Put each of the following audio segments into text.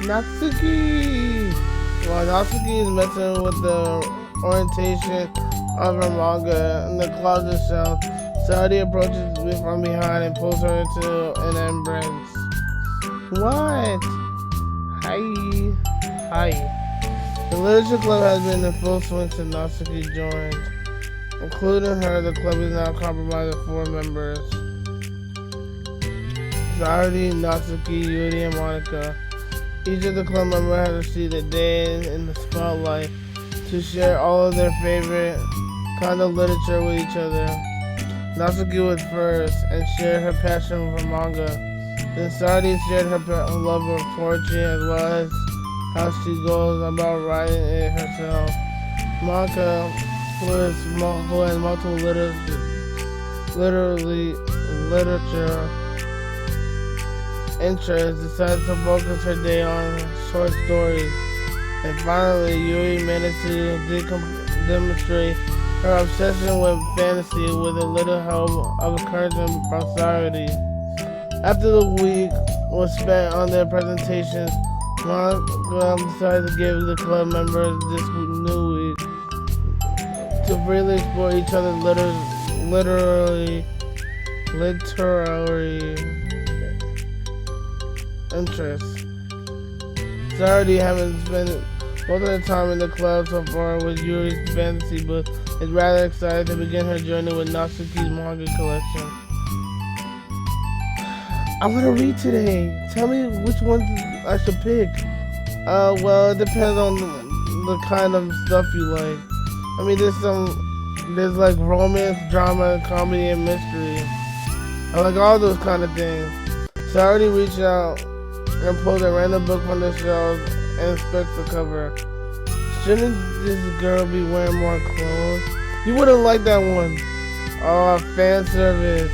Natsuki! While Natsuki is messing with the orientation of her manga in the closet shelf, Saudi approaches from behind and pulls her into an embrace. What? Hi. Hi. The literature club has been in full swing since Natsuki joined. Including her, the club is now comprised of 4 members. Saudi, Natsuki, Yuri, and Monica. Each of the club members has received a day in the spotlight to share all of their favorite kind of literature with each other. Natsuki was first and shared her passion for manga. Then Saudi shared her love of poetry as well as how she goes about writing it herself. Monica, who has multiple literature interests, decided to focus her day on short stories. And finally, Yuri managed to demonstrate her obsession with fantasy with a little help of encouragement from Saudi. After the week was spent on their presentations, Monica decided to give the club members this new week to freely explore each other's literary interests. Saudi, having spent most of the time in the club so far with Yuri's fantasy book, is rather excited to begin her journey with Natsuki's manga collection. I want to read today. Tell me which one I should pick. Well, it depends on the kind of stuff you like. I mean, there's like romance, drama, comedy, and mystery. I like all those kind of things. So I already reached out and pulled a random book from the shelf and inspects the cover. Shouldn't this girl be wearing more clothes? You wouldn't like that one. Oh, fan service.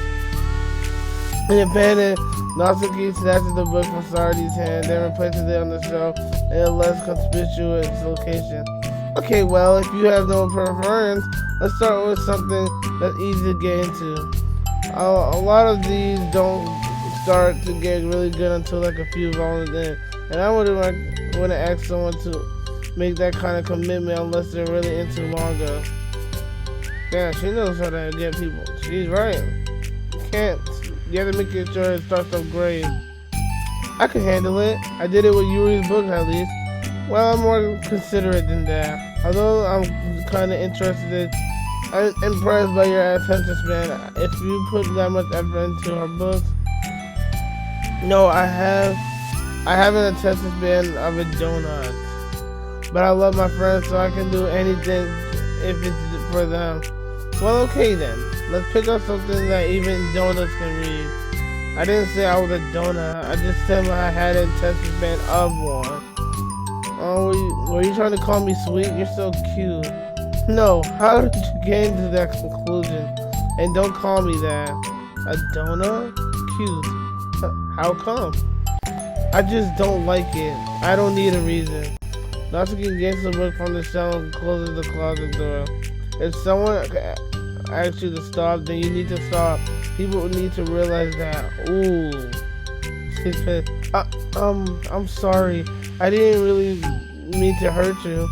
Independent, Natsuki snatches the book from Sardi's hand, then replaces it on the shelf in a less conspicuous location. Okay, well, if you have no preference, let's start with something that's easy to get into. A lot of these don't start to get really good until like a few volumes in, and I wouldn't want to ask someone to make that kind of commitment unless they're really into manga. Yeah, she knows how to get people. She's right. You have to make sure it starts off great. I can handle it. I did it with Yuri's book at least. Well, I'm more considerate than that. Although I'm kind of interested, I'm impressed by your attention span. If you put that much effort into her books, no, I have an attention span of a donut. But I love my friends, so I can do anything if it's for them. Well, okay then. Let's pick up something that even donuts can read. I didn't say I was a donut. I just said I had an attention span of one. Oh, were you trying to call me sweet? You're so cute. No, how did you get into that conclusion? And don't call me that. A donut? Cute. How come? I just don't like it. I don't need a reason. Natsuki gets the book from the shelf and closes the closet door. If someone asks you to stop, then you need to stop. People need to realize that. Ooh. She's pissed. I'm sorry. I didn't really mean to hurt you.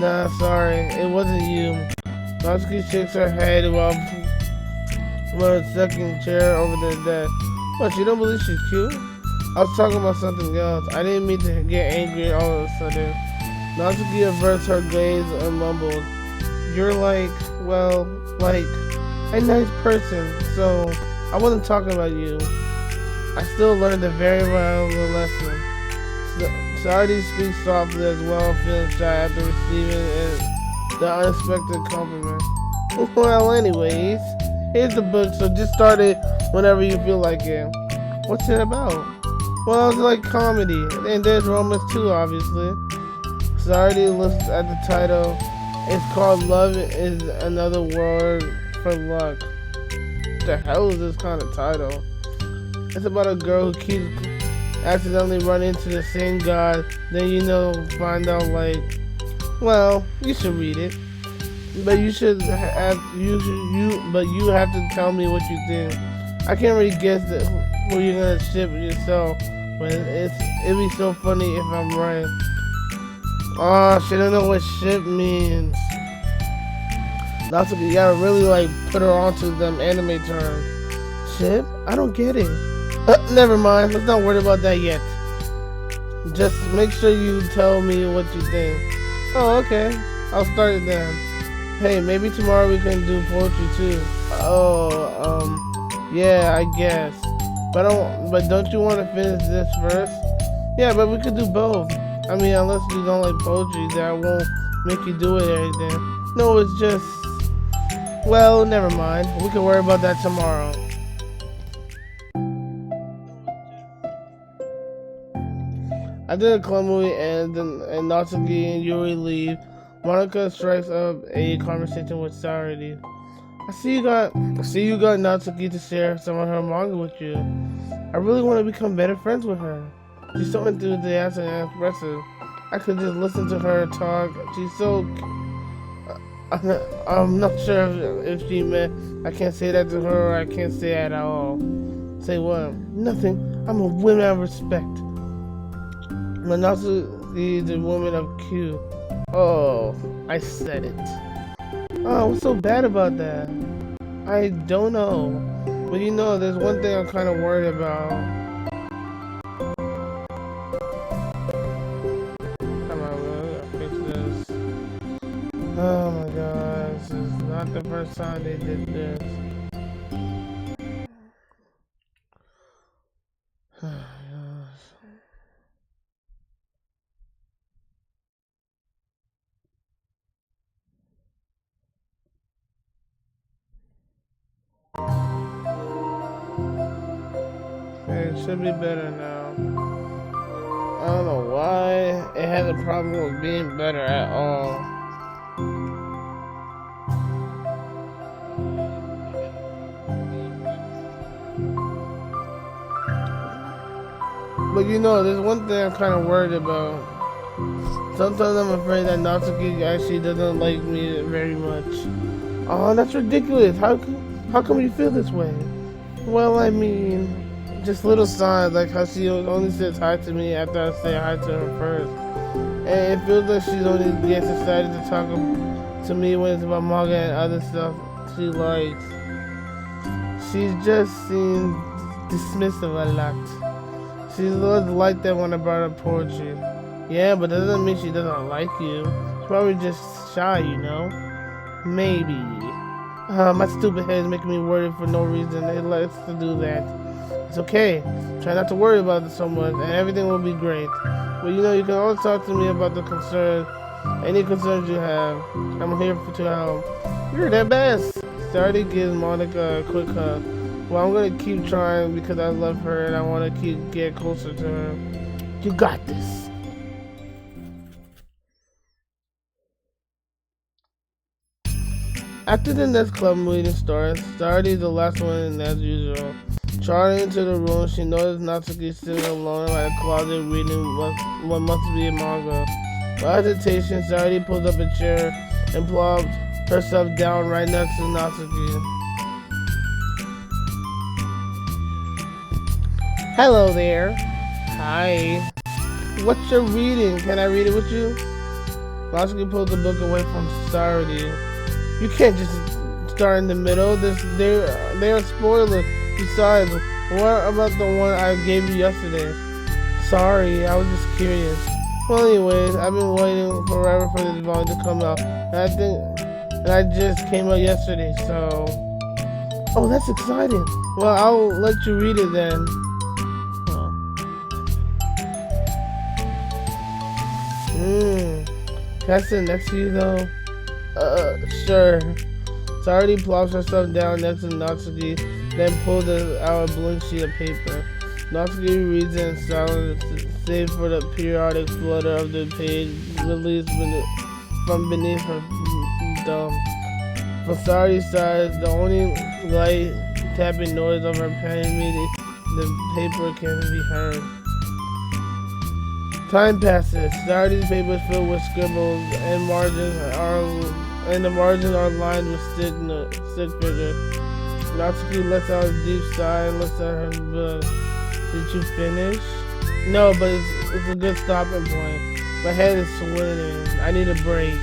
Nah, sorry. It wasn't you. Natsuki shakes her head while a second chair over the desk. What, you don't believe she's cute? I was talking about something else. I didn't mean to get angry all of a sudden. Natsuki averts her gaze and mumbles. You're like a nice person, so I wasn't talking about you. I still learned a very valuable lesson. Sardi speaks softly as well, feeling shy after receiving the unexpected compliment. Well, anyways, here's the book, so just start it whenever you feel like it. What's it about? Well, it's like comedy, and there's romance too, obviously. Sardi looks at the title. It's called Love is Another Word for Luck. What the hell is this kind of title? It's about a girl who keeps accidentally running into the same guy, then find out well, you should read it. But you have to tell me what you think. I can't really guess who you're gonna ship yourself But it'd be so funny if I'm right. Oh, she don't know what ship means. Natsuki, you gotta really like put her onto them anime terms. Ship? I don't get it. Never mind. Let's not worry about that yet. Just make sure you tell me what you think. Oh, okay. I'll start it then. Hey, maybe tomorrow we can do poetry too. Oh, yeah, I guess. But don't you want to finish this first? Yeah, but we could do both. I mean, unless you don't like poetry, that won't make you do it or anything. No, it's just... Well, never mind. We can worry about that tomorrow. After the club movie ends and Natsuki and Yuri leave, Monica strikes up a conversation with Saradi. I see you got Natsuki to share some of her manga with you. I really want to become better friends with her. She's so enthusiastic and expressive. I could just listen to her talk. She's so... I'm not sure if she meant I can't say that to her or I can't say that at all. Say what? Nothing. I'm a woman of respect. But Natsuki, the woman of Q. Oh, I said it. Oh, what's so bad about that? I don't know. But you know, there's one thing I'm kind of worried about. Come on, man. I'll fix this. Oh my god, this is not the first time they did this. It should be better now. I don't know why it had a problem with being better at all. But you know, there's one thing I'm kind of worried about. Sometimes I'm afraid that Natsuki actually doesn't like me very much. Oh, that's ridiculous. How come you feel this way? Well, I mean... just little signs, like how she only says hi to me after I say hi to her first. And it feels like she's only gets excited to talk to me when it's about manga and other stuff she likes. She just seems dismissive a lot. She was like that when I brought up poetry. Yeah, but that doesn't mean she doesn't like you. She's probably just shy, you know? Maybe. My stupid head is making me worried for no reason. It likes to do that. It's okay. Try not to worry about it so much, and everything will be great. Well, you know, you can always talk to me about the concerns, any concerns you have. I'm here to help. You're the best. Saradi gives Monica a quick hug. Well, I'm gonna keep trying because I love her and I want to get closer to her. You got this. After the next club meeting starts, Saradi is the last one as usual. Charting into the room, she noticed Natsuki sitting alone in a closet reading what must be a manga. Without hesitation, Saradi pulls up a chair and plops herself down right next to Natsuki. Hello there. Hi. What's your reading? Can I read it with you? Natsuki pulls the book away from Saradi. You can't just start in the middle. They're spoilers. Besides, what about the one I gave you yesterday? Sorry, I was just curious. Well, anyways, I've been waiting forever for this volume to come out. And I just came out yesterday, so... Oh, that's exciting. Well, I'll let you read it then. Can I sit next to you, though? Sure. Saradi plops herself down next to Natsuki, then pulls out a blank sheet of paper. Natsuki reads it in silence, save for the periodic flutter of the page released from beneath her thumb. From Saradi's side, the only light tapping noise of her pen meaning the paper can be heard. Time passes. Saradi's paper is filled with scribbles, and the margins are lined with stick figures. Natsuki lets out a deep sigh and looks at her book. Did you finish? No, but it's a good stopping point. My head is swimming. I need a break.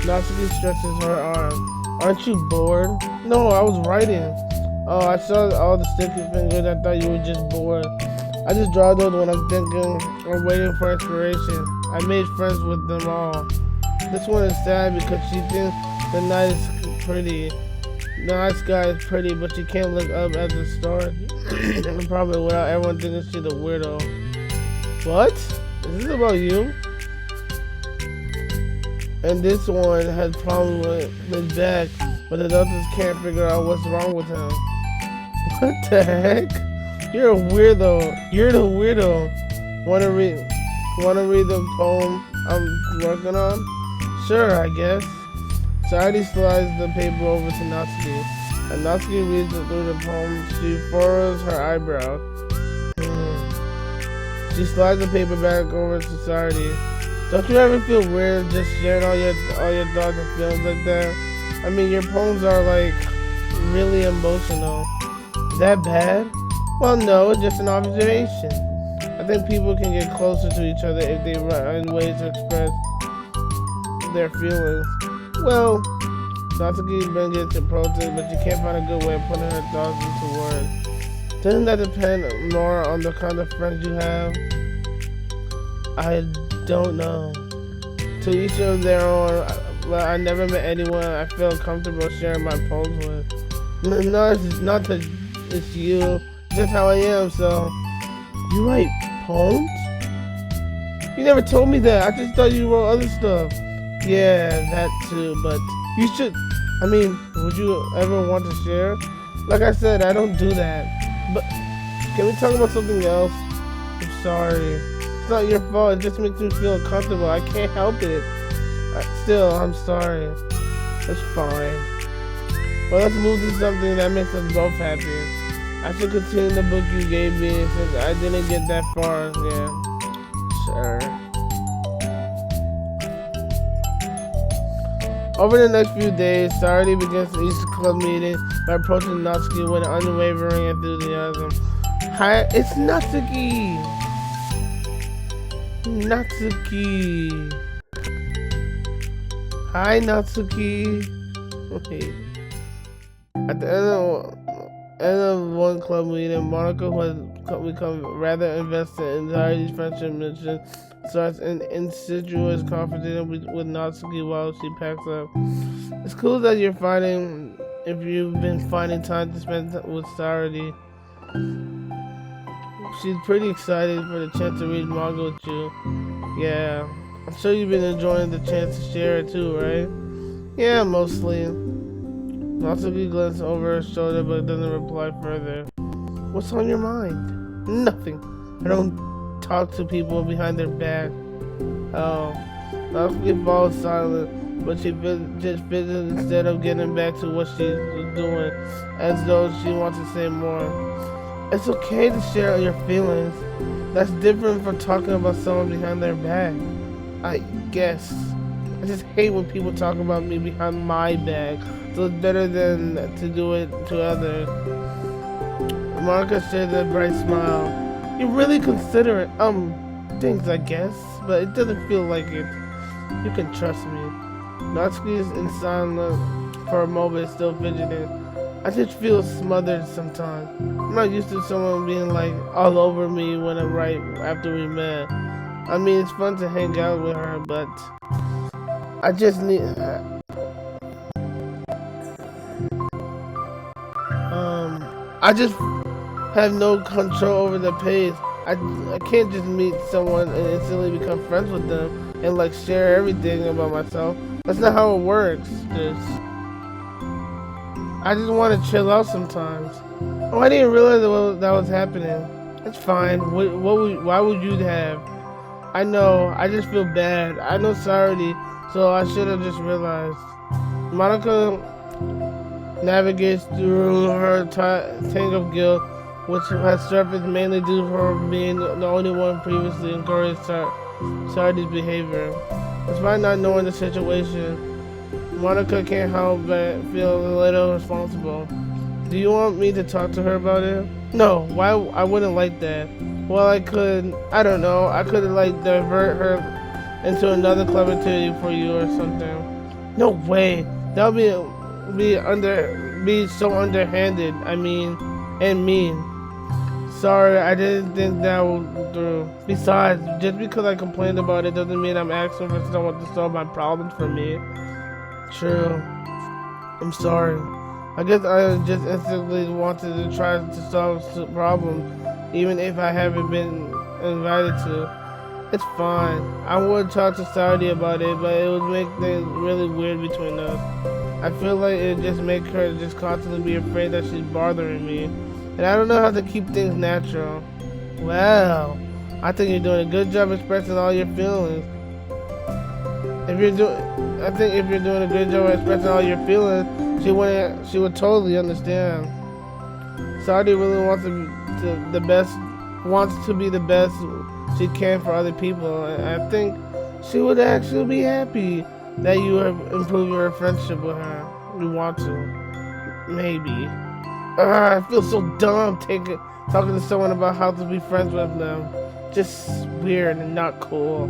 Natsuki stretches her arm. Aren't you bored? No, I was writing. Oh, I saw all the sticky fingers. I thought you were just bored. I just draw those when I'm thinking or waiting for inspiration. I made friends with them all. This one is sad because she thinks the night is pretty. The night sky is pretty, but she can't look up at the stars. Probably without everyone thinking she's a weirdo. What? Is this about you? And this one has problems with his back, but the doctors can't figure out what's wrong with him. What the heck? You're a weirdo. You're the weirdo. Wanna read the poem I'm working on? Sure, I guess. Saori slides the paper over to Natsuki, and Natsuki reads it through the poem. She furrows her eyebrows. She slides the paper back over to Saori. Don't you ever feel weird just sharing all your thoughts and feelings like that? I mean, your poems are like really emotional. Is that bad? Well, no, it's just an observation. I think people can get closer to each other if they find ways to express their feelings. Well, Natsuki's been getting to protest, but she can't find a good way of putting her thoughts into words. Doesn't that depend more on the kind of friends you have? I don't know. To each of their own, but I never met anyone I feel comfortable sharing my poems with. No, it's not that it's you, just how I am, so. You write poems? You never told me that. I just thought you wrote other stuff. Yeah, that too, but you should. I mean, would you ever want to share? Like I said, I don't do that. But can we talk about something else? I'm sorry. It's not your fault. It just makes me feel uncomfortable. I can't help it. Still, I'm sorry. It's fine. Well, let's move to something that makes us both happy. I should continue the book you gave me since I didn't get that far. Yeah, sure. Over the next few days, Saori begins each club meeting by approaching Natsuki with unwavering enthusiasm. Hi, it's Natsuki! Natsuki! Hi, Natsuki! Okay. At the end of one club meeting, Monica, who has become rather invested in Saori's friendship mission, starts an insidious conversation with Natsuki while she packs up. It's cool that if you've been finding time to spend with Saori. She's pretty excited for the chance to read manga with you. Yeah, I'm sure you've been enjoying the chance to share it too, right? Yeah, mostly. Natsuki glances over her shoulder but doesn't reply further. What's on your mind? Nothing. I don't talk to people behind their back. Oh. Natsuki falls silent, but she just fizzes instead of getting back to what she's doing, as though she wants to say more. It's okay to share your feelings. That's different from talking about someone behind their back. I guess. I just hate when people talk about me behind my back. So it's better than to do it to others. Monica shares a bright smile. You really consider it. Thanks, I guess. But it doesn't feel like it. You can trust me. Natsuki is in silence for a moment, still fidgeting. I just feel smothered sometimes. I'm not used to someone being like all over me when I write after we met. I mean, it's fun to hang out with her, but I just need. I just have no control over the pace. I can't just meet someone and instantly become friends with them and like share everything about myself. That's not how it works. I just want to chill out sometimes. Oh, I didn't realize that was happening. It's fine. Why would you have? I know. I just feel bad. I know Saori, so I should have just realized. Monica navigates through her tank of guilt, which has surfaced mainly due to her being the only one previously encouraged Saori's behavior. Despite not knowing the situation, Monica can't help but feel a little responsible. Do you want me to talk to her about it? No, why? I wouldn't like that. Well, I don't know, I could like divert her into another club activity for you or something. No way. That would be so underhanded. I mean, and mean. Sorry, I didn't think that would through. Besides, just because I complained about it doesn't mean I'm asking for someone to solve my problems for me. True. I'm sorry. I guess I just instantly wanted to try to solve the problem, even if I haven't been invited to. It's fine. I would talk to Saudi about it, but it would make things really weird between us. I feel like it just make her just constantly be afraid that she's bothering me. And I don't know how to keep things natural. Well, I think you're doing a good job expressing all your feelings. I think if you're doing a good job expressing all your feelings, she would totally understand. Saudi really wants to be the best she can for other people. And I think she would actually be happy that you have improved your friendship with her. You want to, maybe. I feel so dumb talking to someone about how to be friends with them. Just weird and not cool.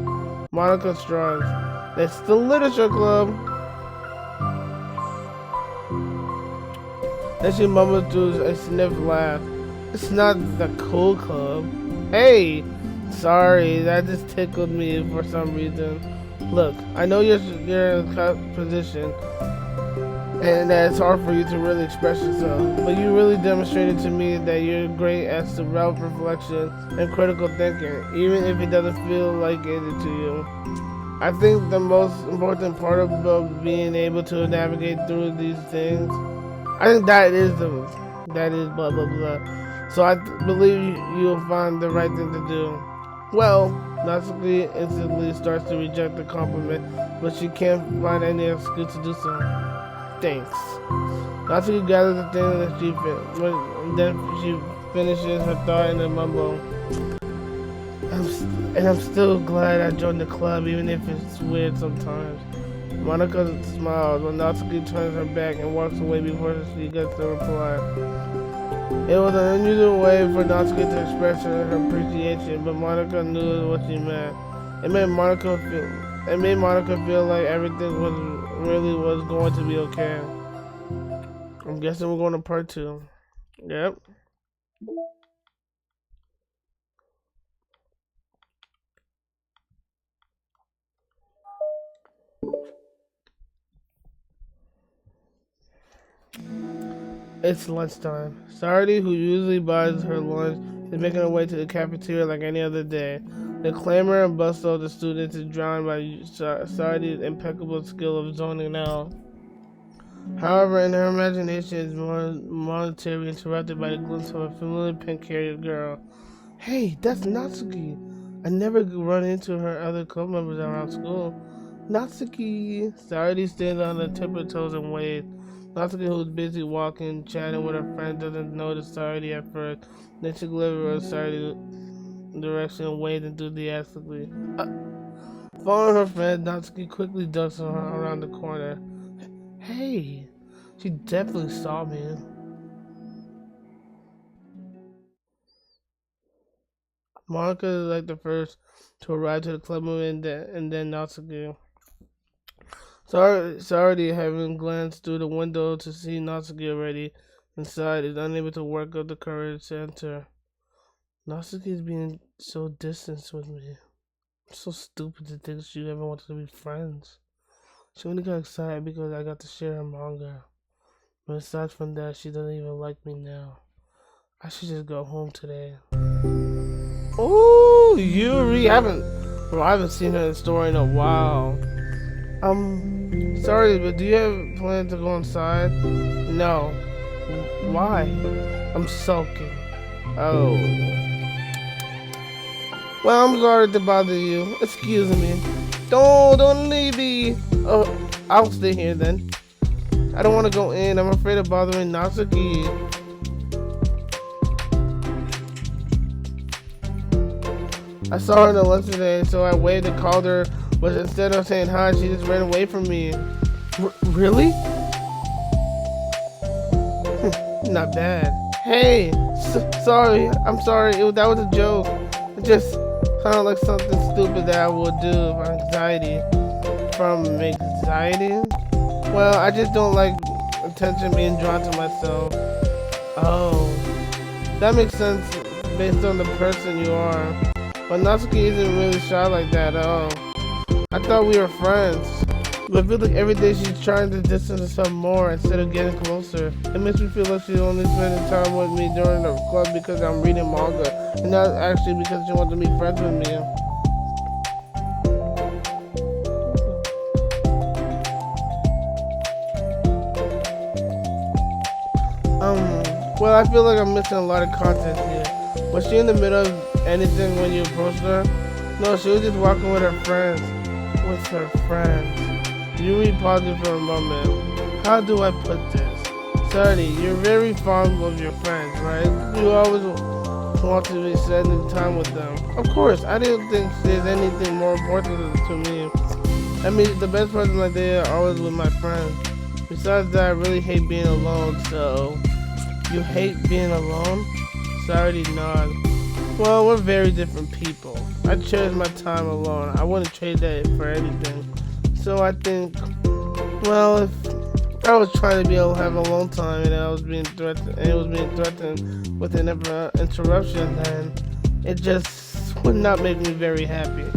Monica shrugs. It's the literature club. Then she mumbled through a sniff laugh. It's not the cool club. Hey! Sorry, that just tickled me for some reason. Look, I know you're in a position, and that it's hard for you to really express yourself, but you really demonstrated to me that you're great at self-reflection and critical thinking, even if it doesn't feel like it to you. I think the most important part about being able to navigate through these things, I think that is blah blah blah. So I believe you'll find the right thing to do. Well, Natsuki instantly starts to reject the compliment, but she can't find any excuse to do so. Thanks. Natsuki gathers the thing that then she finishes her thought in a mumble. I'm still glad I joined the club, even if it's weird sometimes. Monica smiles when Natsuki turns her back and walks away before she gets the reply. It was an unusual way for Natsuki to express her appreciation, but Monica knew what she meant. It made Monica feel like everything was going to be okay. I'm guessing we're going to part 2. Yep. It's lunchtime. Sardi, who usually buys her lunch, is making her way to the cafeteria like any other day. The clamor and bustle of the students is drowned by Sardi's impeccable skill of zoning out. However, in her imagination is momentarily interrupted by the glimpse of a familiar pink-haired girl. Hey, that's Natsuki. I never run into her other club members around school. Natsuki. Sardi stands on her tip of toes and waves. Natsuki, who's busy walking, chatting with her friend, doesn't notice Sardi at first. Then she glitters Sardi's direction and waves enthusiastically. Following her friend, Natsuki quickly ducks around the corner. Hey, she definitely saw me. Monica is like the first to arrive to the club room, and then Natsuki. Sardi, having glanced through the window to see Natsuki already inside, is unable to work up the courage to enter. Natsuki is being so distant with me. I'm so stupid to think she ever wanted to be friends. She only got excited because I got to share her manga. But aside from that, she doesn't even like me now. I should just go home today. Oh, Yuri, I haven't seen her in the store in a while. Sorry, but do you have plans to go inside? No. Why? I'm sulking. Oh. Well, I'm sorry to bother you. Excuse me. Don't leave me. Oh, I'll stay here then. I don't want to go in. I'm afraid of bothering Natsuki. I saw her in the lunch today, so I waved and called her, but instead of saying hi, she just ran away from me. Really? Not bad. Hey, sorry. I'm sorry. That was a joke. It just sounds like something stupid that I would do for anxiety. From anxiety? Well, I just don't like attention being drawn to myself. Oh, that makes sense based on the person you are. But Natsuki isn't really shy like that at all. I thought we were friends. But I feel like every day she's trying to distance herself more instead of getting closer. It makes me feel like she's only spending time with me during the club because I'm reading manga, and not actually because she wants to be friends with me. Well, I feel like I'm missing a lot of content here. Was she in the middle of anything when you approached her? No, she was just walking with her friends. With her friends. Yuri paused for a moment. How do I put this? Sorry, you're very fond of your friends, right? You always want to be spending time with them. Of course, I didn't think there's anything more important to me. I mean, the best parts of my day are always with my friends. Besides that, I really hate being alone, so... You hate being alone? Sorry, nod. Well, we're very different people. I cherish my time alone. I wouldn't trade that for anything. So I think, well, if I was trying to be able to have a long time and I was being threatened, and it was being threatened with an interruption, then it just would not make me very happy.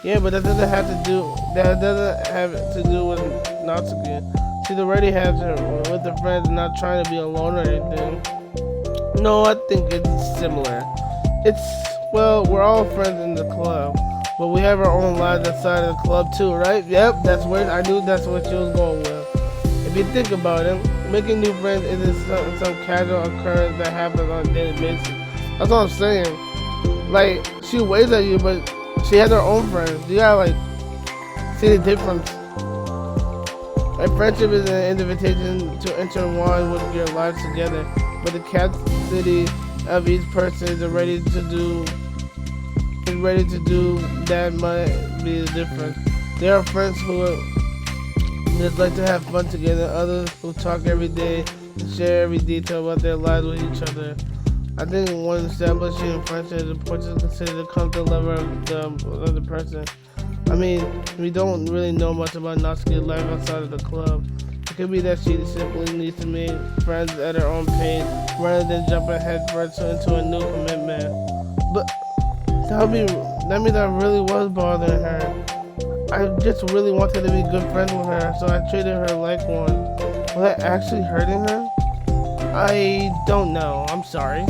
Yeah, but that doesn't have to do with Natsuki. She's already has her with her friends and not trying to be alone or anything. No, I think it's similar. Well, we're all friends in the club, but we have our own lives outside of the club too, right? Yep, I knew that's what she was going with. If you think about it, making new friends isn't some casual occurrence that happens on a daily basis. That's what I'm saying. Like, she waves at you, but she has her own friends. You gotta, see the difference. A friendship is an invitation to intertwine with your lives together, but the capacity of each person is ready to do that might be the difference. There are friends who just like to have fun together, others who talk every day and share every detail about their lives with each other. I think when establishing friendship, it's important to consider the comfort level of the other person. I mean, we don't really know much about Natsuki's life outside of the club. It could be that she simply needs to make friends at her own pace rather than jumping headfirst into a new commitment. But that means I really was bothering her. I just really wanted to be good friends with her, so I treated her like one. Was that actually hurting her? I don't know. I'm sorry.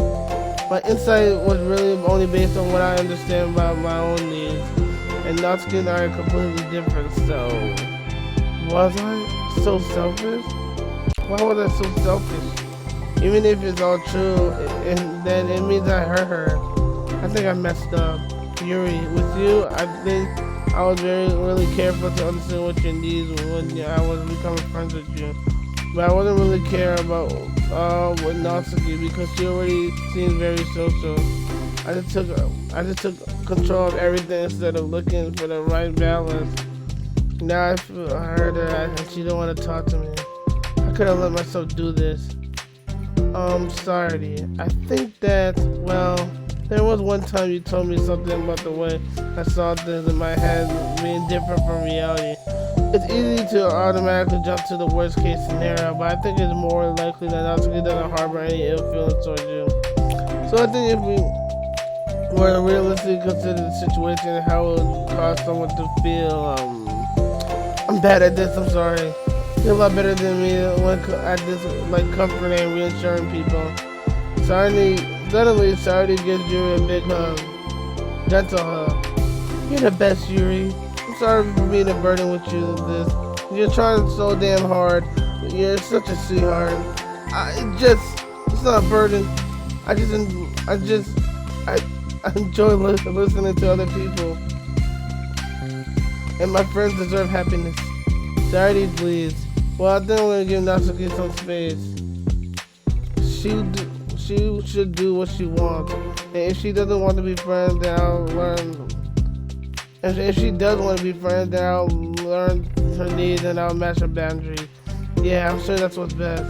My insight was really only based on what I understand about my own needs. And Natsuki and I are completely different, so... Was I so selfish? Why was I so selfish? Even if it's all true, then it means I hurt her. I think I messed up. Yuri, with you, I think I was really careful to understand what your needs were when I was becoming friends with you. But I wasn't really care about with Natsuki because she already seemed very social. I just took control of everything instead of looking for the right balance. Now I heard her and she don't want to talk to me. I could have let myself do this. Sorry. I think that, well, there was one time you told me something about the way I saw things in my head being different from reality. It's easy to automatically jump to the worst case scenario, but I think it's more likely that Natsuki doesn't harbor any ill feelings towards you. So I think if we were to realistically consider the situation and how it would cause someone to feel, I'm bad at this, I'm sorry. You're a lot better than me at this, comforting and reassuring people. Suddenly, Sardi gives Yuri a big hug. Gentle hug. You're the best, Yuri. I'm sorry for being a burden with you this. You're trying so damn hard. You're such a sweetheart. It's not a burden. I enjoy listening to other people. And my friends deserve happiness. Sardi please. Well, I think I'm gonna give Natsuki some space. She should do what she wants. And if she doesn't want to be friends, then I'll learn. If she does want to be friends, then I'll learn her needs and I'll match her boundaries. Yeah, I'm sure that's what's best.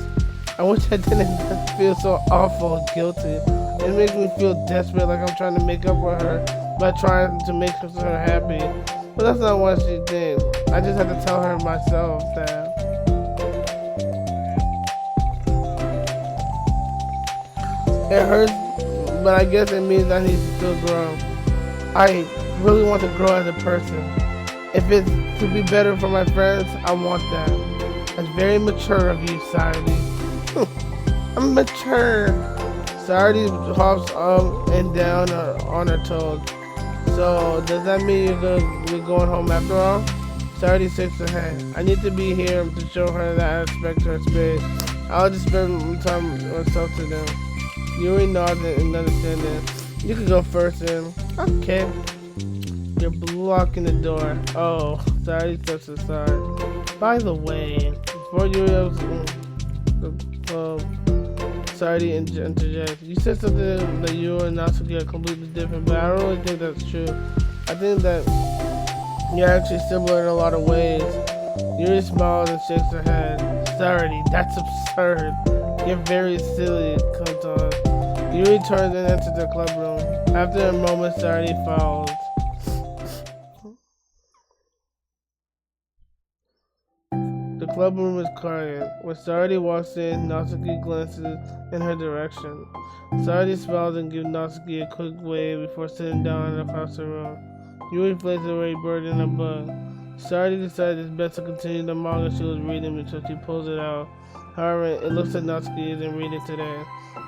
I wish I didn't feel so awful and guilty. It makes me feel desperate, like I'm trying to make up for her by trying to make her happy. But that's not what she thinks. I just had to tell her myself that it hurts, but I guess it means I need to still grow. I really want to grow as a person. If it's to be better for my friends, I want that. That's very mature of you, Saturday. I'm mature. Saturday hops up and down on her toes. So, does that mean you're gonna be going home after all? Saturday shakes her head. I need to be here to show her that I respect her spirit. I'll just spend time myself to them. Yuri nods in understanding. You can go first then. Okay. You're blocking the door. Oh, Saturday steps aside. By the way, before Yuri Saturday interjects, you said something that you and Natsuki are completely different, but I don't really think that's true. I think that you're actually similar in a lot of ways. Yuri smiles and shakes her head. Saturday, that's absurd. You're very silly, comes on. Yuri turns and enters the club room. After a moment, Saturday follows. The club room is quiet. When Saturday walks in, Natsuki glances in her direction. Saturday smiles and gives Natsuki a quick wave before sitting down across the room. Yuri places away a bird in a book. Saturday decides it's best to continue the manga she was reading until she pulls it out. However, it looks like Natsuki isn't reading today.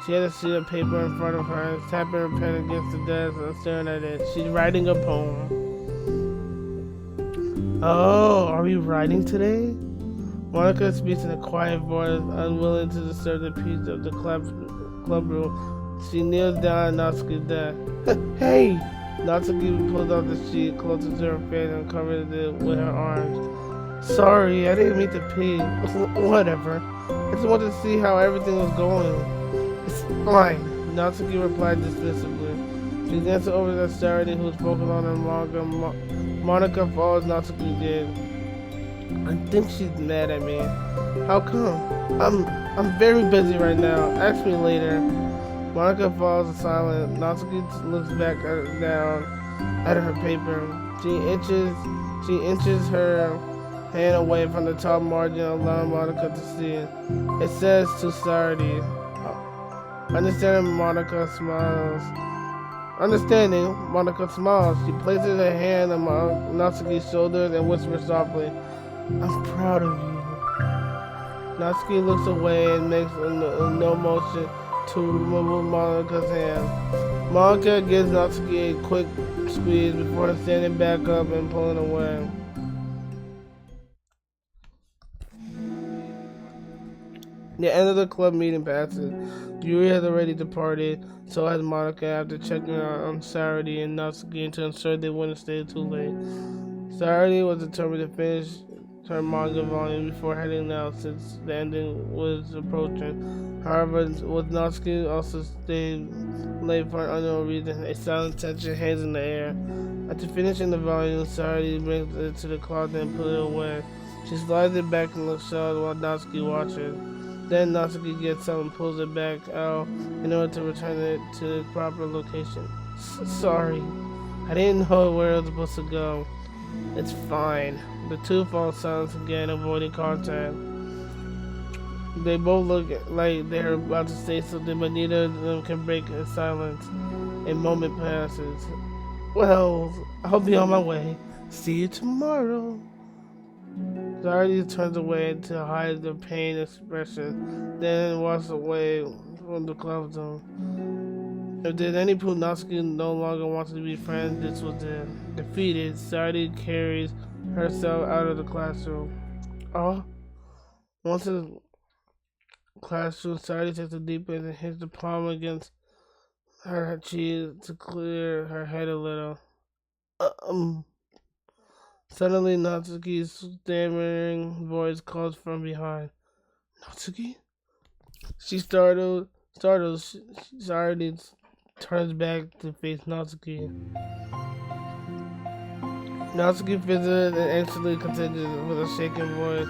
She has a sheet of paper in front of her and is tapping her pen against the desk and staring at it. She's writing a poem. Oh, are we writing today? Monica speaks in a quiet voice, unwilling to disturb the peace of the club room. She kneels down at Natsuki's desk. Hey! Natsuki pulls out the sheet closer to her face and covers it with her arms. Sorry, I didn't mean to pee. Whatever. I just wanted to see how everything was going. It's fine. Natsuki replied dismissively. She glanced over at Saturday, who was focused on her manga. Monica follows Natsuki did. I think she's mad at me. How come? I'm very busy right now. Ask me later. Monica falls silent. Natsuki looks back down at her paper. She inches her hand away from the top margin, allowing Monica to see it. It says to Saturday. Understanding, Monica smiles. She places her hand on Natsuki's shoulders and whispers softly, I'm proud of you. Natsuki looks away and makes a no motion to remove Monika's hand. Monika gives Natsuki a quick squeeze before standing back up and pulling away. The end of the club meeting passes. Yuri has already departed, so has Monika after checking on Saturday and Natsuki to ensure they wouldn't stay too late. Saturday was determined to finish her manga volume before heading out since the ending was approaching. However, with Natsuki also stayed late for an unknown reason, a silent tension hangs in the air. After finishing the volume, Saturday brings it to the closet and puts it away. She slides it back in the shelf while Natsuki watches. Then Natsuki gets up and pulls it back out in order to return it to its proper location. Sorry, I didn't know where it was supposed to go. It's fine. The two fall silent again, avoiding contact. They both look like they're about to say something, but neither of them can break silence. A moment passes. Well, I'll be on my way. See you tomorrow. Saturday turns away to hide the pain expression, then walks away from the club zone. If there's any proof Natsuki no longer wants to be friends, this was it. Defeated, Saturday carries herself out of the classroom. Once in the classroom, Saturday takes a deep breath and hits the palm against her cheek to clear her head a little. Suddenly, Natsuki's stammering voice calls from behind. Natsuki? She startled. Saturday turns back to face Natsuki. Natsuki fizzes and anxiously continues with a shaking voice.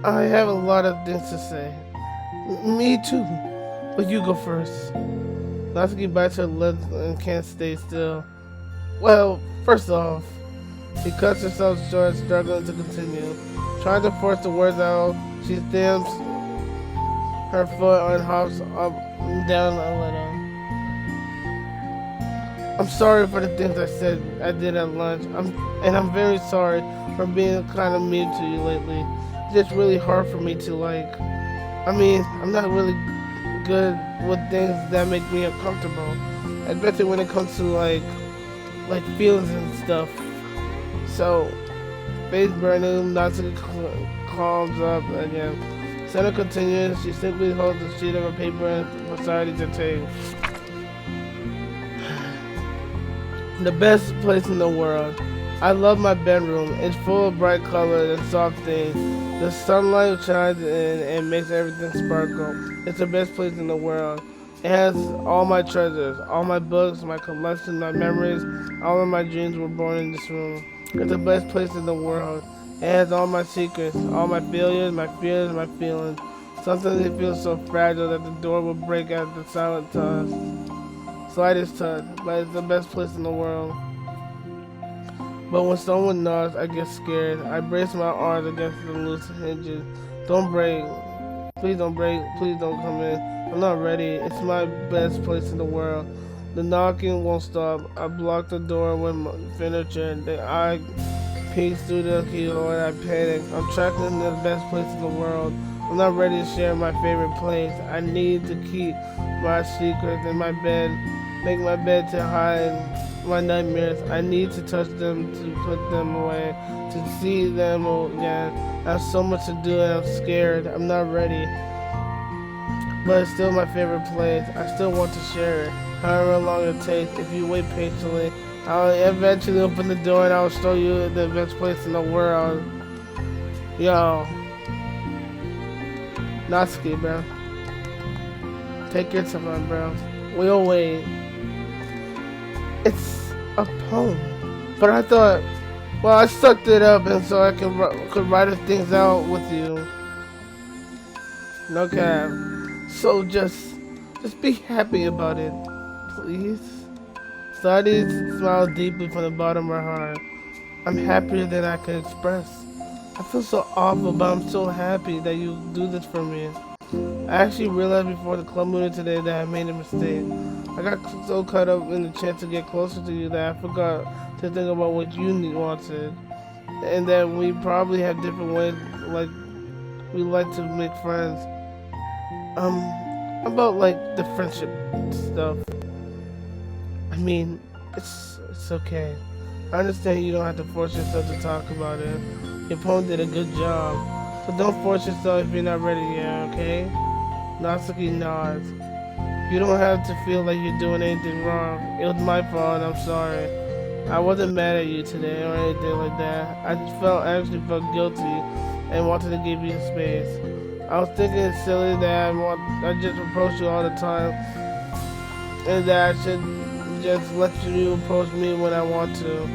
I have a lot of things to say. Me too, but you go first. Natsuki bites her lips and can't stay still. Well, first off, she cuts herself short, struggling to continue. Trying to force the words out, she stamps her foot and hops up and down a little. I'm sorry for the things I did at lunch. And I'm very sorry for being kind of mean to you lately. It's just really hard for me to I'm not really good with things that make me uncomfortable, especially when it comes to like feelings and stuff. So, face burning, Natsuki calms up again. Senna continues. She simply holds a sheet of a paper and Masari to take. The best place in the world. I love my bedroom. It's full of bright colors and soft things. The sunlight shines in and makes everything sparkle. It's the best place in the world. It has all my treasures, all my books, my collection, my memories. All of my dreams were born in this room. It's the best place in the world. It has all my secrets, all my failures, my fears, my feelings. Sometimes it feels so fragile that the door will break at the silent touch. Slightest touch, but it's the best place in the world. But when someone knocks, I get scared. I brace my arms against the loose hinges. Don't break. Please don't break. Please don't come in. I'm not ready. It's my best place in the world. The knocking won't stop. I block the door with my furniture. The eye peeks through the keyhole and I panic. I'm trapped in the best place in the world. I'm not ready to share my favorite place. I need to keep my secrets in my bed. Make my bed to hide my nightmares. I need to touch them, to put them away, to see them again. I have so much to do and I'm scared. I'm not ready. But it's still my favorite place. I still want to share it. However long it takes, if you wait patiently, I'll eventually open the door and I'll show you the best place in the world. Yo. Natsuki, bro. Take your time, bro. We'll wait. It's a poem. But I thought, well, I sucked it up and so I could write things out with you. No cap. So just be happy about it, please. Sadie smiled deeply from the bottom of her heart. I'm happier than I can express. I feel so awful, but I'm so happy that you do this for me. I actually realized before the club meeting today that I made a mistake. I got so caught up in the chance to get closer to you that I forgot to think about what you wanted. And that we probably have different ways, like, we like to make friends. About, like, the friendship stuff. I mean, it's okay. I understand you don't have to force yourself to talk about it. Your poem did a good job. So don't force yourself if you're not ready yet, okay? Natsuki nods. You don't have to feel like you're doing anything wrong. It was my fault and I'm sorry. I wasn't mad at you today or anything like that. I actually felt guilty and wanted to give you space. I was thinking it's silly that I just approach you all the time and that I should just let you approach me when I want to.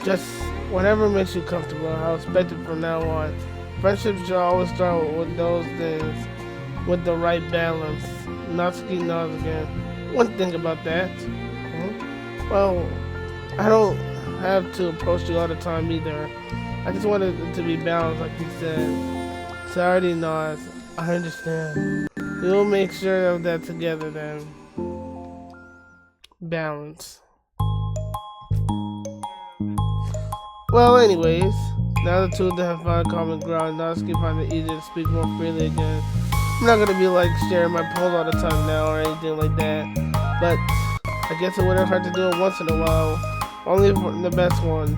Just whatever makes you comfortable. I'll expect it from now on. Friendship should always start with those things, with the right balance. Natsuki nods again. One thing about that. Well, I don't have to approach you all the time either. I just wanted it to be balanced, like you said. Sardi nods. I understand. We'll make sure of that together then. Balance. Well, anyways, now the two of them have found common ground. Natsuki finds it easier to speak more freely again. I'm not gonna be like sharing my poems all the time now or anything like that, but I guess it wouldn't hurt to do it once in a while. Only for the best ones.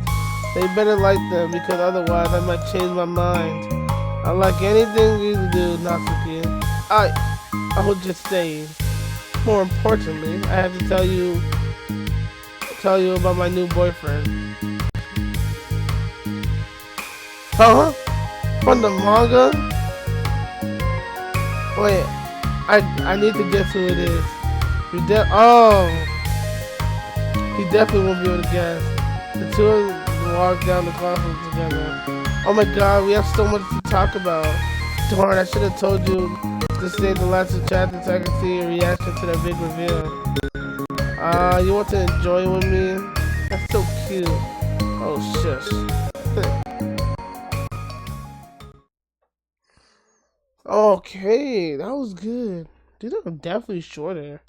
They better like them because otherwise I might change my mind. I like anything you do, Natsuki. I would just say, more importantly, I have to tell you about my new boyfriend. Huh? From the manga? Wait, I need to guess who it is. He definitely won't be able to guess. The two of them walk down the classroom together. Oh my god, we have so much to talk about. Darn, I should have told you to save the last two chapters so I can see your reaction to the big reveal. You want to enjoy with me? That's so cute. Oh, shush. Okay, that was good. These are definitely shorter.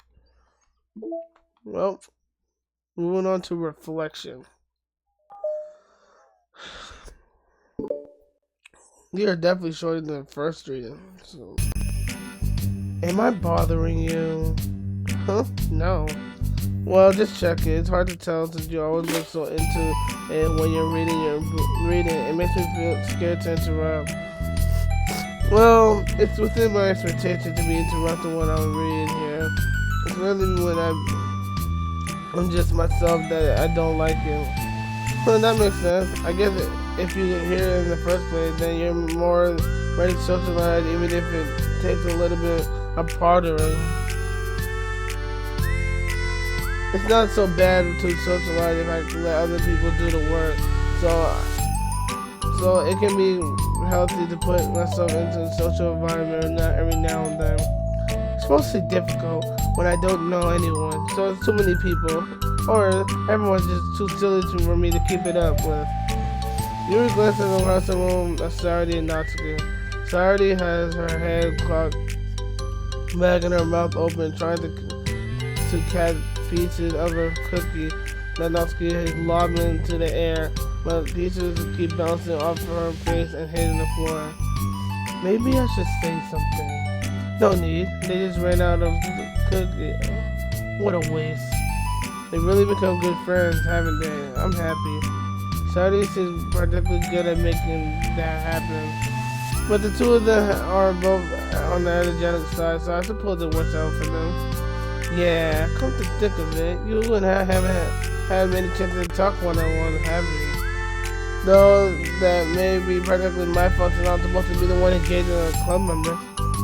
Well, moving on to reflection. These are definitely shorter than the first reading. So, am I bothering you? Huh? No. Well, just check it. It's hard to tell since you always look so into it when you're reading. It makes me feel scared to interrupt. Well, it's within my expectation to be interrupted when I'm reading here. It's really when I'm just myself that I don't like it. Well, that makes sense. I guess if you hear it in the first place, then you're more ready to socialize, even if it takes a little bit of pondering. It's not so bad to socialize if I can let other people do the work. So it can be healthy to put myself into a social environment not every now and then. It's mostly difficult when I don't know anyone, so it's too many people, or everyone's just too silly for me to keep it up with. Yuri glances across the room at Saturday and Natsuki. Saturday has her head cocked back and her mouth open, trying to catch pieces of her cookie that Natsuki is lobbing into the air, but pieces keep bouncing off her face and hitting the floor. Maybe I should say something. No need. They just ran out of the cookie. What a waste. They really become good friends, haven't they? I'm happy. Saturday seems particularly good at making that happen. But the two of them are both on the energetic side, so I suppose it works out for them. Yeah, come to think of it, you and I haven't had many chances to talk one-on-one, have we? Though that may be practically my fault since I'm supposed to be the one engaged in a club member.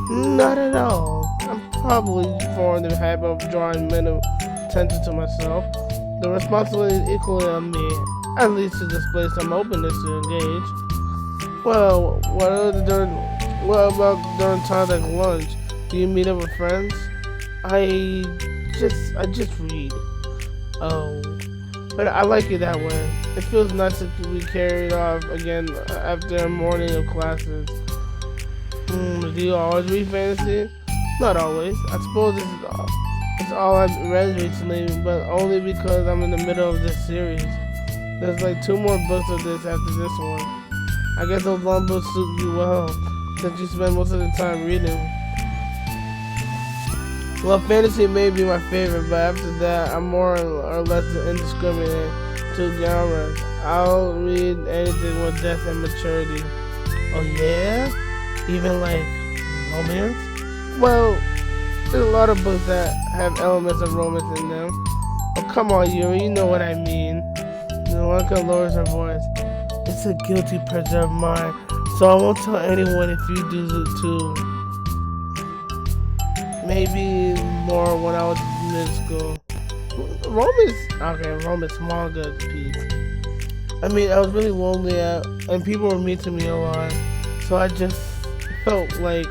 Not at all. I'm probably formed the habit of drawing mental attention to myself. The responsibility is equally on me, at least to display some openness to engage. Well, what about during times like lunch? Do you meet up with friends? I just read. Oh, but I like it that way. It feels nice to be carried off again after a morning of classes. Do you always read fantasy? Not always. I suppose it's all I've read recently, but only because I'm in the middle of this series. There's like 2 more books of this after this one. I guess those long books suit you well, since you spend most of the time reading. Well, fantasy may be my favorite, but after that, I'm more or less indiscriminate to genres. I'll read anything with depth and maturity. Oh yeah? Even like romance? Well, there's a lot of books that have elements of romance in them. Oh, come on, Yuri, you know what I mean. Noanka lowers her voice. It's a guilty pleasure of mine, so I won't tell anyone if you do it too. Maybe more when I was in middle school. Romance manga piece. I mean, I was really lonely and people were mean to me a lot. So I just felt like,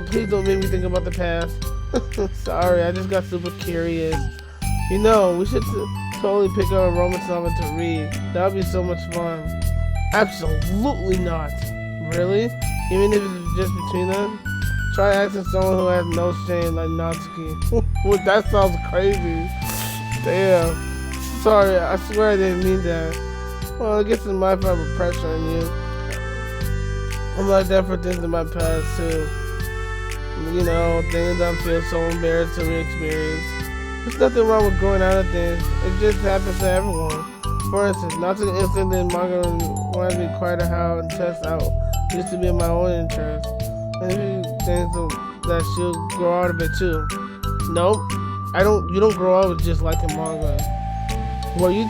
please don't make me think about the past. Sorry, I just got super curious. You know, we should totally pick up a romance novel to read. That would be so much fun. Absolutely not. Really? Even if it's just between us? Try asking someone who has no shame like Natsuki. Well, that sounds crazy. Damn. Sorry, I swear I didn't mean that. Well, I guess it's my fault for pressuring you. I'm like that for things in my past too. You know, things I feel so embarrassed to re-experience. There's nothing wrong with going out of things. It just happens to everyone. For instance, Natsuki instantly in manga reminds me quite of how test out used to be in my own interest. Maybe things that she'll grow out of it too. Nope, you don't grow out with just liking manga. Were you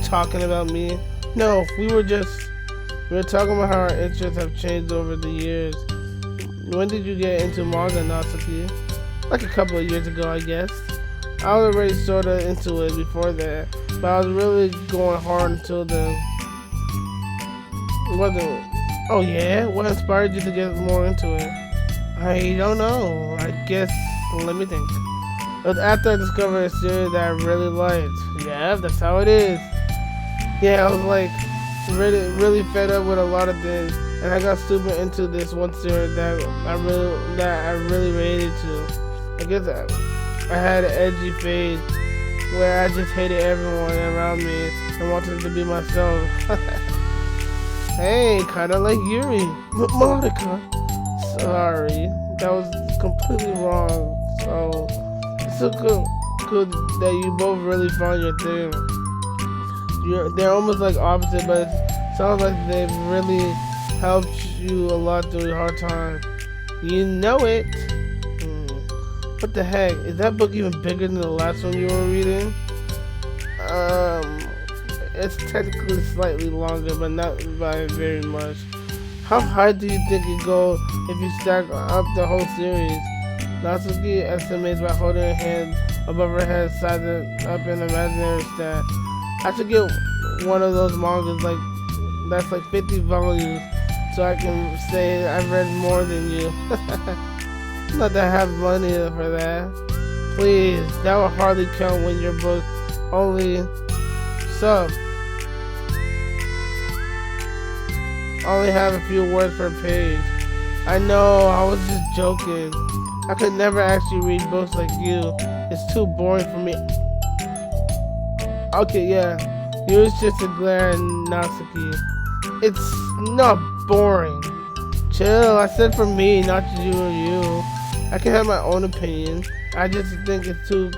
talking about me? No, we were talking about how our interests have changed over the years. When did you get into manga, Natsuki? Like a couple of years ago, I guess. I was already sort of into it before that, but I was really going hard until then. Oh yeah? What inspired you to get more into it? I don't know. I guess, let me think. It was after I discovered a series that I really liked. Yeah, that's how it is. Yeah, I was like really fed up with a lot of things, and I got super into this one series that I really related to. I guess I had an edgy phase where I just hated everyone around me and wanted to be myself. Hey, kinda like Yuri. But Monica. Sorry, that was completely wrong. So, it's so good that you both really found your thing. They're almost like opposite, but it sounds like they've really helped you a lot through your hard time. You know it. What the heck? Is that book even bigger than the last one you were reading? It's technically slightly longer, but not by very much. How high do you think you go if you stack up the whole series? Natsuki estimates by holding her hand above her head, sizing up an imaginary stat. I should get one of those mangas that's like 50 volumes, so I can say I've read more than you. Not that I have money for that. Please, that will hardly count when your book only have a few words per page. I know, I was just joking. I could never actually read books like you. It's too boring for me. Okay, yeah. Yours just a glare and Natsuki. It's not boring. Chill, I said for me, not you or you. I can have my own opinion. I just think it's too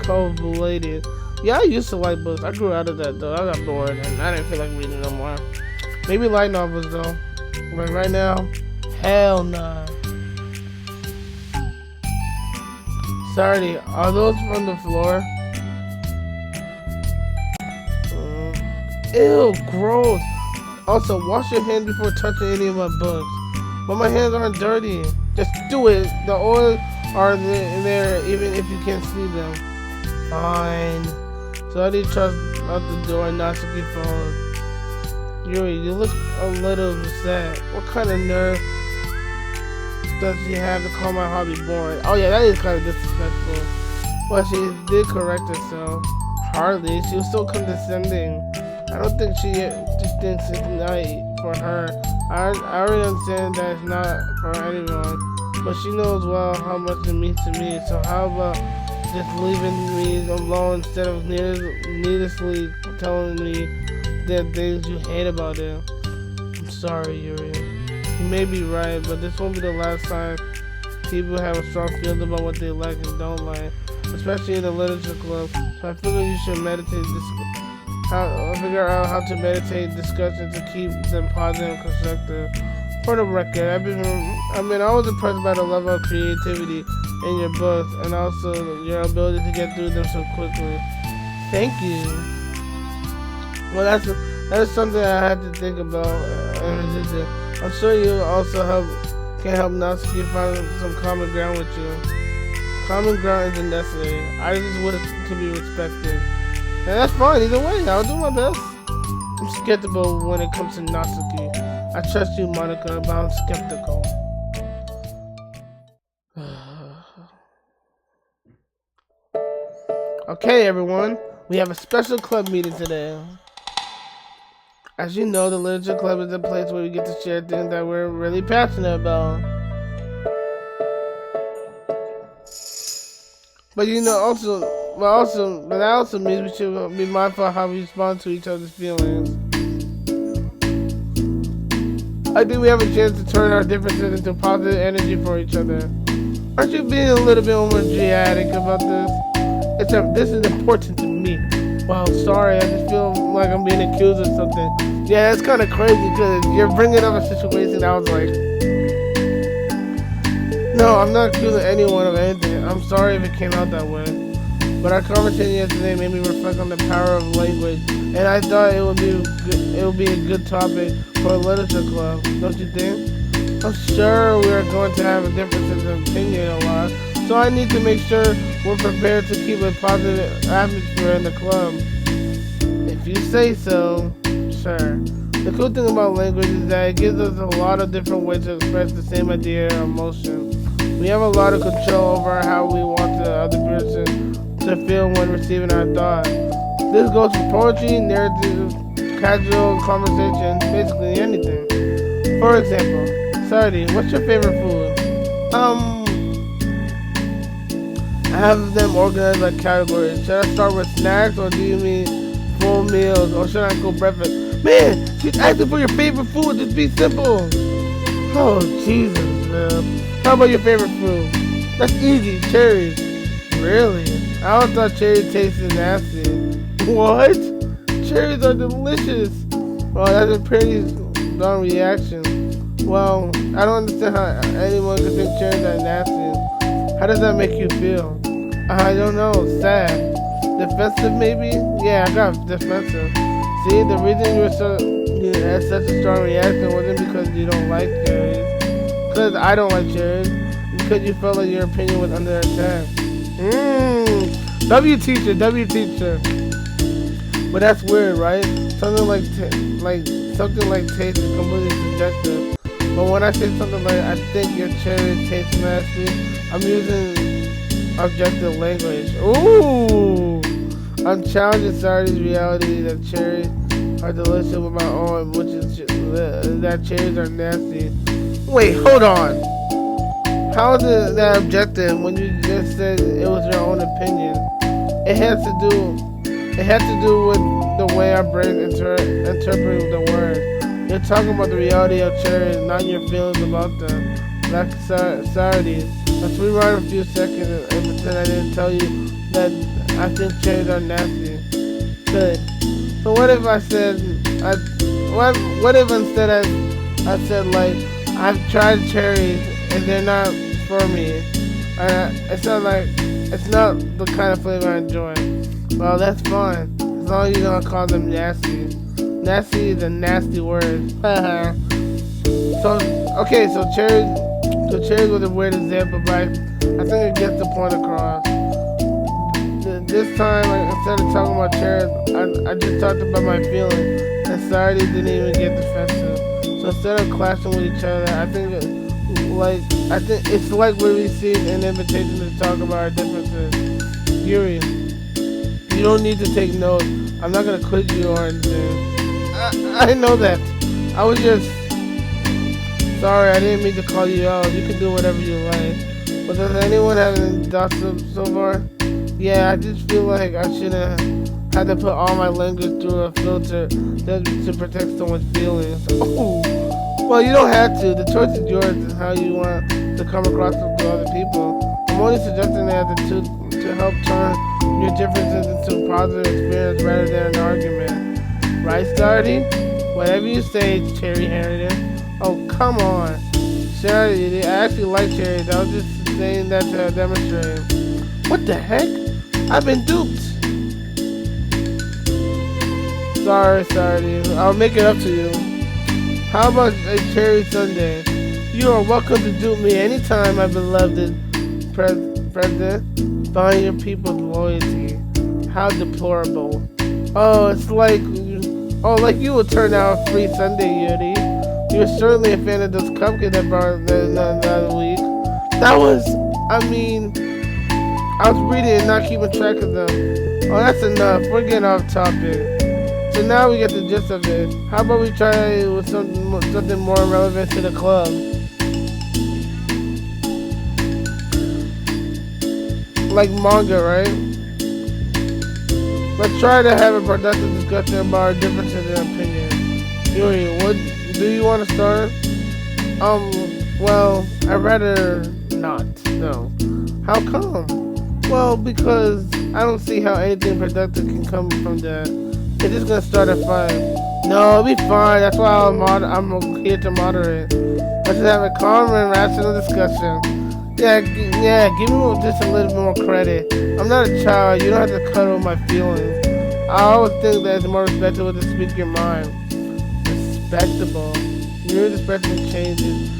convoluted. Yeah, I used to like books. I grew out of that though. I got bored and I didn't feel like reading no more. Maybe light novels though. But right now, hell nah. Sorry, are those from the floor? Ew, gross. Also, wash your hands before touching any of my books. But my hands aren't dirty. Just do it. The oils are there even if you can't see them. Fine. So I did trust out the door and Natsuki phone. Yuri, you look a little sad. What kind of nerve does she have to call my hobby boring? Oh yeah, that is kind of disrespectful. Well, she did correct herself. Hardly. She was so condescending. I don't think she thinks it's nice for her. I already understand that it's not for anyone, but she knows well how much it means to me. So how about just leaving me alone instead of needlessly telling me the things you hate about it? I'm sorry, Yuri. You may be right, but this won't be the last time people have a strong feeling about what they like and don't like, especially in the literature club. So I figure you should figure out how to meditate discussions to keep them positive and constructive. For the record, I was impressed by the level of creativity in your books and also your ability to get through them so quickly. Thank you. Well, that is something I had to think about and resist. I'm sure you also can help Natsuki find some common ground with you. Common ground isn't necessary. I just want it to be respected. And that's fine, either way, I'll do my best. I'm skeptical when it comes to Natsuki. I trust you, Monica, but I'm skeptical. Okay, everyone, we have a special club meeting today. As you know, the Literature Club is a place where we get to share things that we're really passionate about. But that also means we should be mindful of how we respond to each other's feelings. I think we have a chance to turn our differences into positive energy for each other. Aren't you being a little bit more dramatic about this? This is important to me. Wow, sorry, I just feel like I'm being accused of something. Yeah, it's kind of crazy because you're bringing up a situation I was like, no, I'm not accusing anyone of anything. I'm sorry if it came out that way. But our conversation yesterday made me reflect on the power of language, and I thought it would be a good topic for a literature club, don't you think? I'm sure we are going to have a difference in opinion a lot, so I need to make sure we're prepared to keep a positive atmosphere in the club. If you say so, sure. The cool thing about language is that it gives us a lot of different ways to express the same idea or emotion. We We have a lot of control over how we want the other person to feel when receiving our thought. This goes for poetry, narrative, casual conversation, basically anything. For example, Sardi, what's your favorite food? I have them organized like categories. Should I start with snacks or do you mean full meals or should I go breakfast? Man, she's asking for your favorite food. Just be simple. Oh, Jesus, man. How about your favorite fruit? That's easy. Cherries. Really? I always thought cherry tasted nasty. What? Cherries are delicious. Well, that's a pretty strong reaction. Well, I don't understand how anyone could think cherries are nasty. How does that make you feel? I don't know. Sad. Defensive, maybe? Yeah, I got defensive. See, the reason you had such a strong reaction wasn't because you don't like cherries. Because I don't like cherries. Because you felt like your opinion was under attack. W teacher. But that's weird, right? Something like taste is completely subjective. But when I say something like I think your cherry tastes nasty, I'm using objective language. Ooh! I'm challenging Sardi's reality that cherries are delicious with my own, which is that cherries are nasty. Wait, hold on. How is that objective when you just said it was your own opinion? It has to do with the way our brains interpret the word. You're talking about the reality of cherries, not your feelings about them. Like Sardi. Let's rewind a few seconds and pretend I didn't tell you that I think cherries are nasty. Good. So what if I said what if instead I said like I've tried cherries and they're not for me. It's not the kind of flavor I enjoy. Well, that's fine. As long as you don't call them nasty. Nasty is a nasty word. So cherries was a weird example, but I think it gets the point across. This time, instead of talking about cherries, I just talked about my feelings, and Sardi didn't even get defensive. So instead of clashing with each other, I think it's like we received an invitation to talk about our differences. Yuri, you don't need to take notes. I'm not gonna quit you or anything. I know that. I was just sorry. I didn't mean to call you out. You can do whatever you like. But does anyone have any thoughts so far? Yeah, I just feel like I shouldn't have to put all my language through a filter to protect someone's feelings. Oh. Well, you don't have to. The choice is yours and how you want to come across to other people. I'm only suggesting that to help turn your differences into a positive experience rather than an argument. Right, Sardi? Whatever you say, Cherry Harrington. Oh, come on. Sardi, I actually like cherries. I was just saying that to demonstrate. What the heck? I've been duped. Sorry, Sardi. I'll make it up to you. How about a cherry sundae? You are welcome to dupe me anytime, my beloved president. Find your people's loyalty. How deplorable. Oh, it's like you would turn out a free sundae, Yuri. You were certainly a fan of those cupcakes I brought the other week. I was reading and not keeping track of them. Oh, that's enough. We're getting off topic. So now we get the gist of it. How about we try with something more relevant to the club? Like manga, right? Let's try to have a productive discussion about our differences in opinion. Yuri, what do you want to start? Well, I'd rather not. No. How come? Well, because I don't see how anything productive can come from that. It's just gonna start a fight. No, it'll be fine. That's why I'm here to moderate. Let's have a calm and rational discussion. Yeah, give me just a little more credit. I'm not a child. You don't have to cuddle my feelings. I always think that it's more respectable to speak your mind. Respectable. Your perspective changes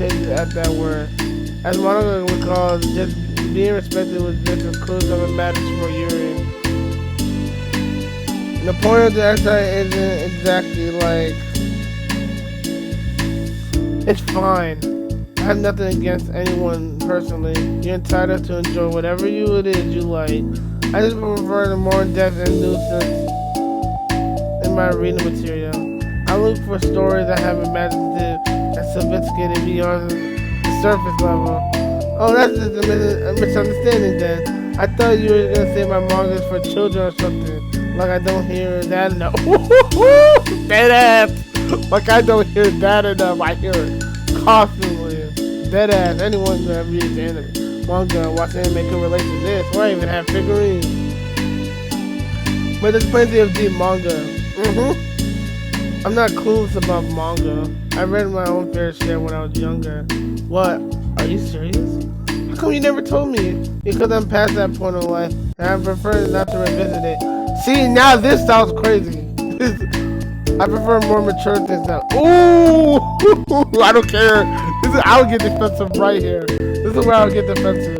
at that word. As Monica would call it, just being respected was just as close of a matter for Yuri. The point of the exercise isn't exactly like it's fine. I have nothing against anyone personally. You're entitled to enjoy whatever it is you like. I just prefer the more in-depth and nuisance in my reading material. I look for stories that have imaginative and sophisticated beyond the surface level. Oh, that's just a misunderstanding then. I thought you were gonna say my manga is for children or something. Like I don't hear that enough. Dead ass. Like I don't hear that enough. I hear it constantly. Dead ass. Anyone that reads anime, manga, and watch anime can relate to this. Or I even have figurines. But there's plenty of deep manga. I'm not clueless about manga. I read my own fair share when I was younger. What? Are you serious? How come you never told me? Because I'm past that point in life, and I prefer not to revisit it. See, now this sounds crazy. I prefer more mature things now. Ooh! I don't care. I'll get defensive right here. This is where I'll get defensive.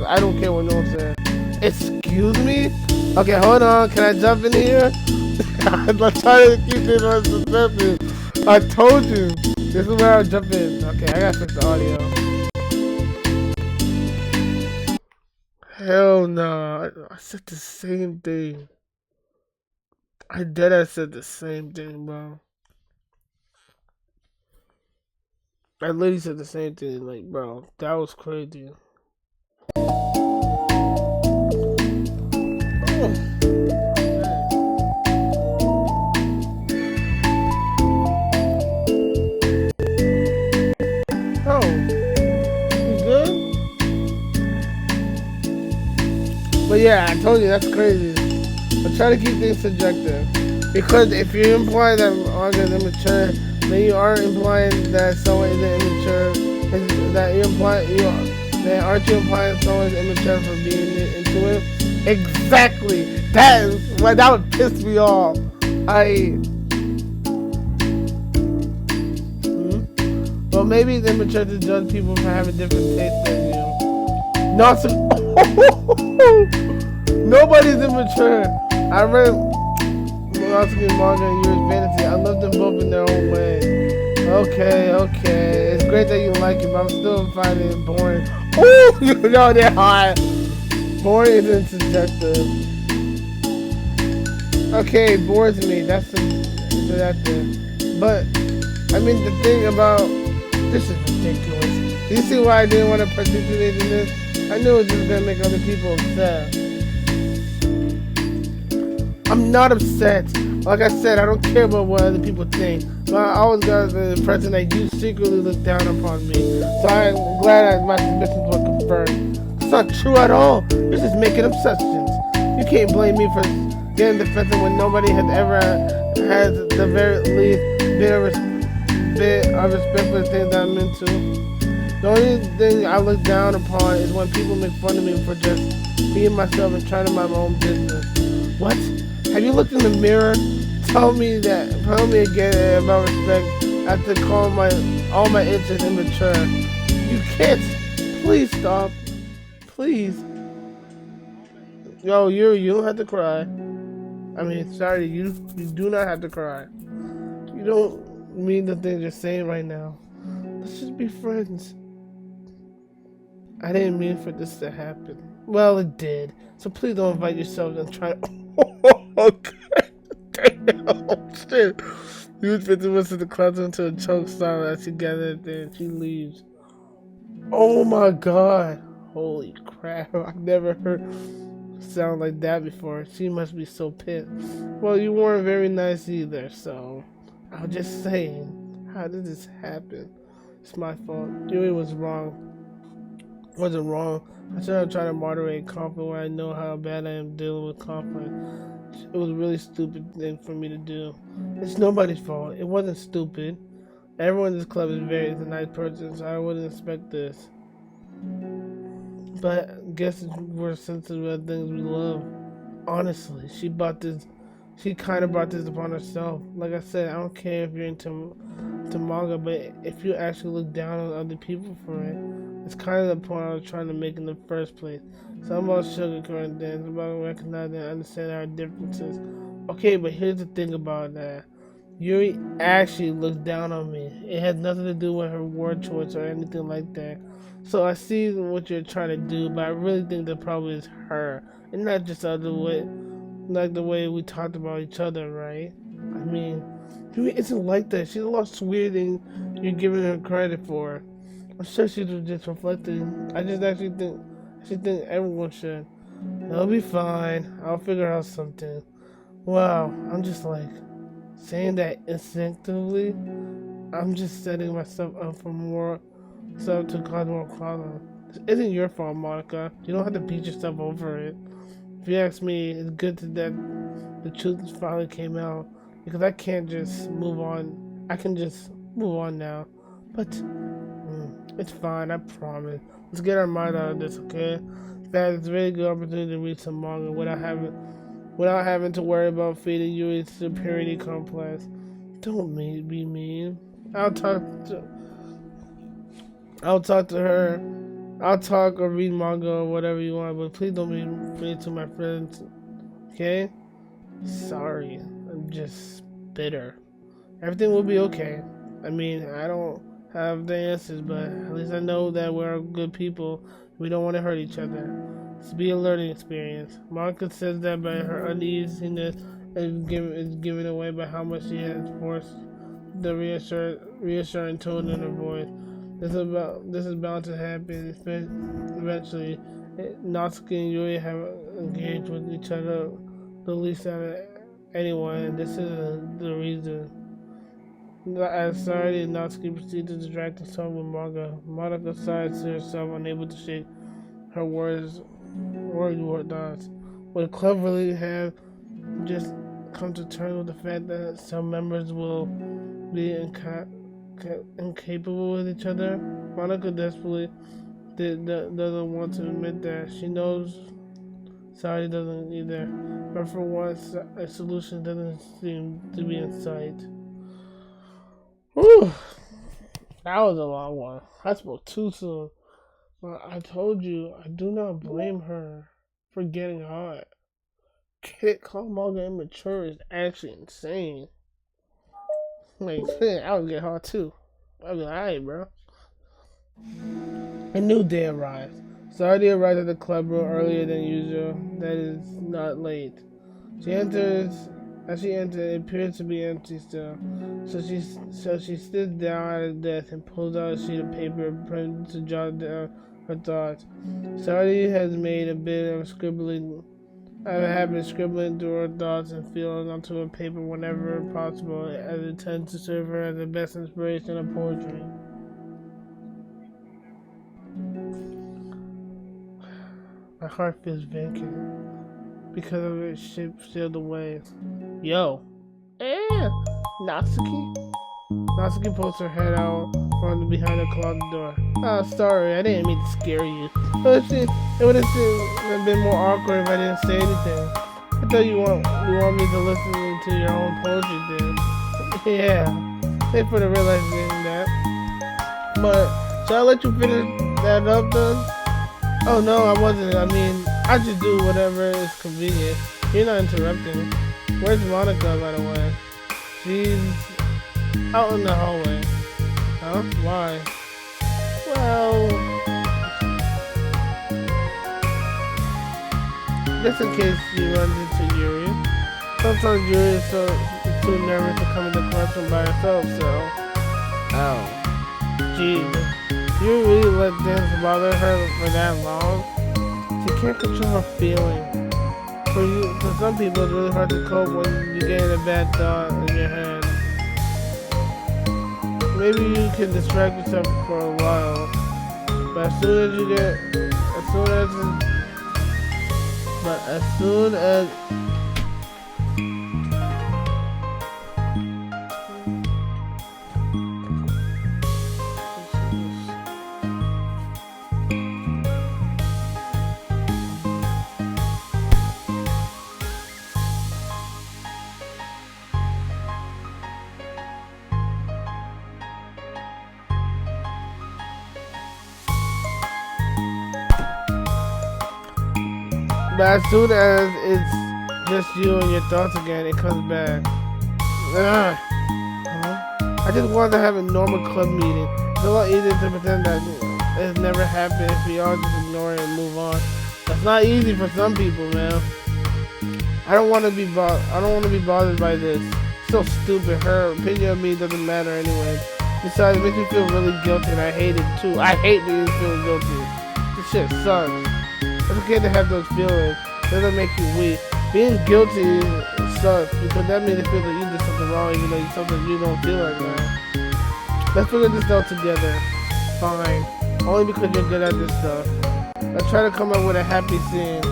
I don't care what no one says. Excuse me? Okay, hold on. Can I jump in here? I'm trying to keep this on suspense. I told you. This is where I'll jump in. Okay, I gotta fix the audio. Hell no. I said the same thing. I said the same thing, bro. I literally said the same thing. Like, bro, that was crazy. But yeah, I told you that's crazy. I try to keep things subjective because if you imply that manga is immature, then you are implying that someone isn't immature. Aren't you implying someone is immature for being into it? Exactly. That would piss me off. Well, maybe it's immature to judge people for having different tastes than you. Not so. Nobody's immature. I read Naruto manga and Yuri's Fantasy. I love them both in their own way. Okay. It's great that you like it, but I'm still finding it boring. Oh, you know they're hot. Boring isn't subjective. Okay, bores me. That's subjective. But I mean, the thing about this is ridiculous. Do you see why I didn't want to participate in this? I knew it was just gonna make other people upset. I'm not upset. Like I said, I don't care about what other people think. But I always got the impression that you secretly look down upon me. So I'm glad that my suspicions were confirmed. It's not true at all. You're just making up assumptions. You can't blame me for getting defensive when nobody has ever had the very least bit of respect for the things that I'm into. The only thing I look down upon is when people make fun of me for just being myself and trying to mind my own business. What? Have you looked in the mirror? Tell me again about respect after calling all my interests immature. You can't. Please stop. Please. Yo, you don't have to cry. I mean, sorry, you do not have to cry. You don't mean the things you're saying right now. Let's just be friends. I didn't mean for this to happen. Well, it did. So please don't invite yourself and try to. Okay. Damn. Shit. You fit the rest of the closet into a choke style as she gathers there and she leaves. Oh my god. Holy crap. I've never heard sound like that before. She must be so pissed. Well, you weren't very nice either, so I was just saying. How did this happen? It's my fault. Yuri was wrong. Wasn't wrong. I should have tried to moderate conflict when I know how bad I am dealing with conflict. It was a really stupid thing for me to do. It's nobody's fault. It wasn't stupid. Everyone in this club is very a nice person, so I wouldn't expect this. But I guess we're sensitive about things we love. Honestly, she kind of brought this upon herself. Like I said, I don't care if you're into manga, but if you actually look down on other people for it, it's kind of the point I was trying to make in the first place. Something about sugarcoating things, about recognizing and understanding our differences. Okay, but here's the thing about that. Yuri actually looked down on me. It had nothing to do with her word choice or anything like that. So I see what you're trying to do, but I really think the problem is her, and not just the other way, like the way we talked about each other, right? I mean, Yuri isn't like that. She's a lot sweeter than you're giving her credit for. I'm sure she was just reflecting. I just actually think, everyone should. It'll be fine. I'll figure out something. Wow, I'm just like saying that instinctively. I'm just setting myself up for more stuff to cause more problems. This isn't your fault, Monica. You don't have to beat yourself over it. If you ask me, it's good that the truth finally came out because I can't just move on. I can just move on now. But it's fine, I promise. Let's get our mind out of this, okay? In fact, it's a really good opportunity to read some manga without having to worry about feeding you a superiority complex. Don't be mean. I'll talk to I'll talk to her. I'll talk or read manga or whatever you want, but please don't be mean to my friends. Okay? Sorry. I'm just bitter. Everything will be okay. I mean, I don't have the answers, but at least I know that we're good people. We don't want to hurt each other. It's be a learning experience. Monica says that by her uneasiness is given away by how much she has forced the reassuring tone in her voice. This is bound to happen eventually. Natsuki and Yuri have engaged with each other the least out of anyone, and this is the reason. As Saturday, Natsuki proceeded to distract herself with manga. Monica sighed to herself, unable to shake her words thoughts. Would cleverly have just come to terms with the fact that some members will be incapable with each other. Monica desperately doesn't want to admit that. She knows Saturday doesn't either. But for once, a solution doesn't seem to be in sight. Whew. That was a long one. I spoke too soon. But I told you, I do not blame her for getting hot. Kid called manga immature is actually insane. Like, I would get hot too. I'd be like, alright, bro. A new day arrives. Saturday arrived at the club room earlier than usual. That is not late. She enters. As she enters, it appears to be empty still. So she sits down at a desk and pulls out a sheet of paper and to jot down her thoughts. Saturday has made a bit of scribbling. I have been scribbling through her thoughts and feelings onto a paper whenever possible, as it tends to serve her as the best inspiration of poetry. My heart feels vacant because of its ship sailed away. Yo. Natsuki? Natsuki pulls her head out from behind the closet door. Oh, sorry, I didn't mean to scare you. It would have been more awkward if I didn't say anything. I thought you want me to listen to your own poetry then. Yeah, thanks for the realizing that. But, shall I let you finish that up then? Oh no, I wasn't. I mean, I just do whatever is convenient. You're not interrupting. Where's Monica, by the way? She's out in the hallway. Huh? Why? Well, just in case she runs into Yuri. Sometimes Yuri is too nervous to come into classroom by herself, so. Oh. Jeez. You really let this bother her for that long? She can't control her feelings. For some people, it's really hard to cope when you get a bad thought in your head. Maybe you can distract yourself for a while, but as soon as it's just you and your thoughts again, it comes back. Ugh. I just wanted to have a normal club meeting. It's a lot easier to pretend that it's never happened if we all just ignore it and move on. That's not easy for some people, man. I don't want to be bothered by this. So stupid. Her opinion of me doesn't matter anyway. Besides, it makes me feel really guilty, and I hate it too. I hate being feeling guilty. This shit sucks. It's okay to have those feelings. It doesn't make you weak. Being guilty sucks because that means it feels like you did something wrong, even though it's something you don't feel like that. Let's figure this out together. Fine. Only because you're good at this stuff. Let's try to come up with a happy scene.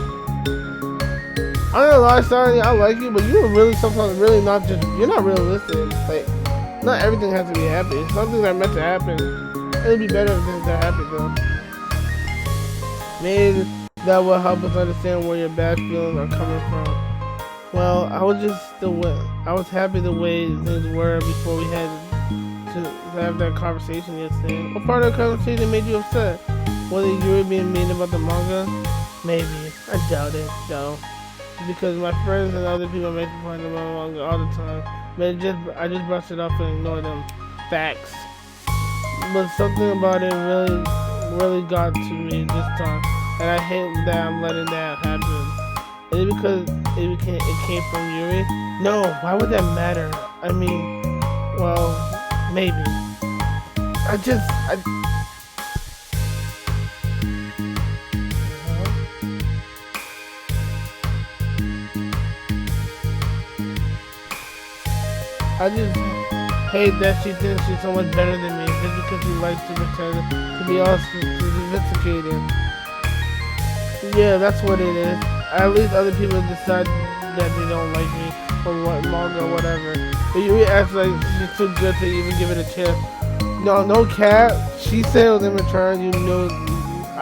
I'm not gonna lie, sorry, I like you, but you're really sometimes really not just, you're not realistic. Like, not everything has to be happy. Some things are meant to happen. It'll be better if things are happy though. Maybe that will help us understand where your bad feelings are coming from. Well, I was happy the way things were before we had to have that conversation yesterday. What part of the conversation made you upset? Was it you were being mean about the manga? Maybe. I doubt it, though. Because my friends and other people make fun of my manga all the time. But I just brushed it off and ignored them. Facts. But something about it really got to me this time. And I hate that I'm letting that happen. Is it because it came from Yuri? No, why would that matter? I mean, well, maybe. I just hate that she thinks she's so much better than me just because she likes to pretend to be all sophisticated. Yeah, that's what it is. At least other people decide that they don't like me or what manga or whatever. But you act like she's too good to even give it a chance. No cap. She said it was immature. You know,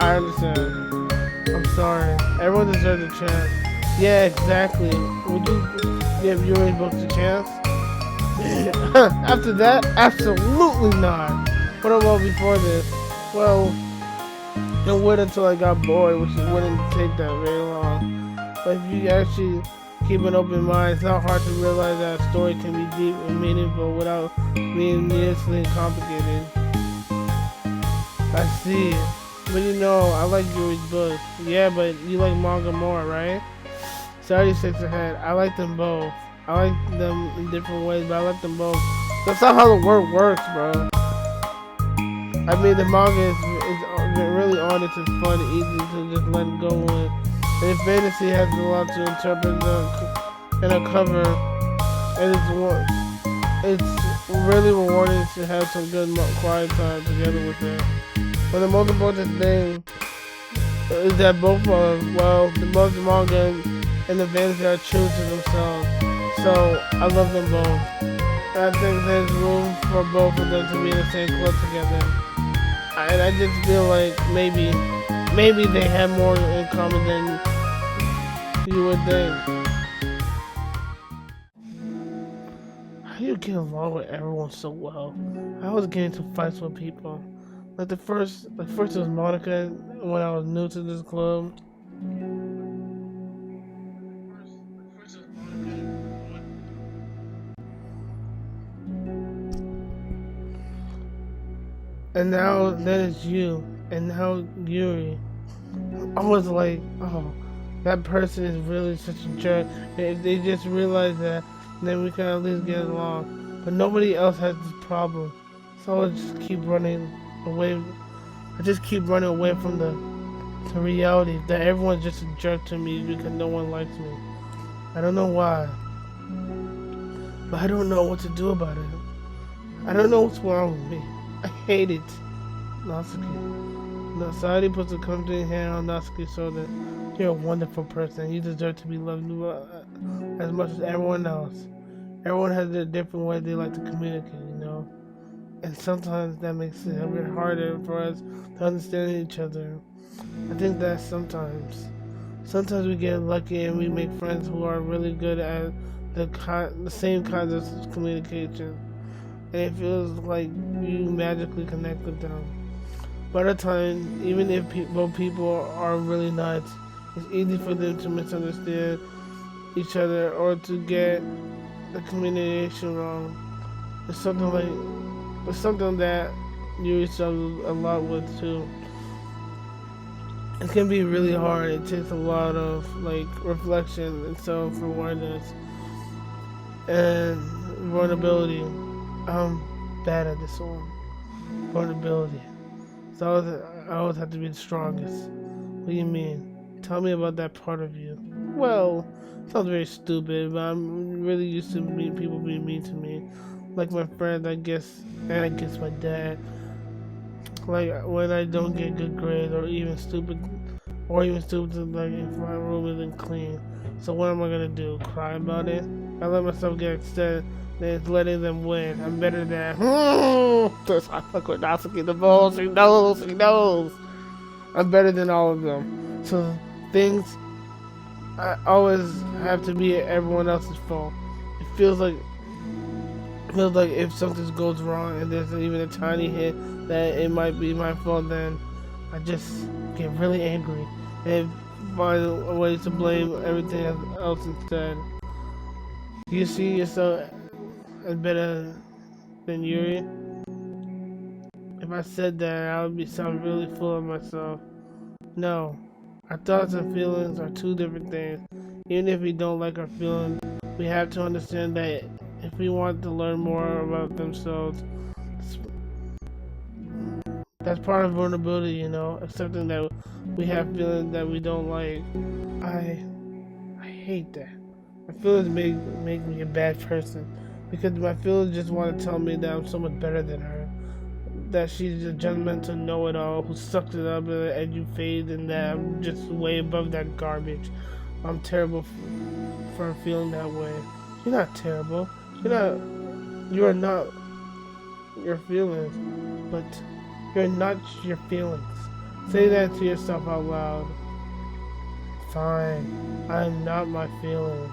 I understand. I'm sorry. Everyone deserves a chance. Yeah, exactly. Would you give Yuri books a chance? After that, absolutely not. What about before this? Well, it would until I got bored, which wouldn't take that very long. But if you actually keep an open mind, it's not hard to realize that a story can be deep and meaningful without being needlessly complicated. I see. But you know, I like Yuri's books. Yeah, but you like manga more, right? Sorry, shakes her head. I like them both. I like them in different ways, but I like them both. That's not how the word works, bro. I mean, the manga is really honest and fun and easy to just let go with. And if fantasy has a lot to interpret in a cover, and it's really rewarding to have some good quiet time together with it. But the most important thing is that both the manga and the fantasy are true to themselves. So, I love them both. I think there's room for both of them to be in the same club together. And I just feel like maybe they have more in common than you would think. How do you get along with everyone so well? I was getting into fights with people. Like first it was Monica when I was new to this club. And now then it's you, and now Yuri. I was like, oh, that person is really such a jerk. And if they just realize that, then we can at least get along. But nobody else has this problem, so I just keep running away. I just keep running away from the reality that everyone's just a jerk to me because no one likes me. I don't know why, but I don't know what to do about it. I don't know what's wrong with me. I hate it. Natsuki. Society puts a comforting hand on Natsuki's shoulder. You're a wonderful person. You deserve to be loved as much as everyone else. Everyone has their different ways they like to communicate, you know? And sometimes that makes it a bit harder for us to understand each other. I think that sometimes we get lucky and we make friends who are really good at the same kinds of communication. And it feels like you magically connect with them. By the time, even if both people are really nuts, it's easy for them to misunderstand each other or to get the communication wrong. It's something it's something that you struggle a lot with too. It can be really hard. It takes a lot of reflection and self-awareness and vulnerability. I'm bad at this one. Vulnerability. So I always have to be the strongest. What do you mean? Tell me about that part of you. Well, sounds very stupid, but I'm really used to people being mean to me. Like my friends, I guess, and I guess my dad. Like when I don't get good grades, or even stupid, like if my room isn't clean. So what am I gonna do? Cry about it? I let myself get upset. Then it's letting them win. I'm better than. I fuck with Natsuki the most. He knows. I'm better than all of them. So things, I always have to be everyone else's fault. It feels like if something goes wrong and there's even a tiny hint that it might be my fault, then I just get really angry and find a way to blame everything else instead. You see yourself as better than Yuri? If I said that, I would sound really full of myself. No, our thoughts and feelings are two different things. Even if we don't like our feelings, we have to understand that if we want to learn more about themselves, that's part of vulnerability, accepting that we have feelings that we don't like. I hate that. My feelings make me a bad person because my feelings just want to tell me that I'm so much better than her. That she's a judgmental know-it-all who sucks it up and you fade, and that I'm just way above that garbage. I'm terrible for feeling that way. You're not terrible. You are not your feelings, but you're not your feelings. Say that to yourself out loud. Fine, I am not my feelings.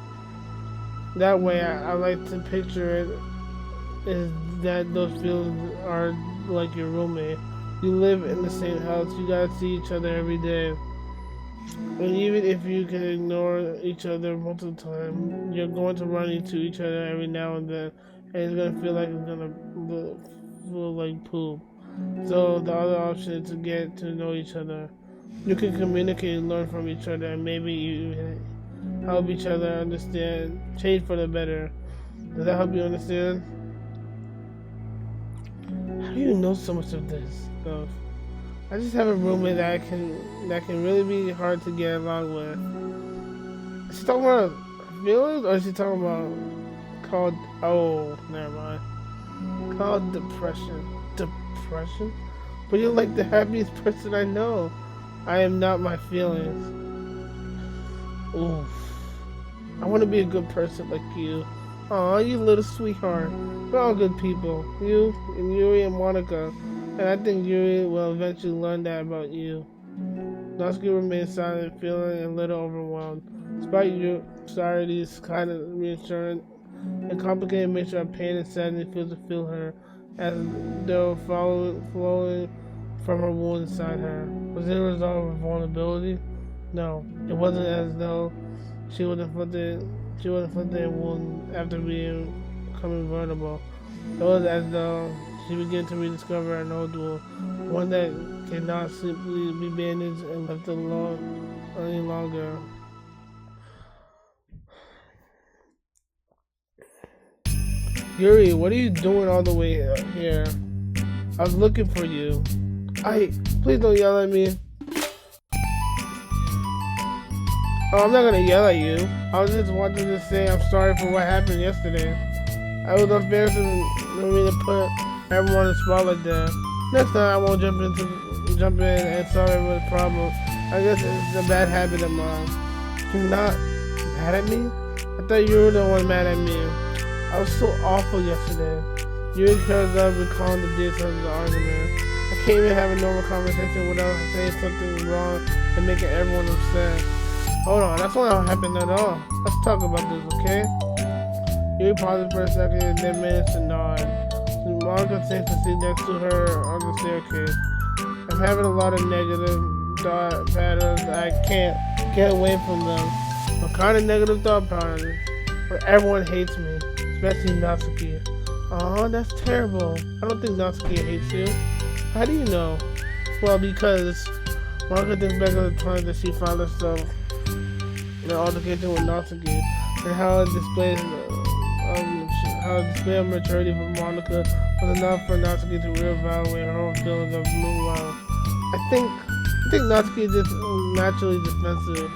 That way, I like to picture it is that those feelings are like your roommate. You live in the same house. You gotta see each other every day. And even if you can ignore each other most of the time, you're going to run into each other every now and then, and it's gonna feel like it's gonna feel like poop. So the other option is to get to know each other. You can communicate and learn from each other, and maybe you help each other understand, change for the better. Does that help you understand? How do you know so much of this stuff? I just have a roommate that can really be hard to get along with. Is she talking about feelings, or is she talking about called? Oh, never mind. Called depression. Depression? But you're like the happiest person I know. I am not my feelings. Oof. I want to be a good person like you. Aw, you little sweetheart. We're all good people. You and Yuri and Monica. And I think Yuri will eventually learn that about you. Natsuki remains silent, feeling a little overwhelmed. Despite your anxieties, kind of reassurance, and complicated mixture of pain and sadness feels to feel her, as though flowing from her wound inside her. Was it a result of vulnerability? No, it wasn't as though she would inflicted a wound after becoming vulnerable. It was as though she began to rediscover an old wound, one that cannot simply be bandaged and left alone any longer. Yuri, what are you doing all the way here? I was looking for you. Please don't yell at me. Oh, I'm not gonna yell at you. I was just wanting to say I'm sorry for what happened yesterday. I was unfair for me to put everyone in the spot like that. Next time I won't jump in and solve everyone's problem. I guess it's a bad habit of mine. You're not mad at me? I thought you were the one mad at me. I was so awful yesterday. You encouraged us recalling the details of the argument. I can't even have a normal conversation without saying something wrong and making everyone upset. Hold on, that's not what happened at all. Let's talk about this, okay? You paused for a second and then managed to nod. Monica seems to sit next to her on the staircase. I'm having a lot of negative thought patterns. I can't get away from them. What kind of negative thought patterns? Where everyone hates me, especially Natsuki. Oh, that's terrible. I don't think Natsuki hates you. How do you know? Well, because Monica thinks back on the time that she found herself in an altercation with Natsuki, and how it displays how a display of maturity from Monica was enough for Natsuki to reevaluate her own feelings of meanwhile. I think Natsuki is just naturally defensive.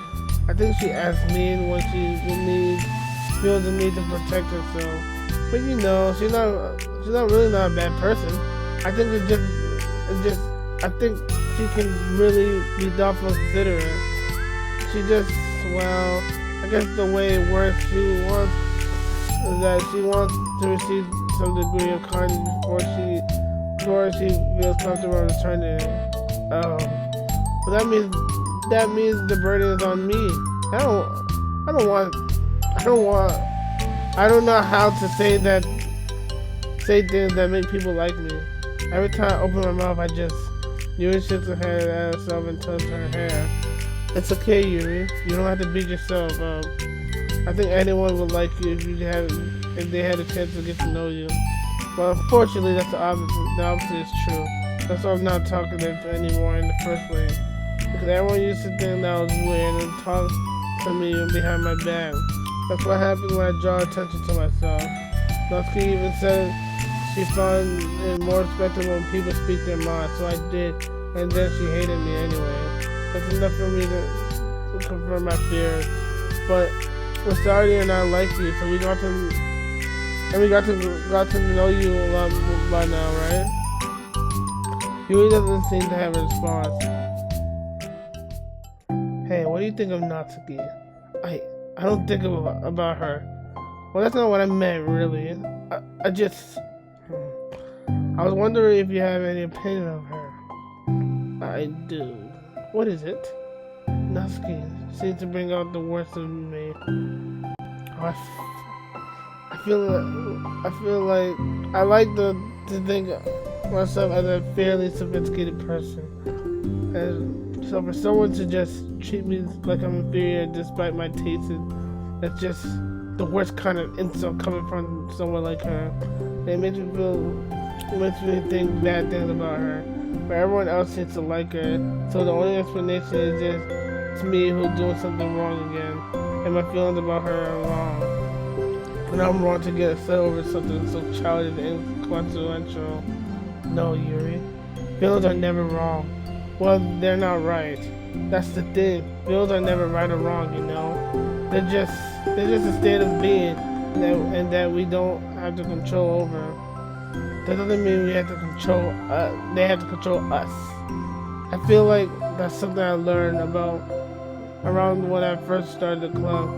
I think she acts mean when feels the need to protect herself. But you know, she's not really not a bad person. I think I think she can really be thoughtful and considerate. She just, well, I guess the way it works, she wants to receive some degree of kindness before she feels comfortable returning it. Oh, but that means the burden is on me. I don't know how to say things that make people like me. Every time I open my mouth, Yuri shakes her head at herself and tugs her hair. It's okay, Yuri. You don't have to beat yourself. I think anyone would like you if they had a chance to get to know you. But unfortunately, that's the opposite. The opposite is true. That's why I'm not talking to them anymore in the first place. Because everyone used to think that I was weird and talk to me behind my back. That's what happens when I draw attention to myself. Natsuki even said she found it more respectable when people speak their minds, so I did, and then she hated me anyway. That's enough for me to confirm my fears. But Masari and I like you, so we got to know you a lot by now, right? Yuri doesn't seem to have a response. Hey, what do you think of Natsuki? I don't think about her. Well, that's not what I meant, really. I was wondering if you have any opinion of her. I do. What is it? Natsuki seems to bring out the worst of me. I feel like I like to think of myself as a fairly sophisticated person. And so for someone to just treat me like I'm inferior despite my tastes, that's just the worst kind of insult coming from someone like her. It makes me think bad things about her. But everyone else seems to like her, so the only explanation is just it's me who's doing something wrong again, and my feelings about her are wrong. And I'm wrong to get upset over something so childish and inconsequential. No, Yuri. Feelings are never wrong. Well, they're not right. That's the thing. Feelings are never right or wrong, you know. They're just a state of being that we don't have to control over. That doesn't mean we have to control. They have to control us. I feel like that's something I learned about around when I first started the club.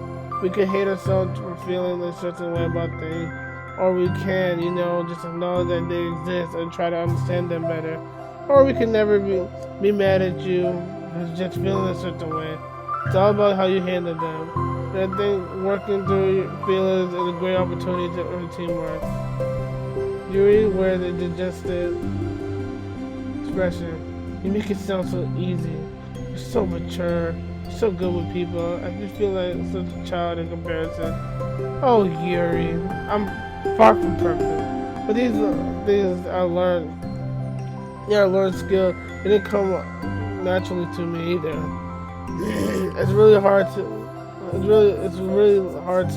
We can hate ourselves for feeling a certain way about things, or we can, you know, just acknowledge that they exist and try to understand them better. Or we can never be mad at you for just feeling a certain way. It's all about how you handle them. And I think working through your feelings is a great opportunity to earn teamwork. Yuri, where the digested expression. You make it sound so easy. You're so mature. You're so good with people. I just feel like such a child in comparison. Oh, Yuri, I'm far from perfect. But these things I learned. Yeah, I learned skill. It didn't come naturally to me either. It's really hard to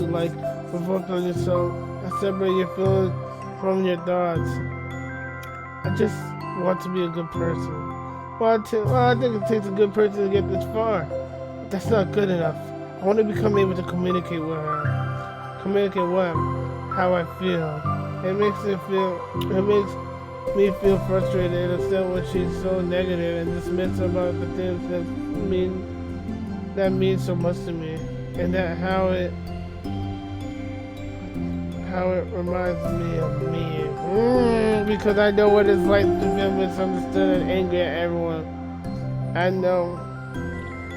like reflect on yourself and separate your feelings from your thoughts. I just want to be a good person. Well, I think it takes a good person to get this far. But that's not good enough. I want to become able to communicate with her. Communicate what? How I feel. It makes me feel frustrated and upset when she's so negative and dismissive about the things that mean so much to me, and that how it reminds me of me. Because I know what it's like to feel misunderstood and angry at everyone. I know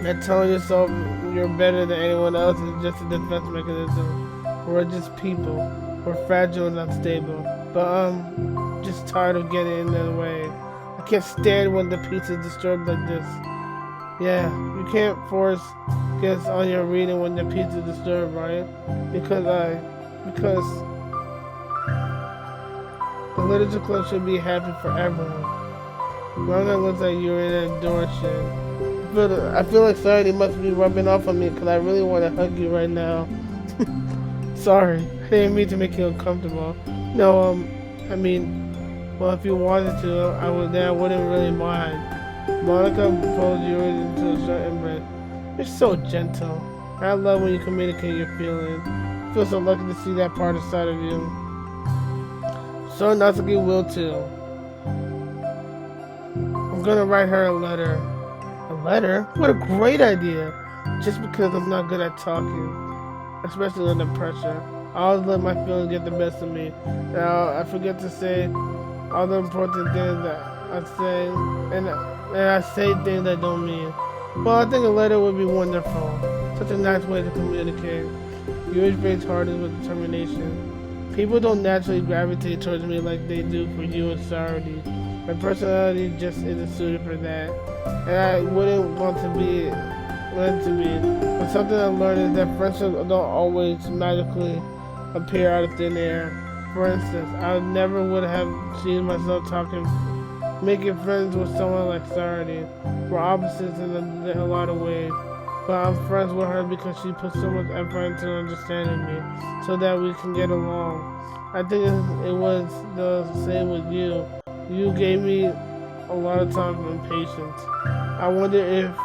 that telling yourself you're better than anyone else is just a defense mechanism. We're just people. We're fragile and unstable. But I'm just tired of getting in their way. I can't stand when the peace is disturbed like this. Yeah, you can't force guests on your reading when the peace is disturbed, right? Because literature club should be happy for everyone. Monica looks at Yuri and adores shit. I feel like Saturday must be rubbing off on me because I really want to hug you right now. Sorry, I didn't mean to make you uncomfortable. No, I mean, well, if you wanted to, I wouldn't really mind. Monica pulls Yuri into a short embrace. You're so gentle. I love when you communicate your feelings. I feel so lucky to see that part inside of you. So Natsuki will too. I'm gonna write her a letter. A letter? What a great idea! Just because I'm not good at talking, especially under pressure. I always let my feelings get the best of me. Now I forget to say all the important things that I say, and I say things I don't mean. Well, I think a letter would be wonderful. Such a nice way to communicate. Yours breaks hardest with determination. People don't naturally gravitate towards me like they do for you and Sarity. My personality just isn't suited for that, and I wouldn't want to be. But something I learned is that friendships don't always magically appear out of thin air. For instance, I never would have seen myself making friends with someone like Sarity. We're opposites in a lot of ways, but I'm friends with her because she puts so much effort into understanding me, so that we can get along. I think it was the same with you. You gave me a lot of time and patience. I wonder if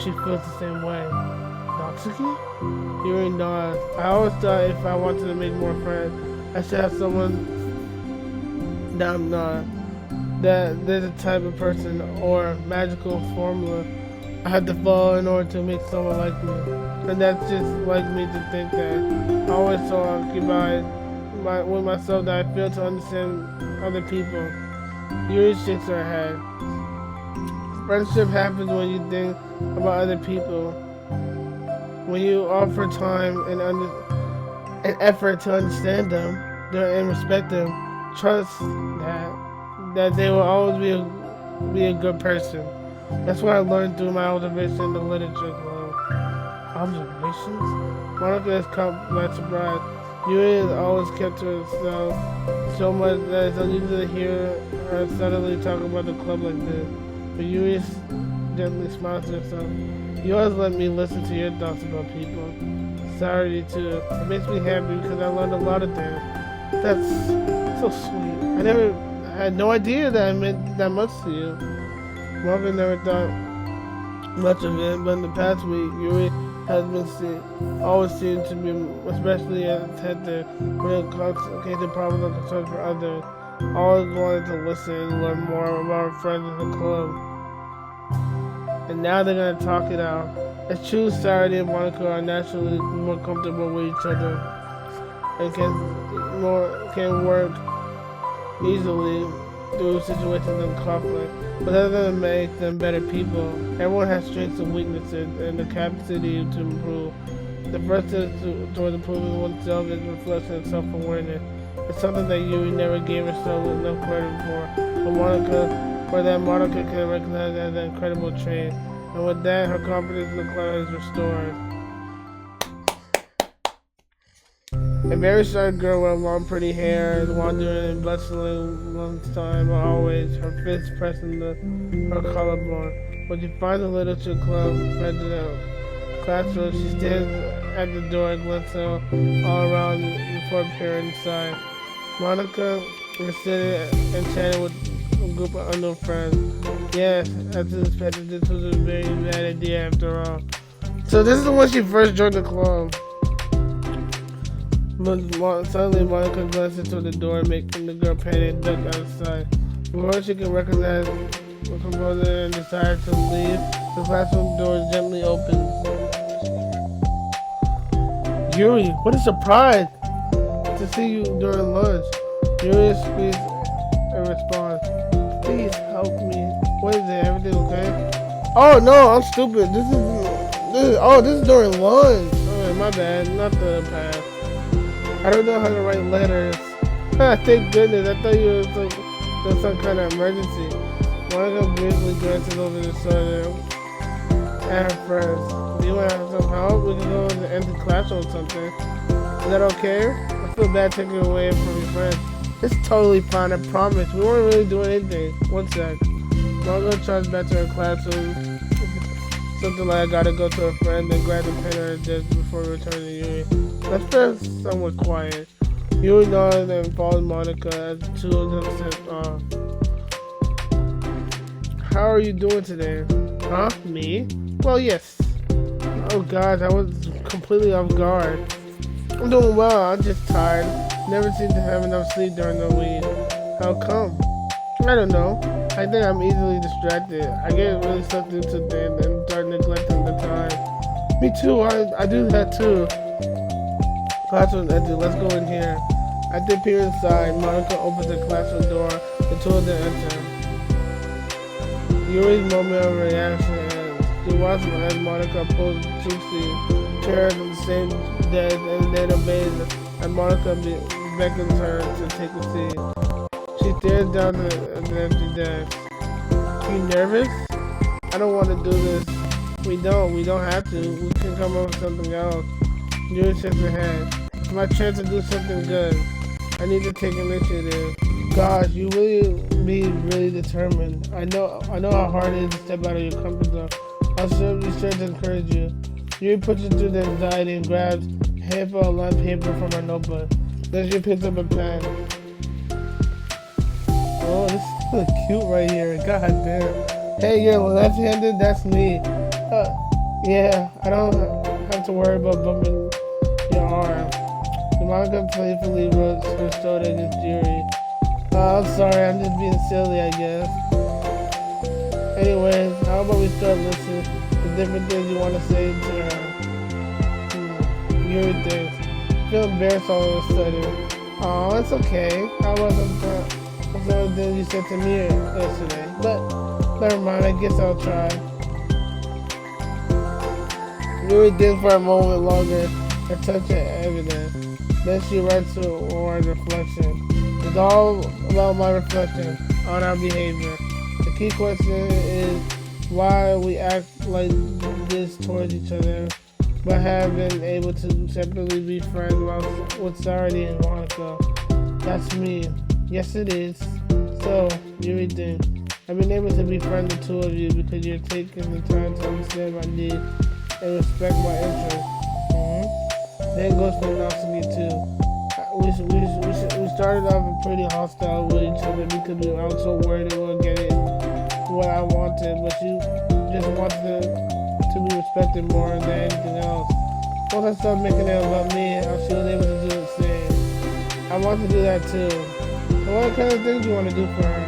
she feels the same way. Natsuki? Yuri nods. I always thought if I wanted to make more friends, I should have someone that I'm not. That there's a type of person or magical formula I had to follow in order to make someone like me. And that's just like me to think that. I always so occupied with myself that I fail to understand other people. Yuri shakes her head. Friendship happens when you think about other people. When you offer time and effort to understand them and respect them, trust that they will always be a good person. That's what I learned through my observation in the literature club. Observations? Monica is caught by surprise. Yuri has always kept to herself so much that it's unusual to hear her suddenly talk about the club like this. But Yuri gently smiles to herself. You always let me listen to your thoughts about people. Sorry too. It makes me happy because I learned a lot of things. That's so sweet. I had no idea that I meant that much to you. Morgan never thought much of it, but in the past week, Yuri has been always seemed to be, especially as Hector, when it came to problems and concerns for others, always wanted to listen and learn more about our friends in the club. And now they're gonna talk it out. It's true, Saturday and Monica are naturally more comfortable with each other and can work easily through situations of conflict, but that doesn't make them better people. Everyone has strengths and weaknesses and the capacity to improve. The first step towards improving oneself is reflection and self-awareness. It's something that Yuri never gave herself enough credit for Monica can recognize as an incredible trait. And with that, her confidence in the club is restored. A very shy girl with long pretty hair is wandering and bustling lunchtime always, her fist pressing her collarbone. When she finds the literature club president classroom, she stands at the door and glances all around before appearing inside. Monica is sitting and chatting with a group of unknown friends. Yes, as expected, this was a very bad idea after all. So this is when she first joined the club. But suddenly Monica glances to the door, making the girl panic and duck outside. Before she can recognize the composer and decide to leave, the classroom door gently opens. Yuri, what a surprise to see you during lunch. Yuri speaks and responds, please help me. What is it? Everything okay? Oh no, I'm stupid. This is during lunch. Oh, my bad, not the past. I don't know how to write letters. Thank goodness, I thought you were some kind of emergency. Monica briefly glances over the shoulder at her friends. Do you want to have some help? We can go into the empty classroom or something. Is that okay? I feel bad taking away from your friends. It's totally fine, I promise. We weren't really doing anything. One sec. Margo charged back to her classroom. Something like I gotta go to a friend, then grab the pen on her desk before returning to Yuri. Let's feel somewhat quiet. Yuri nodded and followed Monica as the two of them stepped off. How are you doing today? Huh? Me? Well, yes. Oh gosh, I was completely off guard. I'm doing well, I'm just tired. Never seem to have enough sleep during the week. How come? I don't know. I think I'm easily distracted. I get really sucked into things and start neglecting the time. Me too, I do that too. Classroom empty, let's go in here. As they peer inside, Monica opens the classroom door. The two of them enter. Yuri's moment of reaction ends. She watches as Monica pulls two chairs on the same desk and then obeys as Monica beckons her to take a seat. She stares down at the empty desk. You nervous? I don't want to do this. We don't have to. We can come up with something else. Yuri shakes her head. It's my chance to do something good. I need to take initiative. Gosh, you really be really determined. I know how hard it is to step out of your comfort zone. I'll be sure to encourage you. Yuri pushes through the anxiety and grabs a handful of lined paper from her notebook. Then she picks up a pen. Oh, this is really cute right here. God damn. Hey, you're left-handed? That's me. Yeah, I don't have to worry about bumping your arm. Monica playfully rubs her shoulder against Yuri. I'm sorry, I'm just being silly, I guess. Anyways, how about we start listening to different things you want to say to her? Yuri thinks. I feel embarrassed all of a sudden. Oh, it's okay. How about some of the things you said to me yesterday? But never mind, I guess I'll try. Yuri thinks for a moment longer and touches evidence. Then she writes to one reflection. It's all about my reflection on our behavior. The key question is why we act like this towards each other, but have been able to separately be friends with Sarity and Monica. That's me. Yes, it is. So, Yuri thinks, I've been able to be friends with two of you because you're taking the time to understand my needs and respect my interests. Then goes for Natsuki too. We started off pretty hostile with each other because I was so worried they wouldn't get it what I wanted, but you just wanted to be respected more than anything else. Once I started making it about me, she was able to do the same. I want to do that too. So what kind of things do you want to do for her?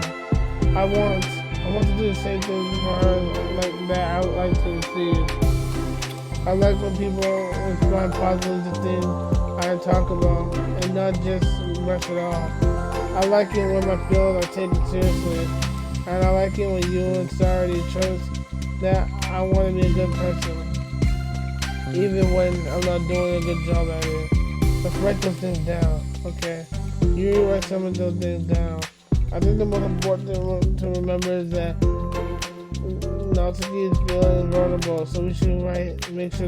I want to do the same thing for her like that I would like to receive. I like when people respond positively to things I talk about and not just brush it off. I like it when my feelings are taken seriously. And I like it when you and Sarity trust that I want to be a good person. Even when I'm not doing a good job at it. Let's write those things down, okay? You write some of those things down. I think the most important thing to remember is that Natsuki is feeling vulnerable, so we should make sure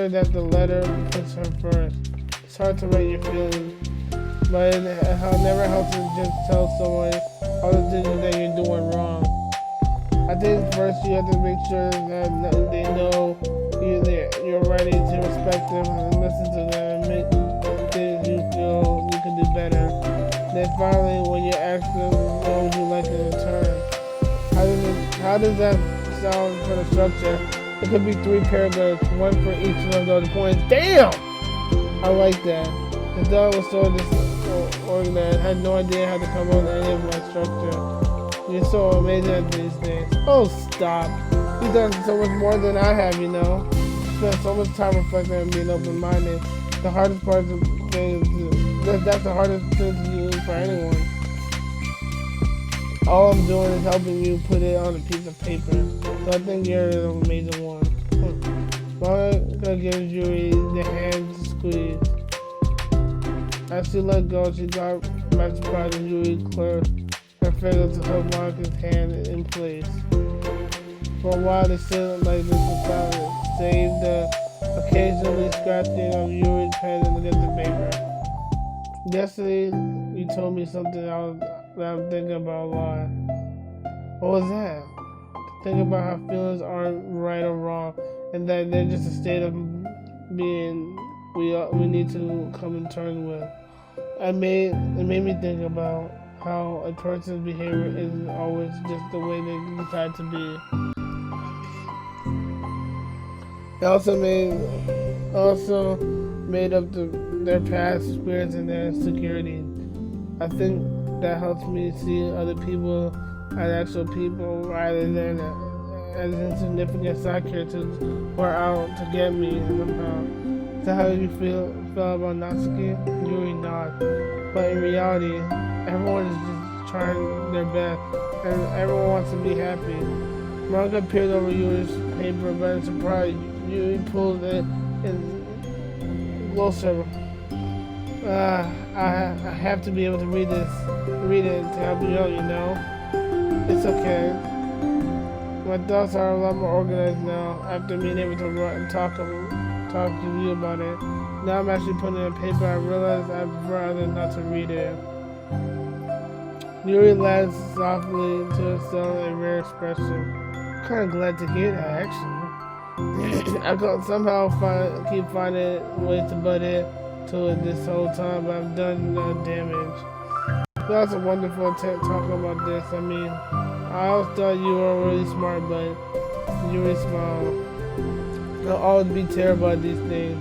that the letter puts her first. It's hard to write your feelings, but it never helps to just tell someone all the things that you're doing wrong. I think first you have to make sure that they know you're ready to respect them and listen to them and make things you feel you can do better. Then finally, when you ask them what would you like in return, how does that sound for the structure? It could be 3 paragraphs, one for each one of those points. Damn! I like that. The dog was so disorganized. I had no idea how to come up with any of my structure. You're so amazing at these things. Oh, stop. You've done so much more than I have, you know. Spent so much time reflecting and being open-minded. The hardest part of the thing is that's the hardest thing to do for anyone. All I'm doing is helping you put it on a piece of paper. So I think you're an amazing one. Monica gives Yuri the hand to squeeze. As she let go, she got by surprise and Yuri cleared her fingers to hold Monica's hand in place. For a while, they stood like this in silence, save the occasionally scratching of Yuri's pen against the paper. Yesterday, you told me something that I'm thinking about a lot. What was that? Think about how feelings aren't right or wrong, and that they're just a state of being we need to come in terms with. It made me think about how a person's behavior isn't always just the way they decide to be. It also made up their past experience and their insecurity. I think that helps me see other people as actual people rather than as insignificant side characters who are out to get me somehow. Is that how you feel about Natsuki? Yuri not. But in reality, everyone is just trying their best and everyone wants to be happy. Manga peered over Yuri's paper, but in surprise, Yuri pulled it in closer. I have to be able to read it to help you out, you know? It's okay. My thoughts are a lot more organized now after being able to write and talk to you about it. Now I'm actually putting it in paper. I realize I'd rather not to read it. Yuri laughed softly to herself, a rare expression. I'm kind of glad to hear that, actually. I could somehow keep finding ways to butt in to it this whole time, but I've done no damage. That was a wonderful attempt talking about this. I mean, I always thought you were really smart, but you really smile. I'll always be terrible at these things.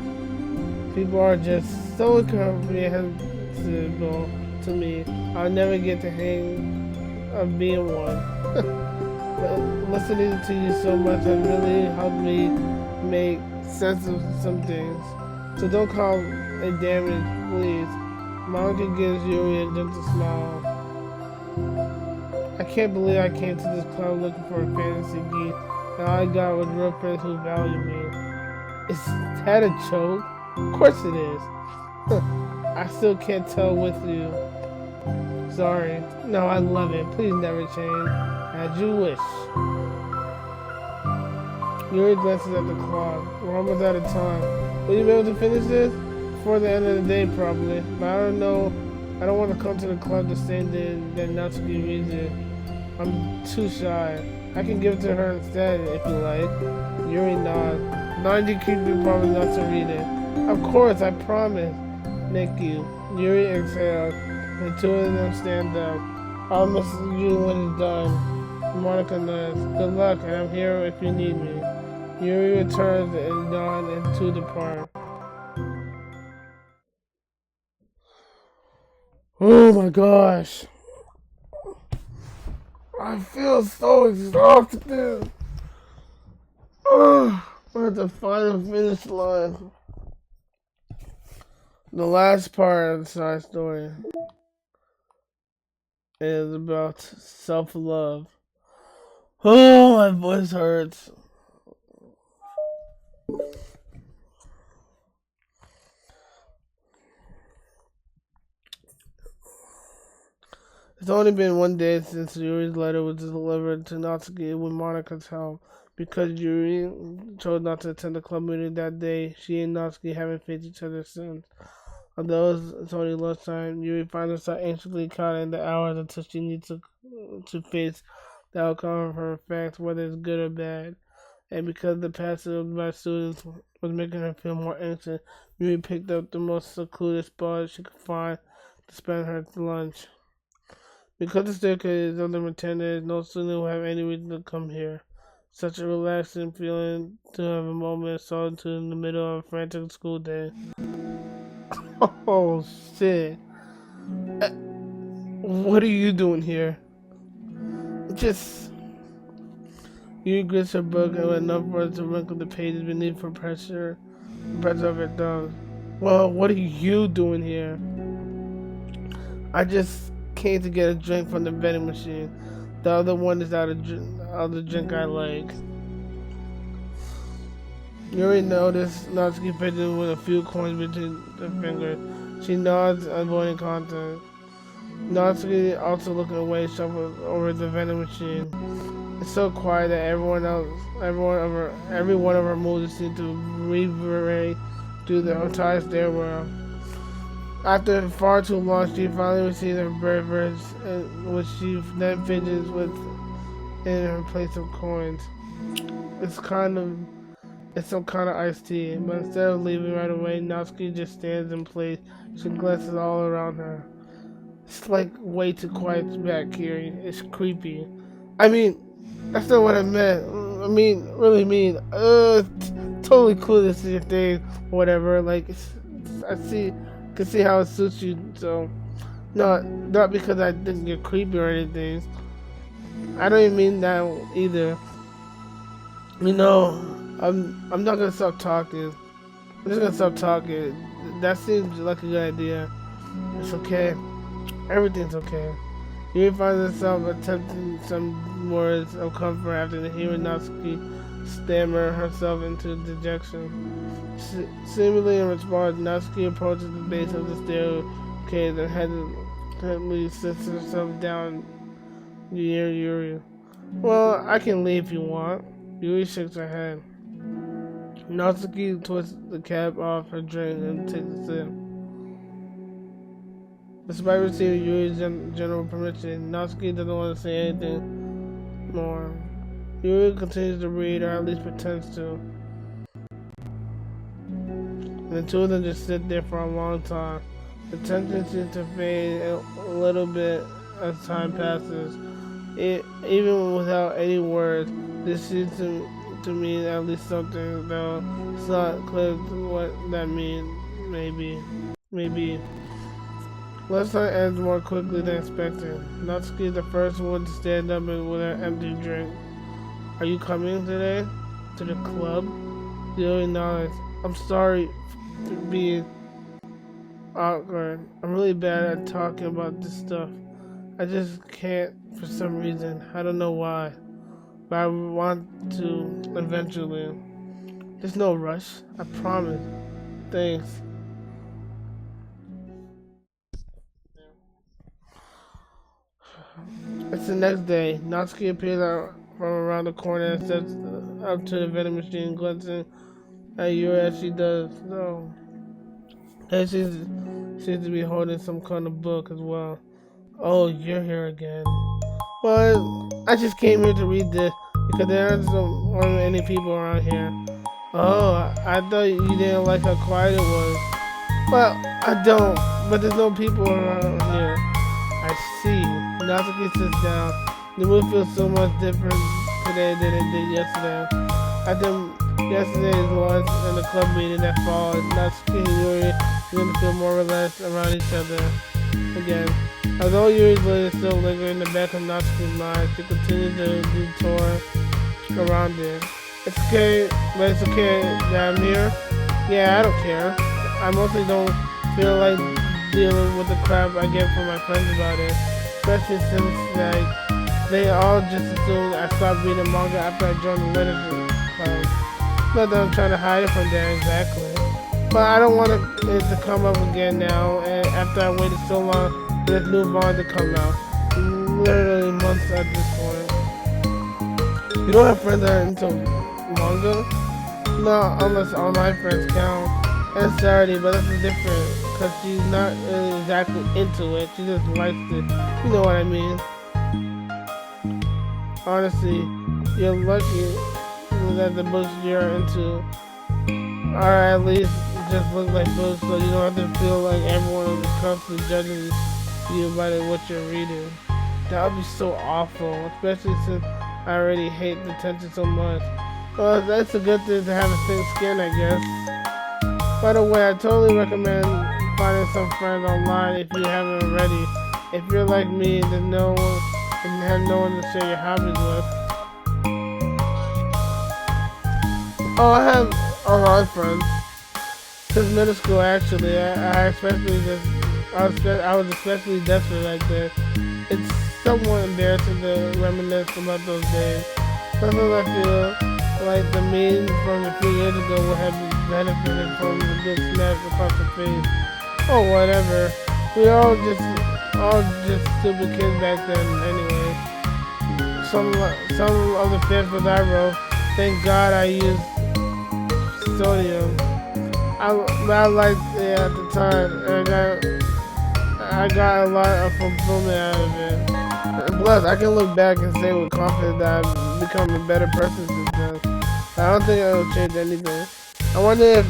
People are just so incomprehensible to me. I'll never get the hang of being one. But listening to you so much has really helped me make sense of some things. So don't call it damage, please. Manga gives Yuri a gentle smile. I can't believe I came to this club looking for a fantasy geek, and all I got was real friends who value me. Is that a joke? Of course it is. I still can't tell with you. Sorry. No, I love it. Please never change. As you wish. Yuri glances at the clock. We're almost out of time. Will you be able to finish this? Before the end of the day, probably. But I don't know. I don't want to come to the club the same day that Natsuki reads it. I'm too shy. I can give it to her instead, if you like. Yuri nods. 90 creepy promise not to read it. Of course, I promise. Thank you. Yuri exhales. The two of them stand up. I'll message you when it's done. Monica nods. Good luck, and I'm here if you need me. Yuri returns and Dawn and two depart. Oh my gosh. I feel so exhausted. We're at the final finish line. The last part of the side story is about self-love. Oh, my voice hurts. It's only been one day since Yuri's letter was delivered to Natsuki with Monika's help. Because Yuri chose not to attend the club meeting that day, she and Natsuki haven't faced each other since. Although it's only lunchtime, Yuri finds herself anxiously counting the hours until she needs to face the outcome of her facts, whether it's good or bad. And because the passage by students was making her feel more anxious, Yuri picked up the most secluded spot she could find to spend her lunch. Because the staircase is unlimited, no student will have any reason to come here. Such a relaxing feeling to have a moment of solitude in the middle of a frantic school day. Oh, shit. What are you doing here? Just... Yuri grits her book and enough for her to wrinkle the pages beneath her pressure of her thumbs. Well, what are you doing here? I just came to get a drink from the vending machine. The other one is out of the drink I like. Yuri noticed Natsuki fidgeting with a few coins between her fingers. She nods, avoiding contact. Natsuki also looking away, shuffles over the vending machine. It's so quiet that every one of her moves seemed to reverberate through the entire stairwell. After far too long, she finally receives her beverage, which she then fidgets with in her place of coins. It's kind of It's some kind of iced tea, but instead of leaving right away, Natsuki just stands in place. She glances all around her. It's like way too quiet back here. It's creepy. I mean, that's not what I meant. I mean, really mean. Totally cool. This is your thing, whatever. Like, I can see how it suits you. So, not because I think you're creepy or anything. I don't even mean that either. You know, I'm not gonna stop talking. I'm just gonna stop talking. That seems like a good idea. It's okay. Everything's okay. Yuri finds herself attempting some words of comfort after hearing Natsuki stammer herself into dejection. Seemingly in response, Natsuki approaches the base of the staircase and hesitantly sits herself down near Yuri. Well, I can leave if you want. Yuri shakes her head. Natsuki twists the cap off her drink and takes a sip. Despite receiving Yuri's general permission, Natsuki doesn't want to say anything more. Yuri continues to read, or at least pretends to. And the two of them just sit there for a long time. The tension seems to fade a little bit as time passes. Even without any words, this seems to mean at least something, though it's not clear what that means. Maybe. Lunchtime ends more quickly than expected. Natsuki is the first one to stand up with an empty drink. Are you coming today? To the club? Yuri nods. I'm sorry for being awkward. I'm really bad at talking about this stuff. I just can't for some reason. I don't know why. But I want to eventually. There's no rush. I promise. Thanks. It's the next day. Natsuki appears out from around the corner and steps up to the vending machine, glancing at Yuri as she does so. And she seems to be holding some kind of book as well. Oh, you're here again. Well, I just came here to read this because there aren't any people around here. Oh, I thought you didn't like how quiet it was. Well, I don't, but there's no people around here. I see. Natsuki sits down. The mood feels so much different today than it did yesterday. After yesterday's lunch and the club meeting that followed, Natsuki and Yuri begin to feel more relaxed around each other again. Although Yuri's letter still lingers in the back of Natsuki's mind, she continues to detour around it. It's okay, but it's okay that I'm here. Yeah, I don't care. I mostly don't feel like dealing with the crap I get from my friends about it. Especially since they all just assumed I stopped reading manga after I joined the literature club. Not that I'm trying to hide it from them exactly. But I don't want it to come up again now, and after I waited so long for this new bond to come out. Literally months at this point. You don't have friends that are into manga? No, unless all my friends count. And sorry, but that's different, because she's not really exactly into it, she just likes it. You know what I mean? Honestly, you're lucky that the books you're into are at least just look like books, so you don't have to feel like everyone is constantly judging you by what you're reading. That would be so awful, especially since I already hate the tension so much. Well, that's a good thing to have a thick skin, I guess. By the way, I totally recommend finding some friends online if you haven't already. If you're like me, then no one and have no one to share your hobbies with. Oh, I have a lot of friends. Since middle school, actually, I was especially desperate like this. It's somewhat embarrassing to reminisce about those days. Sometimes I feel like the memes from a few years ago would have benefited from a good smack across the face. Oh, whatever. We all just stupid kids back then anyway. Some of the papers I wrote, thank God I used sodium. I liked it at the time, and I got a lot of fulfillment out of it. And plus, I can look back and say with confidence that I've become a better person since then. I don't think it'll change anything. I wonder if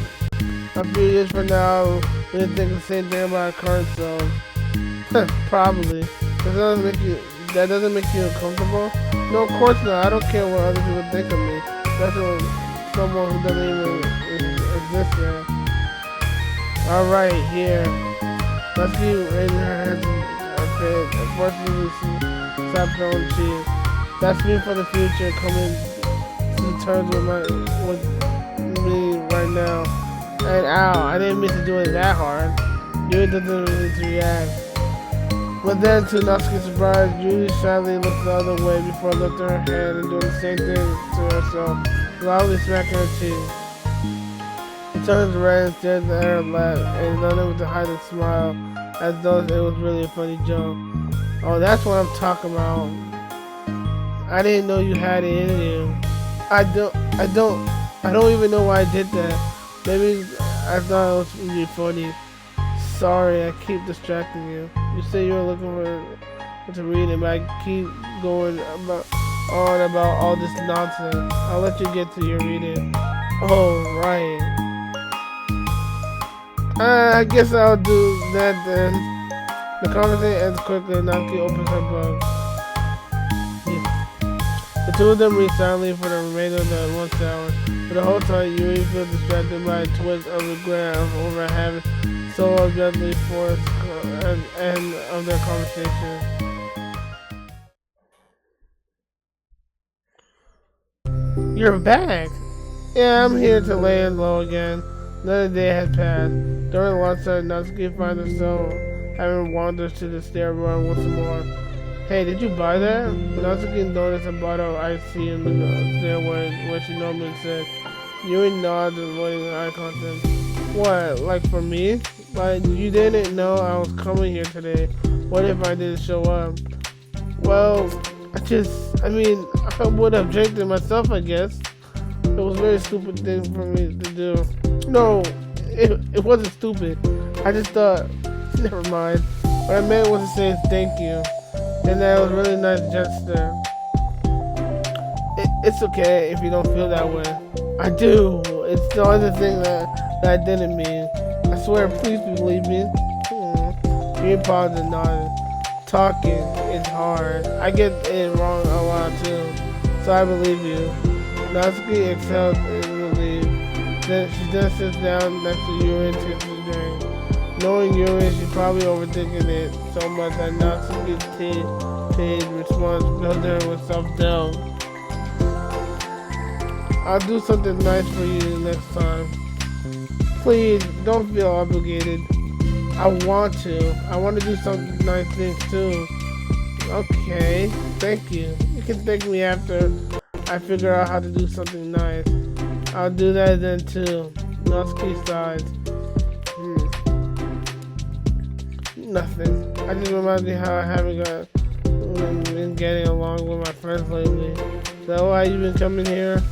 a few years from now we'll think the same thing about our current selves. Probably. That doesn't make you uncomfortable? No, of course not. I don't care what other people think of me. Especially someone who doesn't even exist yet. Alright, here. Let's keep raising her hands and face. Unfortunately, she stopped throwing cheese. That's me for the future, coming to terms with me right now. And ow, I didn't mean to do it that hard. Yuri doesn't really to react. But then, to Natsuki's surprise, Yuri shyly looked the other way before lifting her hand and doing the same thing to herself, loudly smacking her cheek. She turns red and stares at her lap, and unable to hide a smile, as though it was really a funny joke. Oh, that's what I'm talking about. I didn't know you had it in you. I don't even know why I did that. Maybe I thought it was really funny. Sorry, I keep distracting you. You say you were looking for to read it, but I keep going on about all this nonsense. I'll let you get to your reading. Oh, right. I guess I'll do that then. The conversation ends quickly and Naoki opens her book. The two of them read silently for the remainder of the 1 hour. For the whole time, Yuri feels distracted by a twist of regret over having so objectively forced end of their conversation. You're back! Yeah, I'm here to lay low again. Another day has passed. During lunchtime, Natsuki finds herself having wandered to the stairwell once more. Hey, did you buy that? Natsuki noticed a bottle of iced tea in the stairway where she normally sits. Yuri nods, avoiding eye contact. What, like for me? Like, you didn't know I was coming here today. What if I didn't show up? Well, I would have drank it myself, I guess. It was a very stupid thing for me to do. No, it wasn't stupid. I just thought, never mind. What I meant was to say thank you. And that was a really nice gesture. It's okay if you don't feel that way. I do. It's the other thing that I didn't mean. I swear, please believe me. You paused and nodded. Talking is hard. I get it wrong a lot too. So I believe you. Natsuki exhales in relief. Then she just sits down next to Yuri and takes a drink. Knowing Yuri, she's probably overthinking it so much that Natsuki's page response filled her with self-doubt. I'll do something nice for you next time. Please, don't feel obligated. I want to do some nice things too. Okay, thank you. You can thank me after I figure out how to do something nice. I'll do that then too. Natsuki sighs. Nothing. I just reminds me how I haven't been getting along with my friends lately. Is that why you've been coming here?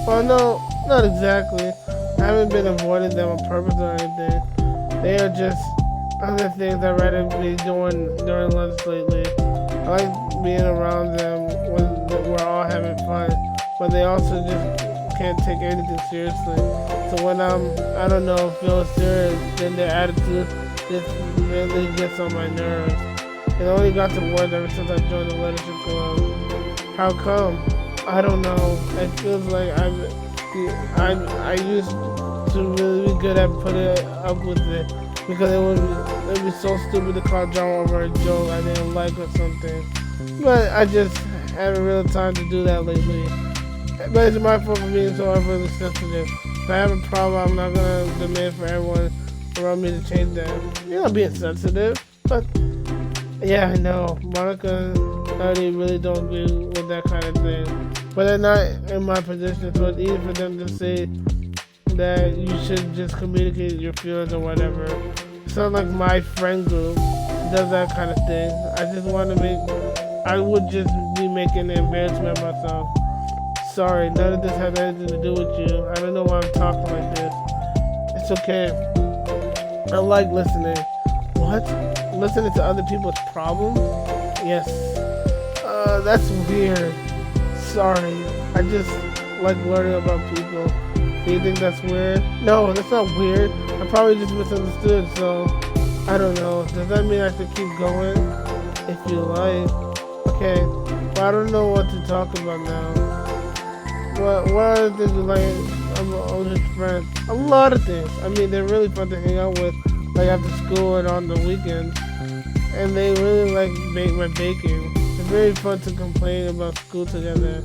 Well, no, not exactly. I haven't been avoiding them on purpose or anything. They are just other things I'd rather be doing during lunch lately. I like being around them when we're all having fun, but they also just can't take anything seriously. So when I don't know, feel serious, then their attitude just really gets on my nerves. It only got to worse ever since I joined the leadership club. How come? I don't know. It feels like I used to really be good at putting up with it because it would be so stupid to call drama over a joke I didn't like or something. But I just haven't really time to do that lately. But it's my fault for being so overly sensitive. If I have a problem, I'm not gonna demand for everyone around me to change that. You're not being sensitive, but yeah, I know. Monica and Eddie really don't agree with that kind of thing. But they're not in my position, so it's easy for them to say that you should just communicate your feelings or whatever. It's not like my friend group does that kind of thing. I would just be making an embarrassment of myself. Sorry, none of this has anything to do with you. I don't know why I'm talking like this. It's it's okay. I like listening. What? Listening to other people's problems? Yes. That's weird. Sorry. I just like learning about people. Do you think that's weird? No, that's not weird. I probably just misunderstood, so I don't know. Does that mean I should keep going? If you like. Okay. Well, I don't know what to talk about now. What are the things you like about his friends? A lot of things. I mean, they're really fun to hang out with, like after school and on the weekends. And they really like my baking. It's very fun to complain about school together.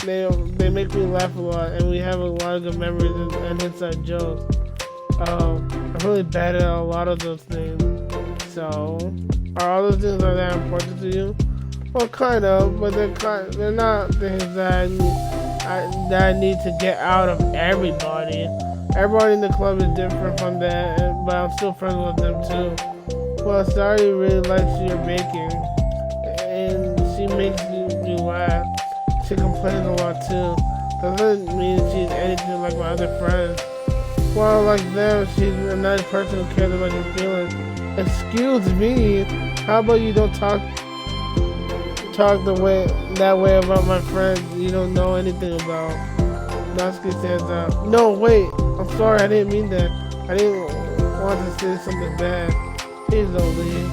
They make me laugh a lot, and we have a lot of good memories and inside jokes. I'm really bad at a lot of those things. So, are all those things that important to you? Well, kind of, but they're not things that I need to get out of everybody. Everybody in the club is different from that, but I'm still friends with them too. Well, Sari really likes your baking, and she makes you laugh. She complains a lot too. Doesn't mean she's anything like my other friends. Well, like them, she's a nice person who cares about your feelings. Excuse me, how about you don't talk that way about my friends you don't know anything about? Natsuki says, no, wait, I'm sorry, I didn't mean that. I didn't want to say something bad. Please don't leave.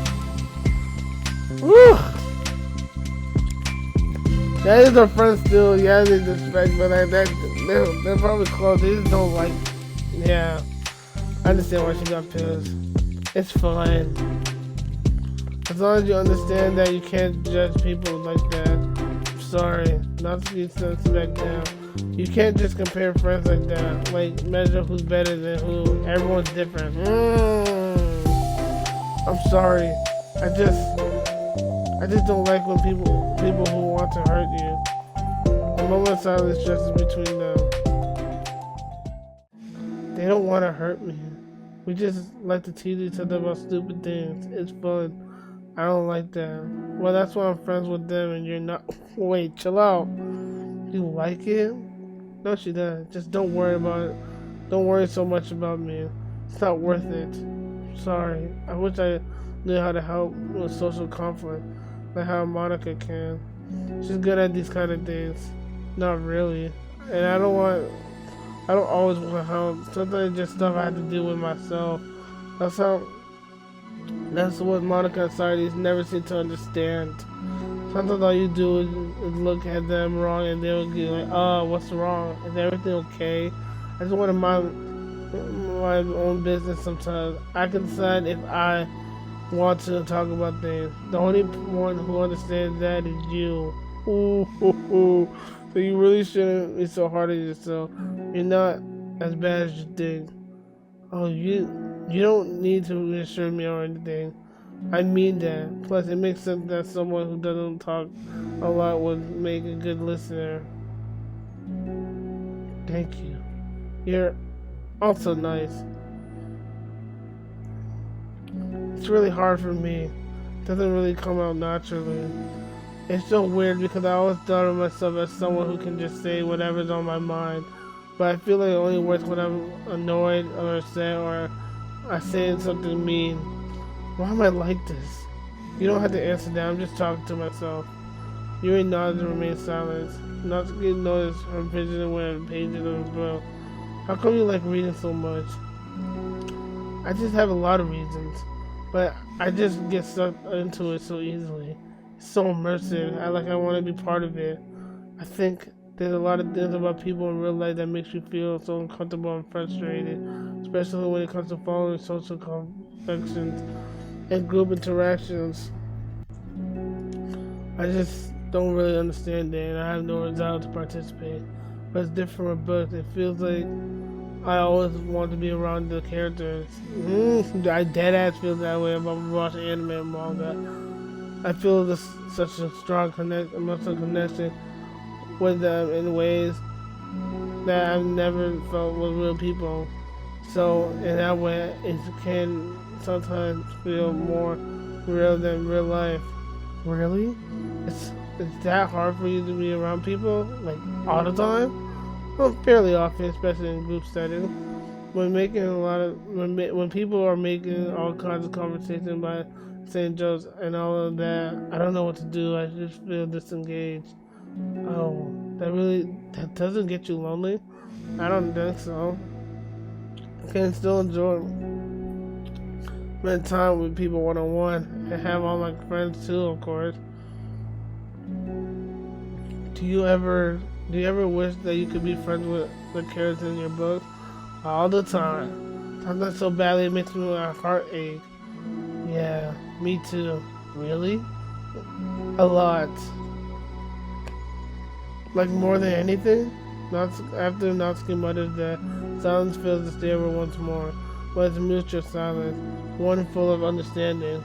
Woo! That is our friend still. Yeah, they disrespect, but they're probably close. They just don't like. Yeah, I understand why she got pissed. It's fine. As long as you understand that you can't judge people like that. I'm sorry, not to be suspect now. You can't just compare friends like that. Like, measure who's better than who. Everyone's different. I'm sorry. I just don't like when people who want to hurt you. A moment of silence stretches between them. They don't want to hurt me. We just like to tease each other about stupid things. It's fun. I don't like that. Well, that's why I'm friends with them and you're not. Wait, chill out. You like it? No, she doesn't. Just don't worry about it. Don't worry so much about me. It's not worth it. Sorry. I wish I knew how to help with social conflict, like how Monica can. She's good at these kind of things. Not really. And I don't always want to help. Sometimes it's just stuff I have to deal with myself. That's what Monica and Sardi's never seem to understand. Sometimes all you do is look at them wrong and they'll be like, oh, what's wrong? Is everything okay? I just want to mind my own business sometimes. I can decide if I want to talk about things. The only one who understands that is you. Ooh. So you really shouldn't be so hard on yourself. You're not as bad as you think. Oh, you don't need to reassure me or anything. I mean that. Plus, it makes sense that someone who doesn't talk a lot would make a good listener. Thank you. You're also nice. It's really hard for me. It doesn't really come out naturally. It's so weird because I always thought of myself as someone who can just say whatever's on my mind. But I feel like it only works when I'm annoyed or upset or I say something mean. Why am I like this? You don't have to answer that. I'm just talking to myself. Yuri nods and remains silent. Natsuki noticed her fidgeting with pages of her book. How come you like reading so much? I just have a lot of reasons. But I just get sucked into it so easily. It's so immersive. I want to be part of it. I think there's a lot of things about people in real life that makes you feel so uncomfortable and frustrated, especially when it comes to following social conventions and group interactions. I just don't really understand it, and I have no desire to participate. But it's different with books. It feels like I always want to be around the characters. I deadass feel that way about watching anime and manga. I feel such a strong emotional connection with them in ways that I've never felt with real people. So in that way, it can sometimes feel more real than real life. Really? It's that hard for you to be around people, like all the time? Well, fairly often, especially in group settings. when making a lot of when people are making all kinds of conversation by saying jokes and all of that, I don't know what to do. I just feel disengaged. Oh, that doesn't get you lonely? I don't think so. I can still enjoy spend time with people one on one and have all my friends too, of course. Do you ever do you ever wish that you could be friends with the characters in your book? All the time. Sometimes so badly it makes my heart ache. Yeah, me too. Really? A lot. Like more than anything? After Natsuki mutters that, silence fills the stairwell once more. But it's mutual silence, one full of understanding.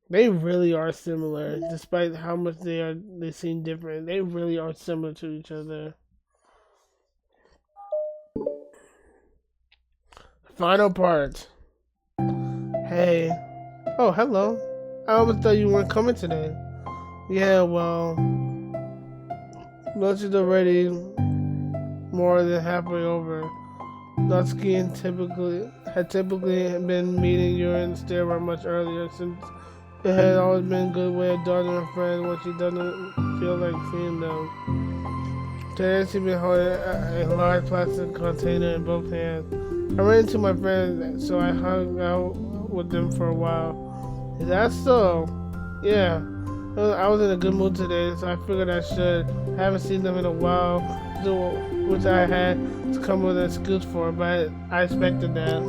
They really are similar, despite how much they seem different. They really are similar to each other. Final part. Hey. Oh, hello. I almost thought you weren't coming today. Yeah, well, lunch is already more than halfway over. Natsuki had typically been meeting you in the stairwell much earlier, since it had always been a good way of dodging her friends when she doesn't feel like seeing them. Today she'd been holding a large plastic container in both hands. I ran into my friends, so I hung out with them for a while. Is that so? Yeah. I was in a good mood today, so I figured I should. I haven't seen them in a while, which I had to come with an excuse for, but I expected that.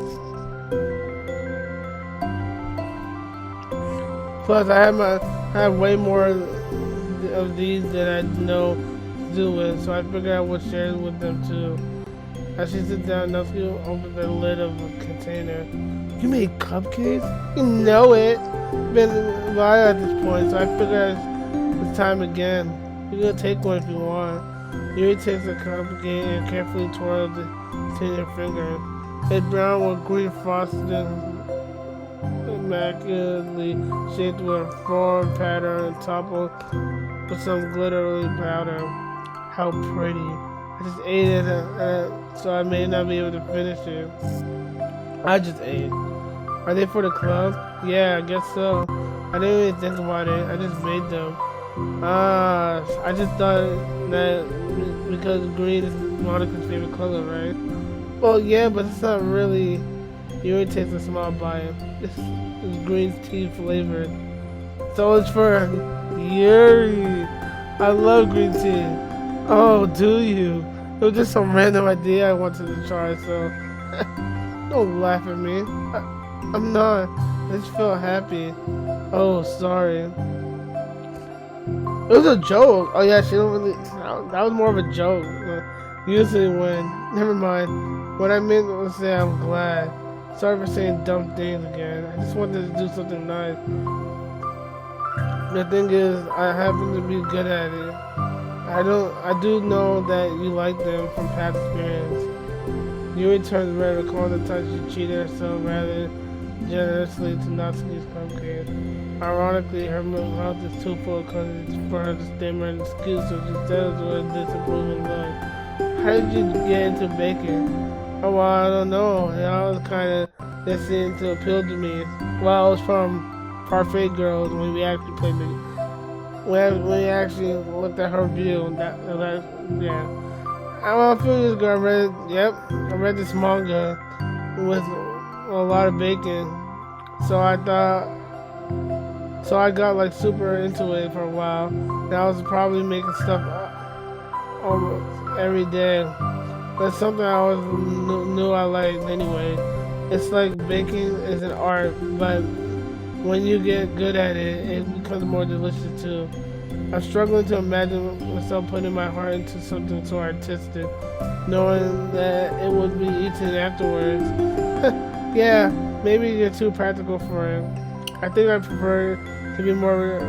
Plus, I had way more of these than I know to do with, so I figured I would share it with them too. As she sits down, Natsuki opens the lid of the container. You made cupcakes? You know it. Been a while at this point, so I figured it's time again. You can take one if you want. Yuri takes the cupcake and carefully twirls it between her fingers. It's brown with green frosting, immaculately shaped with a floral pattern and toppled with some glittery powder. How pretty. I just ate it, so I may not be able to finish it. I just ate. Are they for the club? Yeah, I guess so. I didn't even think about it. I just made them. I just thought that because green is Monica's favorite color, right? Well, yeah, but it's not really. You only taste a small bite. It's green tea flavored. So it's for Yuri. I love green tea. Oh, do you? It was just some random idea I wanted to try, so don't laugh at me. I'm not. I just feel happy. Oh, sorry. It was a joke. Oh yeah, she don't really. That was more of a joke. Usually when, never mind. What I meant was say I'm glad. Sorry for saying dumb things again. I just wanted to do something nice. The thing is, I happen to be good at it. I do know that you like them from past experience. Yuri turns red, recalling the time she cheated herself rather generously to Natsuki's cupcake. Ironically, her mouth is too full because it's for her to stammer an excuse, so she says with a disapproving look. How did you get into baking? Oh, well, I don't know. It all kind of just seemed to appeal to me. Well, it was from Parfait Girls when we actually played it. When we actually looked at her view, yeah. I'm a few years ago, I read this manga with a lot of bacon. So I got like super into it for a while. And I was probably making stuff almost every day. That's something I always knew I liked anyway. It's like baking is an art, but when you get good at it, it becomes more delicious too. I'm struggling to imagine myself putting my heart into something so artistic, knowing that it would be eaten afterwards. Yeah, maybe you're too practical for it. I think I prefer to be more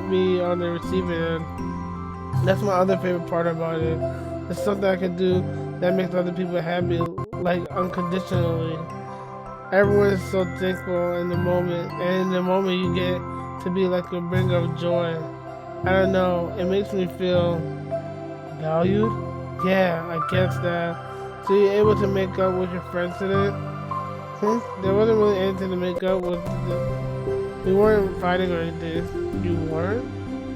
me on the receiving end. That's my other favorite part about it. It's something I can do that makes other people happy, like unconditionally. Everyone is so thankful in the moment, and in the moment you get to be like a bringer of joy. I don't know, it makes me feel valued. Yeah, I guess that. So you're able to make up with your friends today? There wasn't really anything to make up with. We weren't fighting or anything. You weren't?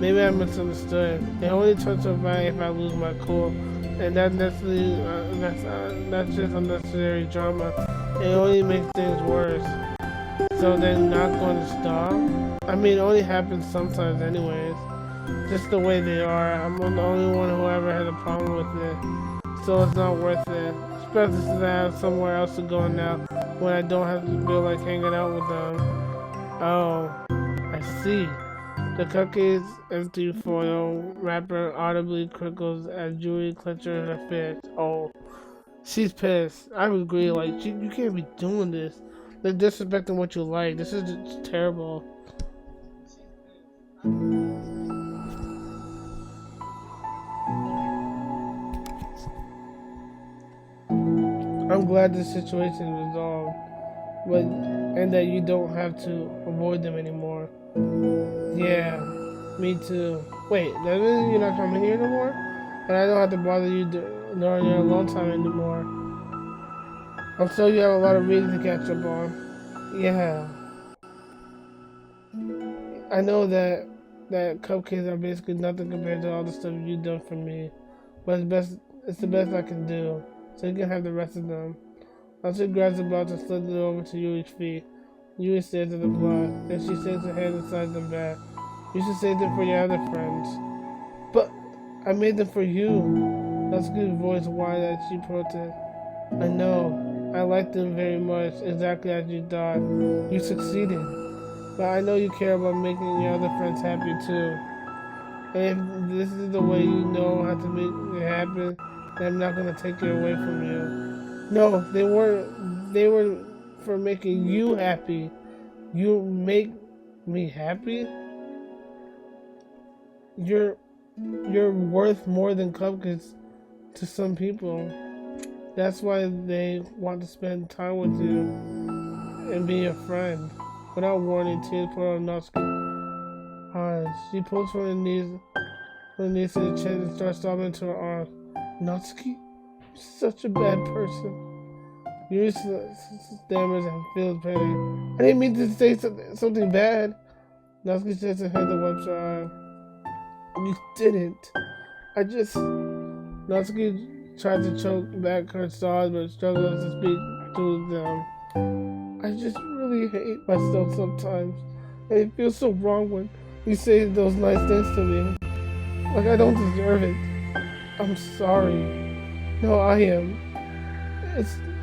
Maybe I misunderstood. It only turns to fight if I lose my cool, and that's just unnecessary drama. It only makes things worse. So they're not going to stop? I mean, it only happens sometimes anyways. Just the way they are. I'm the only one who ever had a problem with it. So it's not worth it. Especially since I have somewhere else to go now when I don't have to feel like hanging out with them. Oh, I see. The cookie's empty foil wrapper audibly crinkles as Julie clenches her fist. Oh, she's pissed. I would agree, like, you can't be doing this. They're disrespecting what you like. This is just terrible. I'm glad this situation is resolved, and that you don't have to avoid them anymore. Yeah, me too. Wait, that means you're not coming here anymore? And I don't have to bother you during your alone time anymore. I'm sure you have a lot of reading to catch up on. Yeah. I know that cupcakes are basically nothing compared to all the stuff you've done for me. But it's the best I can do. So you can have the rest of them. Until grabs the bottle and slides it over to Yui's feet. Yui stares at the plot, and she sinks her hand inside the bag. You should save them for your other friends. But I made them for you. That's good voice whined as she protests. I know. I like them very much, exactly as you thought. You succeeded. But I know you care about making your other friends happy too. And if this is the way you know how to make it happen, then I'm not gonna take it away from you. No, they weren't. They were for making you happy. You make me happy? You're worth more than cupcakes to some people. That's why they want to spend time with you and be your friend. Without warning, tears pour on Natsuki's eyes. She pulls from her knees to the chest and starts sobbing into her arms. Natsuki? You're such a bad person. Yuri stammers and feels pain. I didn't mean to say something bad. Natsuki shakes her head and wipes her eye. You didn't. I just... Natsuki tried to choke back her sobs but struggles to speak through them. I just really hate myself sometimes. And it feels so wrong when you say those nice things to me. Like I don't deserve it. I'm sorry. No, I am.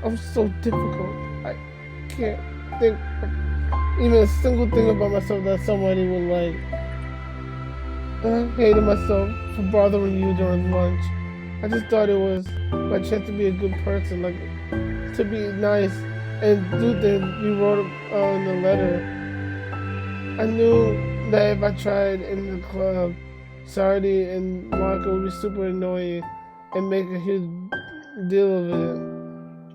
I'm so difficult. I can't think of even a single thing about myself that somebody would like. I hated myself for bothering you during lunch. I just thought it was my chance to be a good person, like to be nice and do things you wrote in the letter. I knew that if I tried in the club, Sardi and Monica would be super annoying and make a huge deal of it.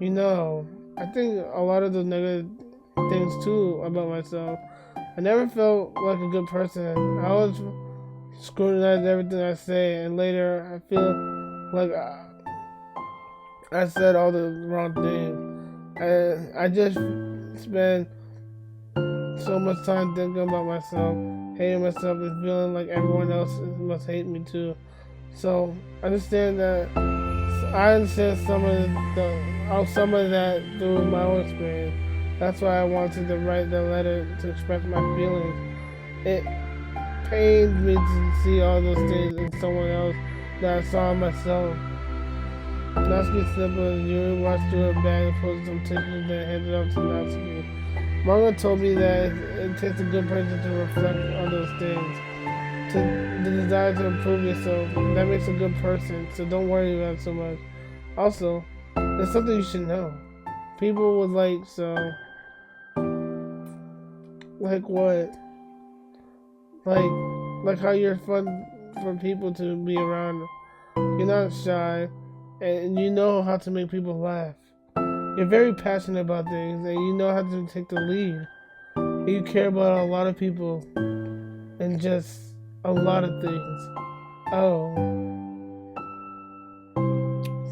You know, I think a lot of the negative things too about myself. I never felt like a good person. I always scrutinize everything I say, and later I feel like I said all the wrong things. And I just spend so much time thinking about myself, hating myself, and feeling like everyone else must hate me too. So I understand some of that through my own experience. That's why I wanted to write the letter to express my feelings. It pained me to see all those things in someone else that I saw in myself. Natsuki sniffled and Yuri watched through her bag and pulled some tissues then handed up to Natsuki. Manga told me that it takes a good person to reflect on those things. The desire to improve yourself, that makes a good person, so don't worry about it so much. Also, there's something you should know. People would like what? Like how you're fun for people to be around. You're not shy, and you know how to make people laugh. You're very passionate about things, and you know how to take the lead. And you care about a lot of people, and just a lot of things. Oh.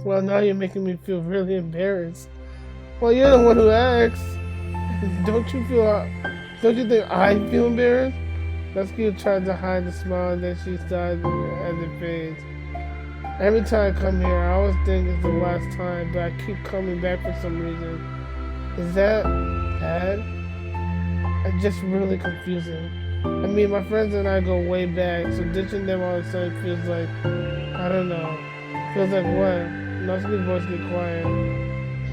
Well, now you're making me feel really embarrassed. Well, you're the one who asked. Don't you feel? Don't you think I feel embarrassed? Natsuki tried to hide the smile, and then she sighed as it fades. Every time I come here, I always think it's the last time, but I keep coming back for some reason. Is that bad? It's just really confusing. I mean, my friends and I go way back, so ditching them all of a sudden feels like, I don't know. Feels like what? Natsuki's voice get quiet.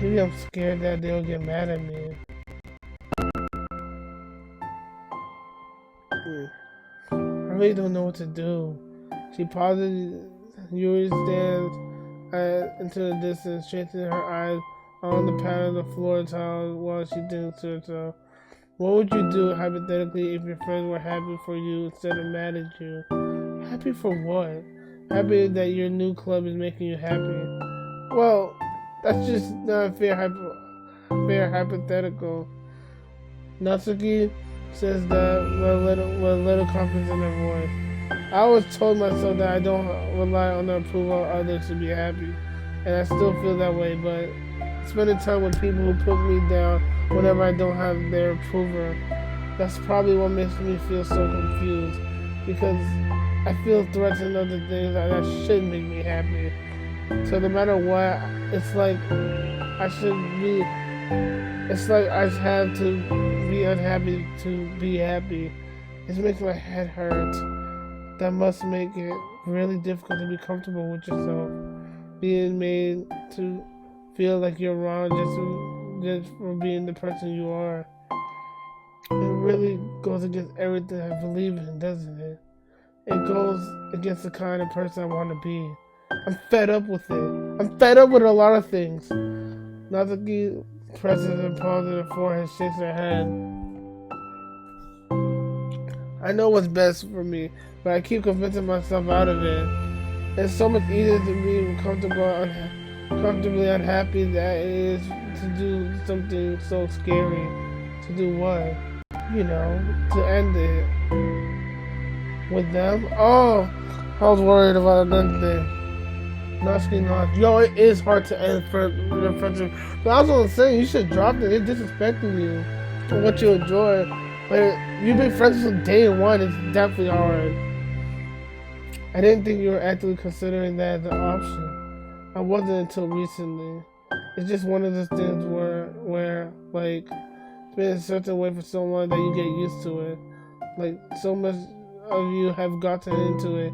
Maybe I'm scared that they'll get mad at me. I really don't know what to do. She pauses. Yuri stands into the distance, straightening her eyes on the pattern of the floor tile while she thinks to herself. What would you do, hypothetically, if your friends were happy for you instead of mad at you? Happy for what? Happy that your new club is making you happy. Well, that's just not a fair hypothetical. Natsuki says that with a little confidence in her voice. I always told myself that I don't rely on the approval of others to be happy, and I still feel that way, but spending time with people who put me down whenever I don't have their approval, that's probably what makes me feel so confused, because I feel threats and other things that should make me happy. So no matter what, it's like I have to be unhappy to be happy. It makes my head hurt. That must make it really difficult to be comfortable with yourself. Being made to feel like you're wrong just for being the person you are. It really goes against everything I believe in, doesn't it? It goes against the kind of person I want to be. I'm fed up with it. I'm fed up with a lot of things. Natsuki presses her palms to her forehead, shakes her head. I know what's best for me, but I keep convincing myself out of it. It's so much easier to be comfortably unhappy than it is to do something so scary. To do what? You know, to end it. With them? Oh, I was worried about another thing. Natsuki nods. Yo, it is hard to end the friendship. But I was gonna say, you should drop it. It's disrespecting you for what you enjoy. But you've been friends from day one. It's definitely hard. I didn't think you were actively considering that as an option. I wasn't until recently. It's just one of those things where like, it's been a certain way for so long that you get used to it. Like, so much of you have gotten into it.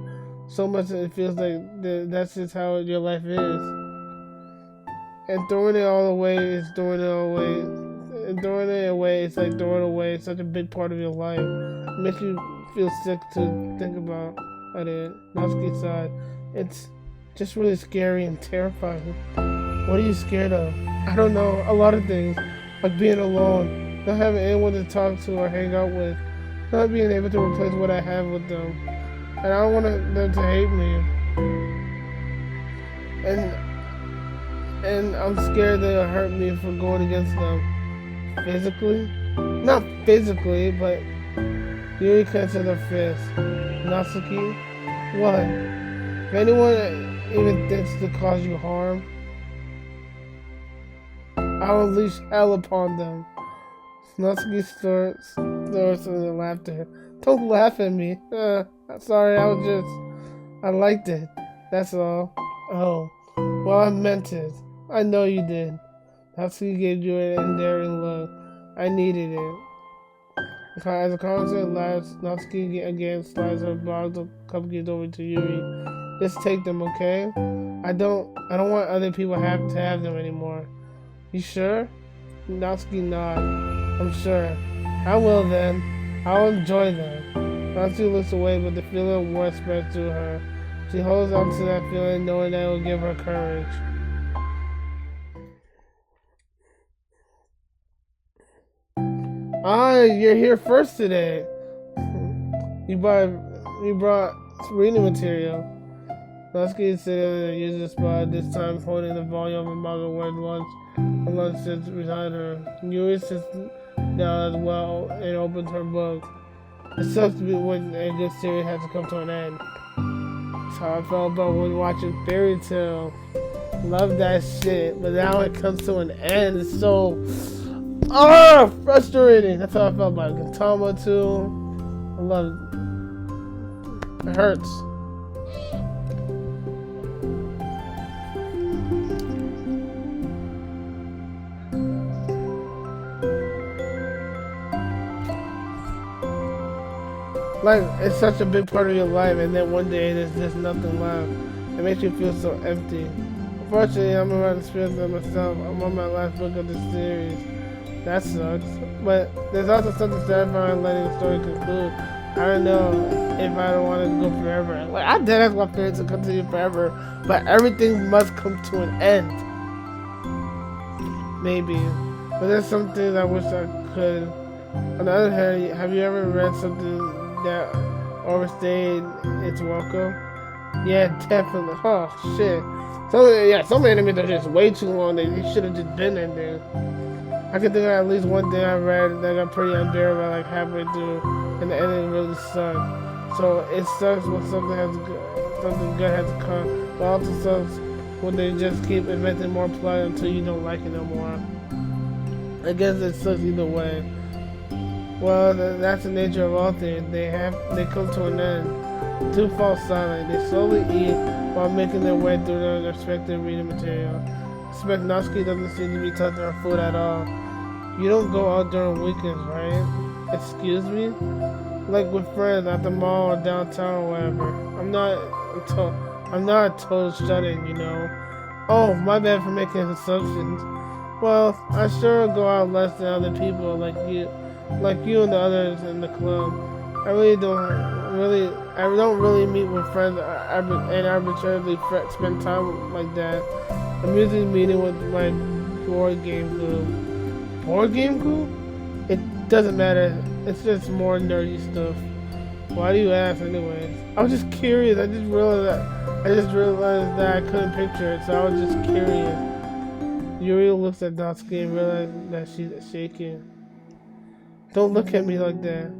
So much that it feels like that's just how your life is. And throwing it all away is throwing it all away. And throwing it away, it's like throwing away such a big part of your life. It makes you feel sick to think about it. Natsuki sighed. It's just really scary and terrifying. What are you scared of? I don't know. A lot of things. Like being alone. Not having anyone to talk to or hang out with. Not being able to replace what I have with them. And I don't want them to hate me. And I'm scared they'll hurt me for going against them. Physically? Not physically, but Yuri clenches her fist. Natsuki? What? If anyone even thinks to cause you harm, I'll unleash hell upon them. Natsuki starts in the laughter. Don't laugh at me. Sorry, I liked it. That's all. Oh, well, I meant it. I know you did. Natsuki gave you an endearing look. I needed it. As the concert lasts, Natsuki again slides her box of cupcakes over to Yuri. Just take them, okay? I don't want other people to have them anymore. You sure? Natsuki nods. I'm sure. I will then. I'll enjoy them. Natsuki looks away, but the feeling of warmth spreads through her. She holds on to that feeling, knowing that it will give her courage. Ah, you're here first today. You brought reading material. Natsuki is sitting in a usual spot, this time holding the volume of a manga where lunch sits beside her. Yuri sits down as well and opens her book. It sucks to be when a good series has to come to an end. That's how I felt about when watching Fairy Tail. Love that shit, but now it comes to an end. It's so frustrating. That's how I felt about Gintama too. I love it. It hurts. Like, it's such a big part of your life, and then one day there's just nothing left. It makes you feel so empty. Unfortunately, I'm about to experience that myself. I'm on my last book of this series. That sucks. But there's also something satisfying letting the story conclude. I don't know if I don't want it to go forever. Like, I did want it to continue forever, but everything must come to an end. Maybe. But there's some things I wish I could. On the other hand, have you ever read something that overstayed its welcome? Yeah, definitely. Oh shit. Some enemies are just way too long. They should have just been in there. I can think of at least one thing I read that got pretty unbearable like halfway through, and the ending really sucked. So it sucks when something good has to come, but also sucks when they just keep inventing more plot until you don't like it no more. I guess it sucks either way. Well, that's the nature of all things. They come to an end. Two fall silent. They slowly eat while making their way through their respective reading material. Natsuki doesn't seem to be touching her food at all. You don't go out during weekends, right? Excuse me? Like with friends at the mall or downtown or whatever. I'm not a total shut-in, you know. Oh, my bad for making assumptions. Well, I sure go out less than other people like you and the others in the club. I don't really meet with friends and arbitrarily spend time like that. I'm usually meeting with my board game group. Board game group? It doesn't matter. It's just more nerdy stuff. Why do you ask anyways? I was just curious. I just realized that I couldn't picture it, so I was just curious. Yuri looks at Natsuki and realizes that she's shaking. Don't look at me like that.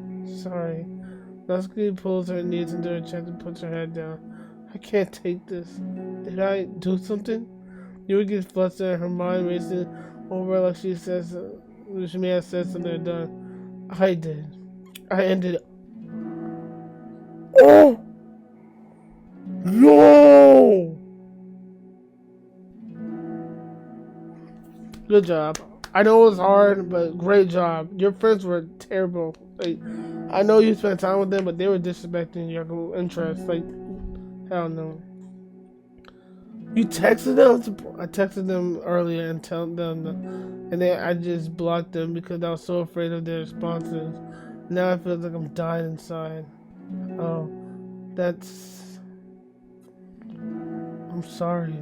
Sorry. Natsuki pulls her knees into her chest and puts her head down. I can't take this. Did I do something? Yuri gets flustered, her mind racing over like she may have said something done. I did. I ended up. Oh! No! Good job. I know it was hard, but great job. Your friends were terrible. Like, I know you spent time with them, but they were disrespecting your interests. Like, hell no. You texted them? I texted them earlier and told them, and then I just blocked them because I was so afraid of their responses. Now I feel like I'm dying inside. Oh, I'm sorry.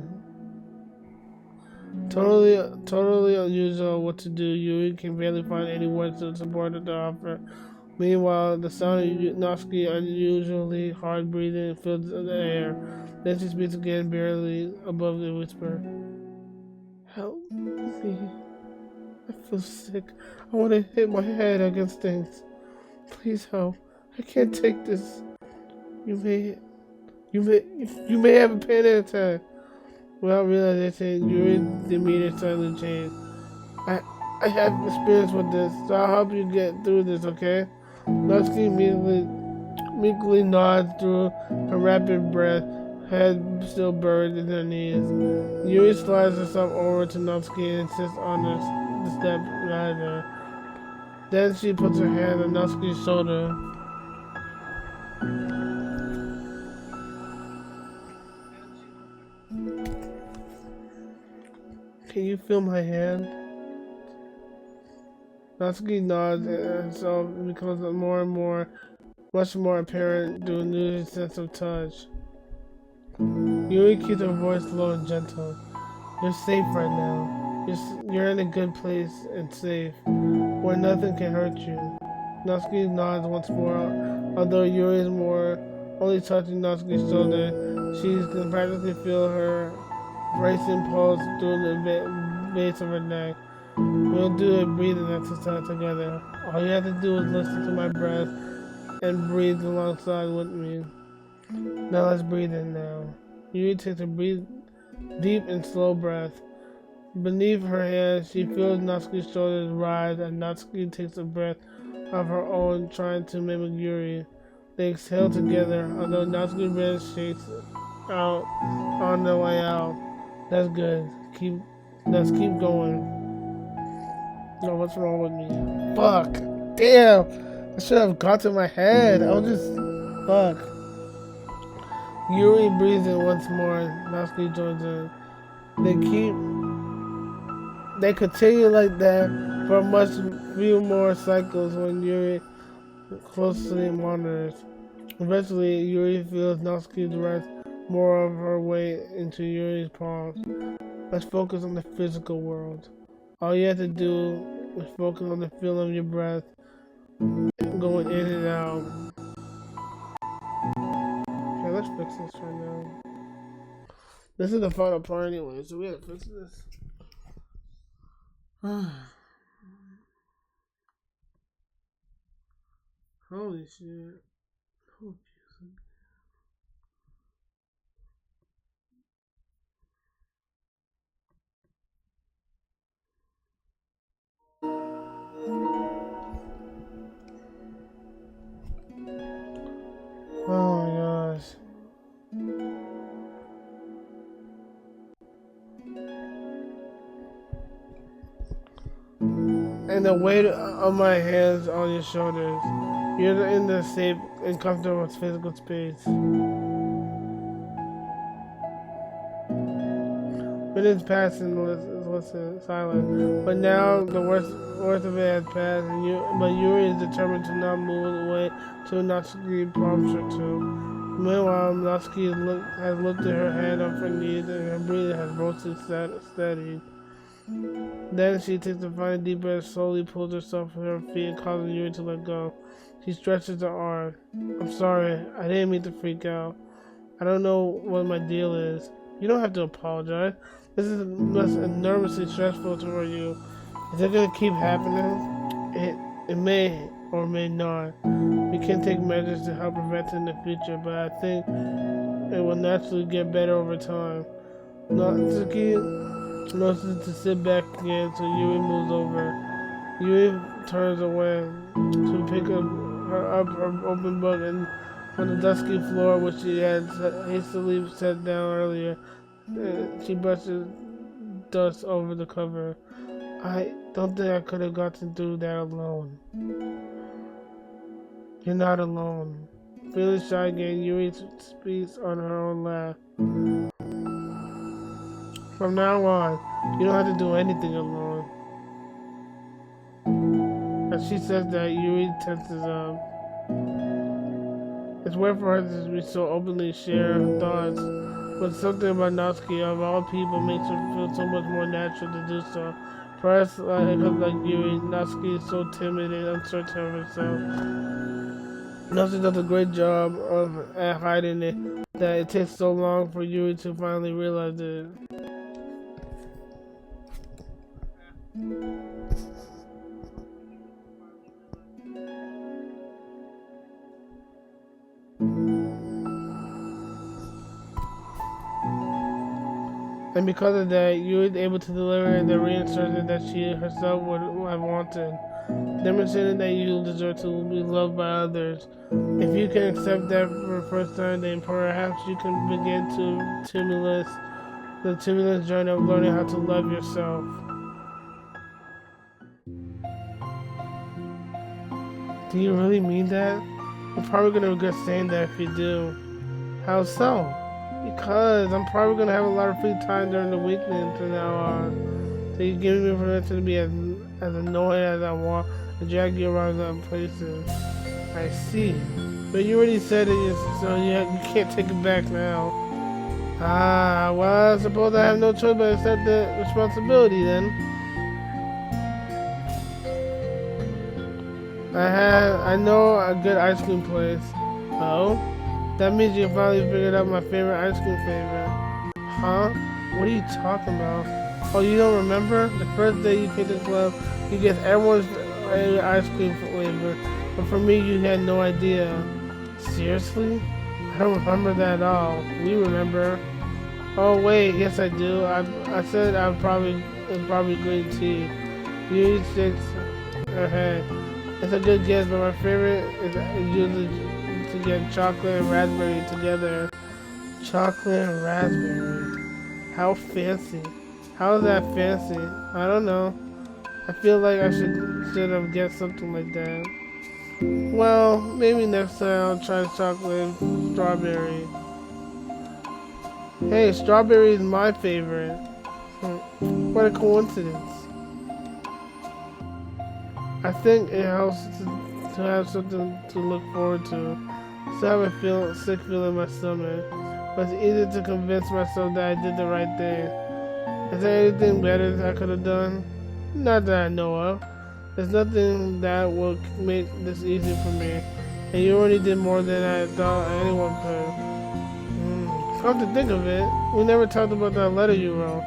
Totally unusual what to do. Yuri can barely find any words to support the offer. Meanwhile, the sound of Natsuki unusually hard breathing fills the air. Then she speaks again, barely above the whisper. Help me. I feel sick. I want to hit my head against things. Please help. I can't take this. You may have a panic attack. Without realizing, Yuri's demeanor suddenly changed. I have experience with this, so I'll help you get through this, okay? Natsuki meekly nods through her rapid breath, head still buried in her knees. Yuri slides herself over to Natsuki and insists on the step behind her. Then she puts her hand on Natsuki's shoulder. Can you feel my hand? Natsuki nods and herself becomes much more apparent through a new sense of touch. Yuri keeps her voice low and gentle. You're safe right now. You're in a good place and safe, where nothing can hurt you. Natsuki nods once more, although Yuri is only touching Natsuki's shoulder. She can practically feel her racing pulse through the base of her neck. We'll do a breathing exercise together. All you have to do is listen to my breath and breathe alongside with me. Now let's breathe in now. Yuri takes a deep and slow breath. Beneath her hand, she feels Natsuki's shoulders rise as Natsuki takes a breath of her own, trying to mimic Yuri. They exhale together, although Natsuki's breath shakes out on the way out. That's good. Let's keep going. No, what's wrong with me? Fuck. Damn. I should have got to my head. I was just fuck. Yuri breathes in once more. Natsuki joins in. They continue like that for much few more cycles when Yuri closely monitors. Eventually, Yuri feels Natsuki rest more of her weight into Yuri's palms. Let's focus on the physical world. All you have to do is focus on the feeling of your breath going in and out. Okay, let's fix this right now. This is the final part anyway, so we have to fix this. Holy shit. Oh, oh my gosh. And the weight of my hands on your shoulders. You're in the safe and comfortable physical space. Minutes pass and listen silent. But now the worst of it has passed, and Yuri is determined to not move away till Natsuki prompts her to. Meanwhile, Natsuki has lifted her hand off her knees and her breathing has mostly steadied. Then she takes a final deep breath, slowly pulls herself to her feet and causes Yuri to let go. She stretches her arm. I'm sorry, I didn't mean to freak out. I don't know what my deal is. You don't have to apologize. This is enormously stressful for you. Is it gonna keep happening? It may or may not. We can take measures to help prevent it in the future, but I think it will naturally get better over time. Natsuki notices to sit back again, so Yuri moves over. Yuri turns away to pick up her open book and on the dusky floor, which she had hastily set down earlier. She brushes dust over the cover. I don't think I could have gotten through that alone. You're not alone. Feeling shy again, Yuri speaks on her own laugh. From now on, you don't have to do anything alone. As she says that, Yuri tenses up. It's weird for her to be so openly share her thoughts, but something about Natsuki, of all people, makes her feel so much more natural to do so. For us, like Yuri, Natsuki is so timid and uncertain of herself. Natsuki does a great job at hiding it, that it takes so long for Yuri to finally realize it. And because of that, Yuri is able to deliver the reassurance that she herself would have wanted, demonstrating that you deserve to be loved by others. If you can accept that for the first time, then perhaps you can begin the tumultuous journey of learning how to love yourself. Do you really mean that? You're probably going to regret saying that if you do. How so? Because I'm probably going to have a lot of free time during the weekend from now on. So you're giving me permission to be as annoying as I want and drag you around other places. I see. But you already said it, so you can't take it back now. Well, I suppose I have no choice but to accept the responsibility then. I know a good ice cream place. Oh? That means you finally figured out my favorite ice cream flavor. Huh? What are you talking about? Oh, you don't remember? The first day you came to the club, you guessed everyone's favorite ice cream flavor. But for me, you had no idea. Seriously? I don't remember that at all. We remember. Oh wait, yes I do. I said it's probably green tea. You eat six ahead. It's a good guess, but my favorite is usually to get chocolate and raspberry together. Chocolate and raspberry. How fancy. How is that fancy? I don't know. I feel like I should have guessed something like that. Well, maybe next time I'll try chocolate and strawberry. Hey, strawberry is my favorite. What a coincidence. I think it helps to have something to look forward to. Still have a sick feeling in my stomach. But it's easy to convince myself that I did the right thing. Is there anything better that I could have done? Not that I know of. There's nothing that will make this easy for me. And you already did more than I thought anyone could. Come to think of it, we never talked about that letter you wrote.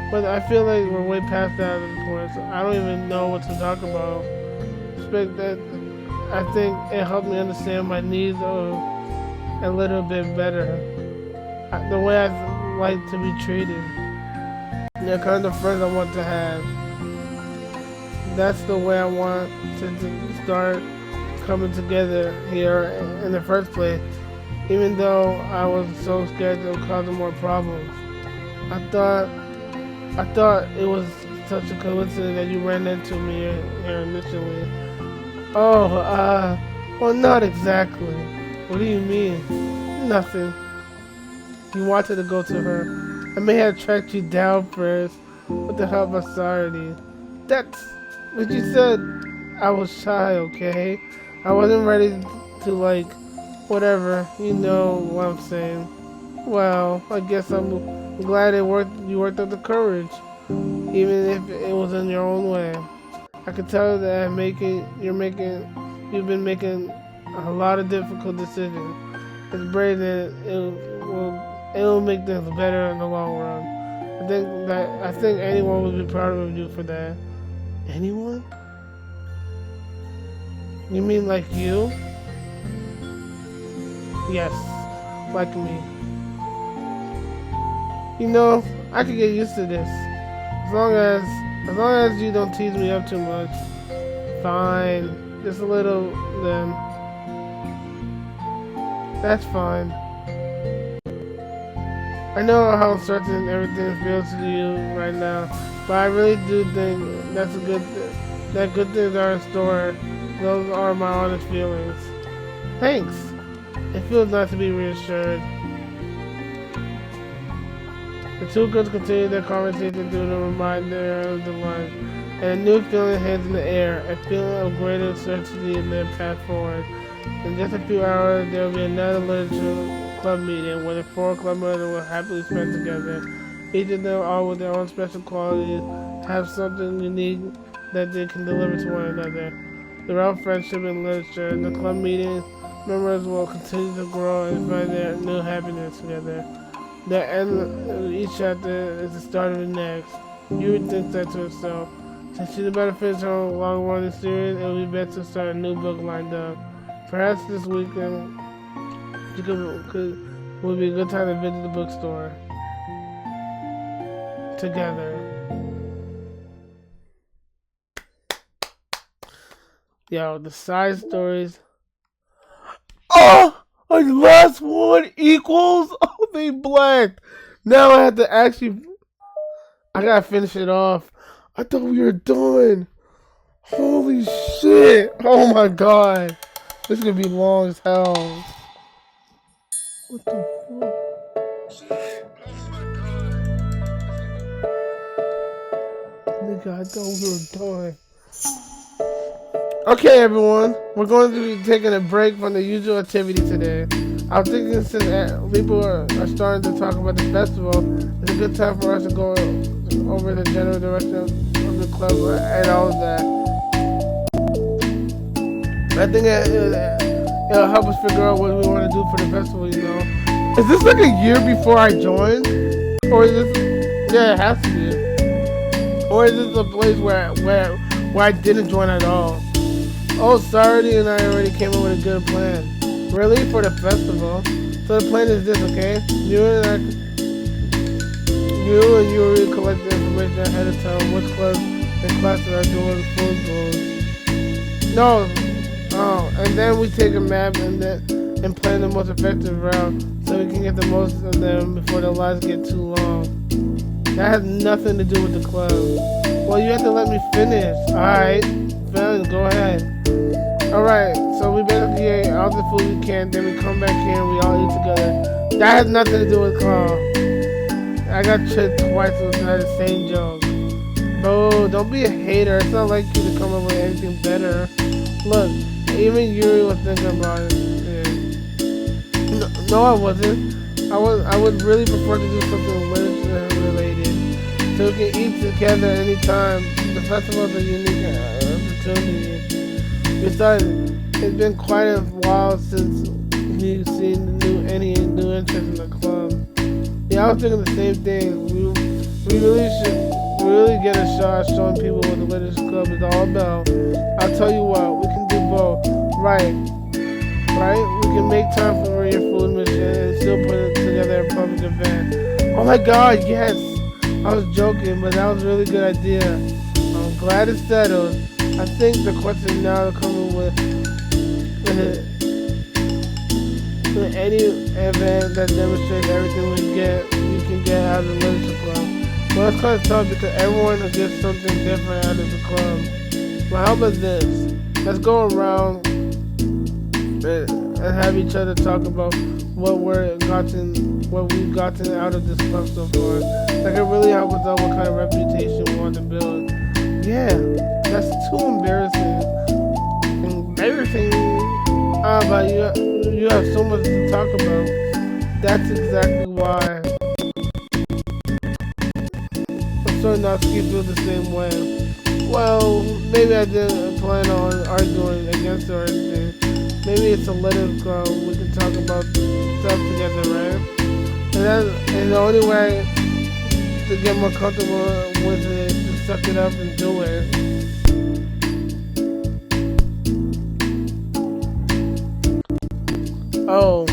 But I feel like we're way past that at this point, so I don't even know what to talk about. I think it helped me understand my needs a little bit better. The way I like to be treated. The kind of friends I want to have. That's the way I want to start coming together here in the first place. Even though I was so scared of causing more problems. I thought it was such a coincidence that you ran into me here initially. Oh, well, not exactly. What do you mean? Nothing. You wanted to go to her. I may have tracked you down first with the help of authority. That's what you said. I was shy, okay? I wasn't ready to, whatever. You know what I'm saying. Well, I guess I'm glad you worked up the courage. Even if it was in your own way. I can tell that you've been making a lot of difficult decisions. It's brave and it will make things better in the long run. I think anyone would be proud of you for that. Anyone? You mean like you? Yes, like me. You know, I could get used to this. As long as you don't tease me up too much. Fine. Just a little then. That's fine. I know how uncertain everything feels to you right now, but I really do think that good things are in store. Those are my honest feelings. Thanks. It feels nice to be reassured. The two girls continued their conversation through the reminder of the lunch, and a new feeling hangs in the air, a feeling of greater certainty in their path forward. In just a few hours, there will be another literature club meeting where the four club members will happily spend together. Each of them, all with their own special qualities, have something unique that they can deliver to one another. Throughout friendship and literature, the club meeting members will continue to grow and find their new happiness together. The end of each chapter is the start of the next. You would think that to yourself. Since she's about to finish her long-running series, it would be best to start a new book lined up. Perhaps this weekend would be a good time to visit the bookstore together. Yo, the side stories. Oh! The last one equals? Oh, they blanked. Now I have to actually... I gotta finish it off. I thought we were done. Holy shit. Oh my god. This is gonna be long as hell. What the fuck? Nigga, I thought we were done. Okay, everyone, we're going to be taking a break from the usual activity today. I was thinking since people are starting to talk about the festival, it's a good time for us to go over the general direction of the club and all of that. I think it'll help us figure out what we want to do for the festival, you know. Is this like a year before I joined? Or is this... Yeah, it has to be. Or is this a place where I didn't join at all? Oh, Sardi and I already came up with a good plan. Really? For the festival? So the plan is this, okay? You and You and Yuri collect the information ahead of time. Which clubs and classes are doing food goals. No. Oh, and then we take a map and plan the most effective route so we can get the most of them before the lines get too long. That has nothing to do with the club. Well, you have to let me finish. Alright, fine, go ahead. Alright, so we basically ate all the food we can, then we come back here and we all eat together. That has nothing to do with club. I got tricked twice with the same joke. Bro, don't be a hater. It's not like you to come up with anything better. Look, even Yuri was thinking about it. Yeah. No, I wasn't. I would really prefer to do something literature related, so we can eat together anytime. The festival is a unique opportunity. Besides, it's been quite a while since we've seen any new interest in the club. Yeah, I was thinking the same thing. We really should get a shot at showing people what the literature club is all about. I'll tell you what, we can do both. Right? We can make time for your food mission and still put it together a public event. Oh my god, yes! I was joking, but that was a really good idea. I'm glad it's settled. I think the question now is coming with any event that demonstrates everything we can get out of the literature club. Well, it's kind of tough because everyone will get something different out of the club. Well, how about this? Let's go around and have each other talk about what we've gotten out of this club so far. That can really help us out what kind of reputation we want to build. Yeah, that's too embarrassing. But you have so much to talk about. That's exactly why. I'm starting not to feel the same way. Well, maybe I didn't plan on arguing against it or anything. Maybe it's a letter club. We can talk about stuff together, right? And the only way to get more comfortable with it is to suck it up and do it. Oh,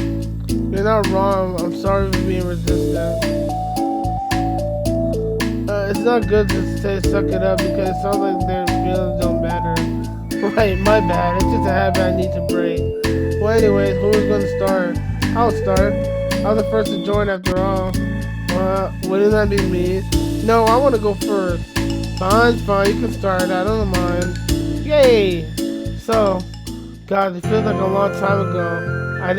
you're not wrong. I'm sorry for being resistant. It's not good to say suck it up because it sounds like their feelings don't matter. Right, my bad. It's just a habit I need to break. Well, anyways, who's gonna start? I'll start. I was the first to join after all. Wouldn't that be me? No, I want to go first. Fine, you can start. I don't mind. Yay! So, God, it feels like a long time ago. I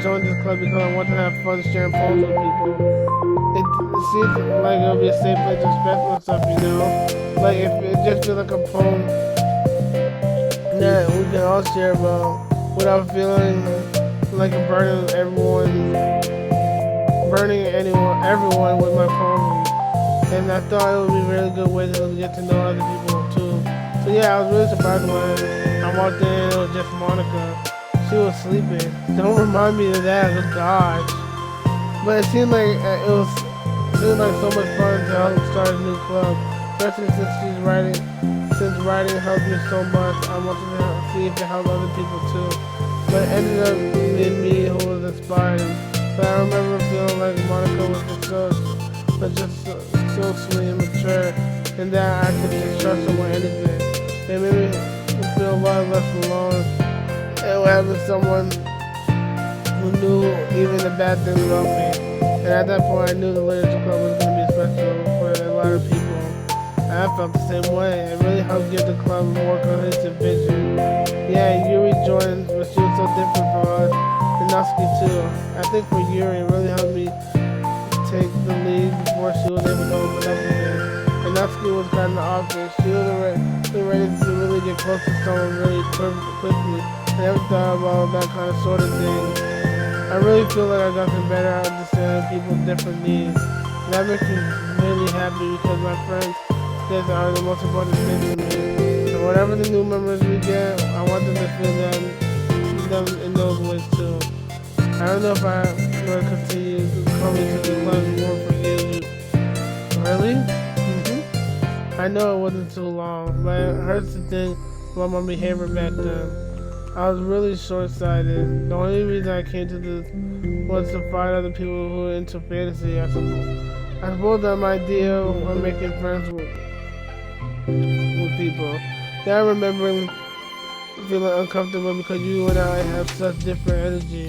joined this club because I wanted to have fun sharing poems with people. It seems like it'll be a safe place to express myself, you know? Like, if it just feels like a poem that we can all share about without feeling like I'm burning everyone with my poem. And I thought it would be a really good way to get to know other people too. So yeah, I was really surprised when I walked in and it was just Monica. She was sleeping. Don't remind me of that, good gosh. But it seemed like so much fun to help start a new club. Especially since writing helped me so much. I wanted to see if it helped other people too. But it ended up being me who was inspired. So I remember feeling like Monica was just so sweet and mature, and that I could just trust her with anything. It made me feel a lot less alone. And having someone who knew even the bad things about me. And at that point, I knew the literature club was going to be special for a lot of people. And I felt the same way. It really helped give the club a more cohesive vision. Yeah, Yuri joined, but she was so different from us. And Natsuki too. I think for Yuri, it really helped me take the lead before she was able to open up again. And Natsuki was kind of awkward. She was ready to really get close to someone really quickly. I never thought about that kind of sort of thing. I really feel like I got better at understanding people's different needs. And that makes me really happy because my friends are the most important things to me. And whatever the new members we get, I want them to feel them in those ways too. I don't know if I'm going to continue coming to the club more for you. Really? I know it wasn't too long, but it hurts to think about my behavior back then. I was really short-sighted. The only reason I came to this was to find other people who were into fantasy, I suppose. I suppose that my idea of making friends with people. Then I remember feeling uncomfortable because you and I have such different energy.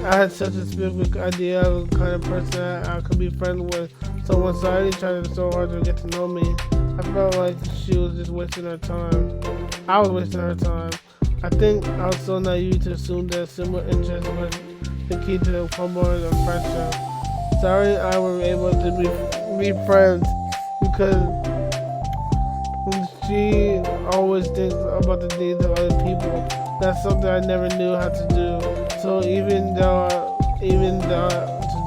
I had such a specific idea of the kind of person I could be friends with. So when Society tried so hard to get to know me, I felt like she was just wasting her time. I was wasting her time. I think I was so naive to assume that similar interests was the key to the homeowner of friendship. Sorry, I were able to be friends because she always thinks about the needs of other people. That's something I never knew how to do. So even to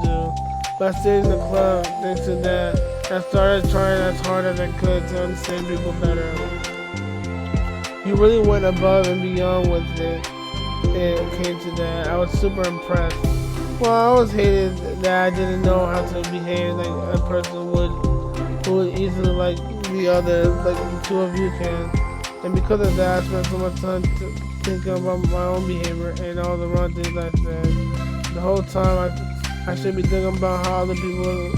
do. But I stayed in the club thanks to that. I started trying as hard as I could to understand people better. You really went above and beyond with it. It came to that. I was super impressed. Well, I always hated that I didn't know how to behave like a person who would easily like the other, like the two of you can. And because of that, I spent so much time thinking about my own behavior and all the wrong things I said. The whole time I should be thinking about how other people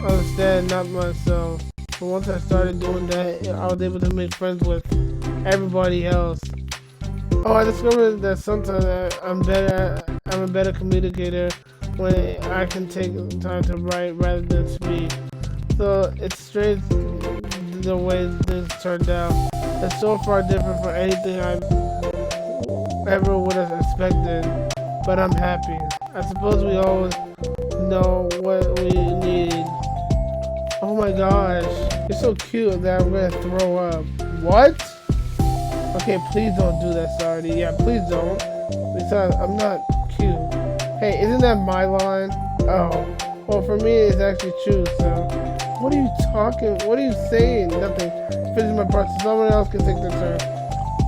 understand, not myself. But once I started doing that, I was able to make friends with everybody else. Oh, I discovered that sometimes I'm a better communicator when I can take time to write rather than speak. So it's strange the way this turned out. It's so far different from anything I ever would have expected. But I'm happy. I suppose we always know what we need. Oh my gosh, you're so cute that I'm gonna throw up. What? Okay, please don't do that, Sardi. Yeah, please don't. Besides, I'm not cute. Hey, isn't that my line? Oh, well, for me, it's actually true, so. What are you talking? What are you saying? Nothing. Finish my part so someone else can take the turn.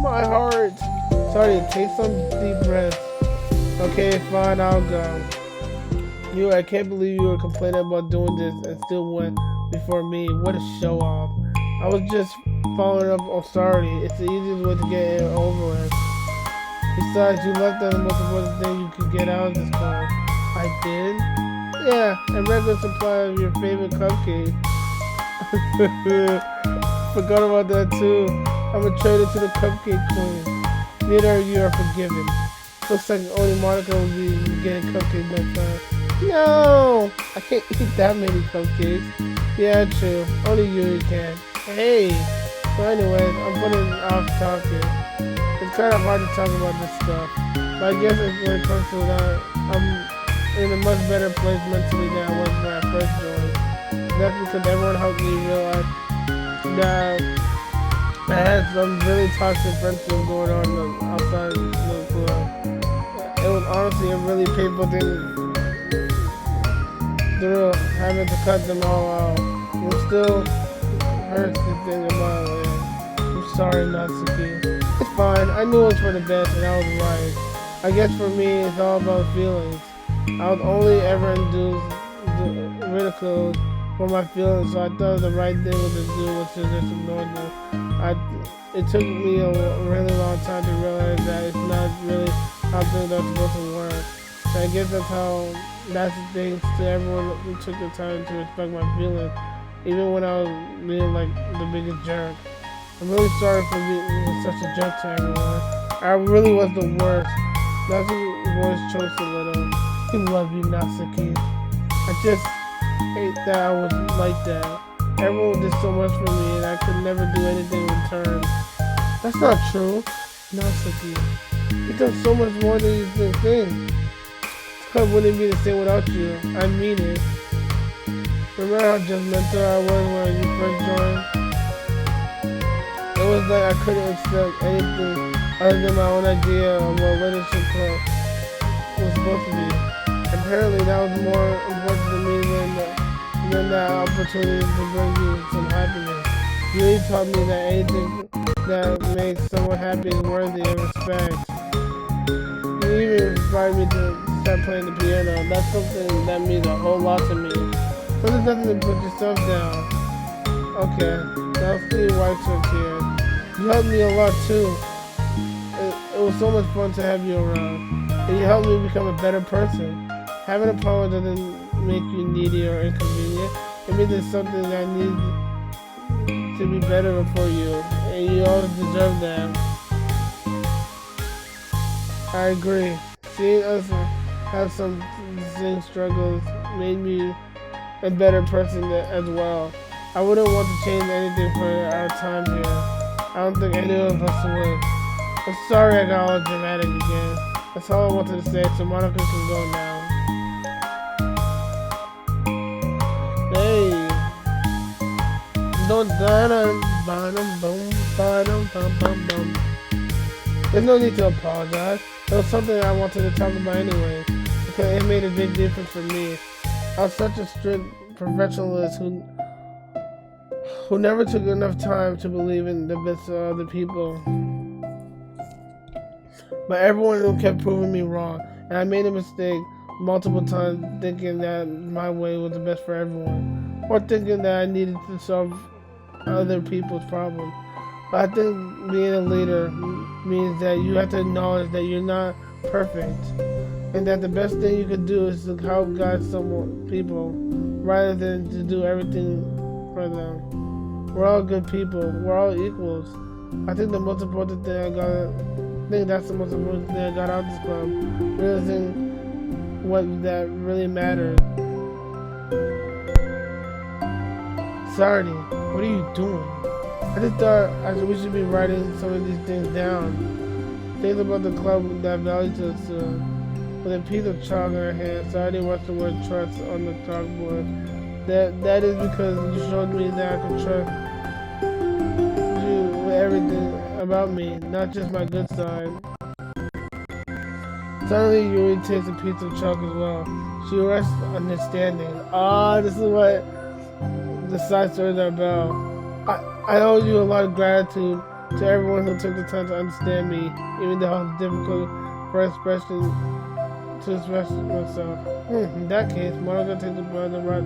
My heart. Sardi, take some deep breaths. Okay, fine, I'll go. I can't believe you were complaining about doing this and still went before me. What a show off. I was just following up on Sardi. It's the easiest way to get it over with. Besides, you left out the most important thing you could get out of this car. I did? Yeah, a regular supply of your favorite cupcake. Forgot about that too. I'm a traitor to the cupcake queen. Neither of you are forgiven. Looks like only Monica will be getting cupcakes next time. No! I can't eat that many cupcakes. Yeah, true. Only you can. Hey! So anyways, I'm putting off talking. It's kind of hard to talk about this stuff. But I guess when it comes to that, I'm in a much better place mentally than I was when I first joined. That's because everyone helped me realize that I had some really toxic friendships going on outside the club. It was honestly a really painful thing through having to cut them all out. It still hurts to think about it. I'm sorry, Natsuki. It's fine. I knew it was for the best and I was right. I guess for me, it's all about feelings. I was only ever ridiculed for my feelings, so I thought the right thing was to do was to just ignore them. It took me a really long time to realize that it's not really how things are supposed to work. So I guess that's the thing to everyone who took the time to respect my feelings, even when I was being like the biggest jerk. I'm really sorry for being such a jerk to everyone. I really was the worst. Natsuki's voice chokes a little. I love you, Natsuki. I just hate that I was like that. Everyone did so much for me and I could never do anything in return. That's not true, Natsuki. You've done so much more than you think. This club wouldn't be the same without you. I mean it. Remember how judgmental I was when you first joined? It was like I couldn't accept anything other than my own idea of what Literature Club was supposed to be. Apparently that was more important to me than the opportunity to bring you some happiness. You really taught me that anything that makes someone happy is worthy of respect. You even inspired me to start playing the piano. That's something that means a whole lot to me. So there's nothing to put yourself down. Okay, now see wipes her tears. You helped me a lot too. It was so much fun to have you around. And you helped me become a better person. Having a problem doesn't make you needy or inconvenient. Maybe there's something that needs to be better for you, and you always deserve that. I agree. Seeing us have some same struggles made me a better person as well. I wouldn't want to change anything for our time here. I don't think any of us would. I'm sorry I got all dramatic again. That's all I wanted to say, so Monica can go now. Hey. There's no need to apologize. It was something I wanted to talk about anyway, because it made a big difference for me. I was such a strict perfectionist who never took enough time to believe in the best of other people. But everyone kept proving me wrong, and I made a mistake multiple times thinking that my way was the best for everyone, or thinking that I needed to solve other people's problems. But I think being a leader means that you have to acknowledge that you're not perfect, and that the best thing you can do is to help guide some people rather than to do everything for them. We're all good people. We're all equals. I think the most important thing that's the most important thing I got out of this club. Realizing what that really matters. Sardi, what are you doing? I just thought we should be writing some of these things down. Things about the club that values us. With a piece of chalk in her hand, Sardi writes the word trust on the chalkboard. That is because you showed me that I could trust you with everything about me, not just my good side. Suddenly, Yuri takes a piece of chalk as well. She rests understanding. This is what the side stories are about. I owe you a lot of gratitude to everyone who took the time to understand me, even though it was difficult for expression to express myself. In that case, Monica takes the brother right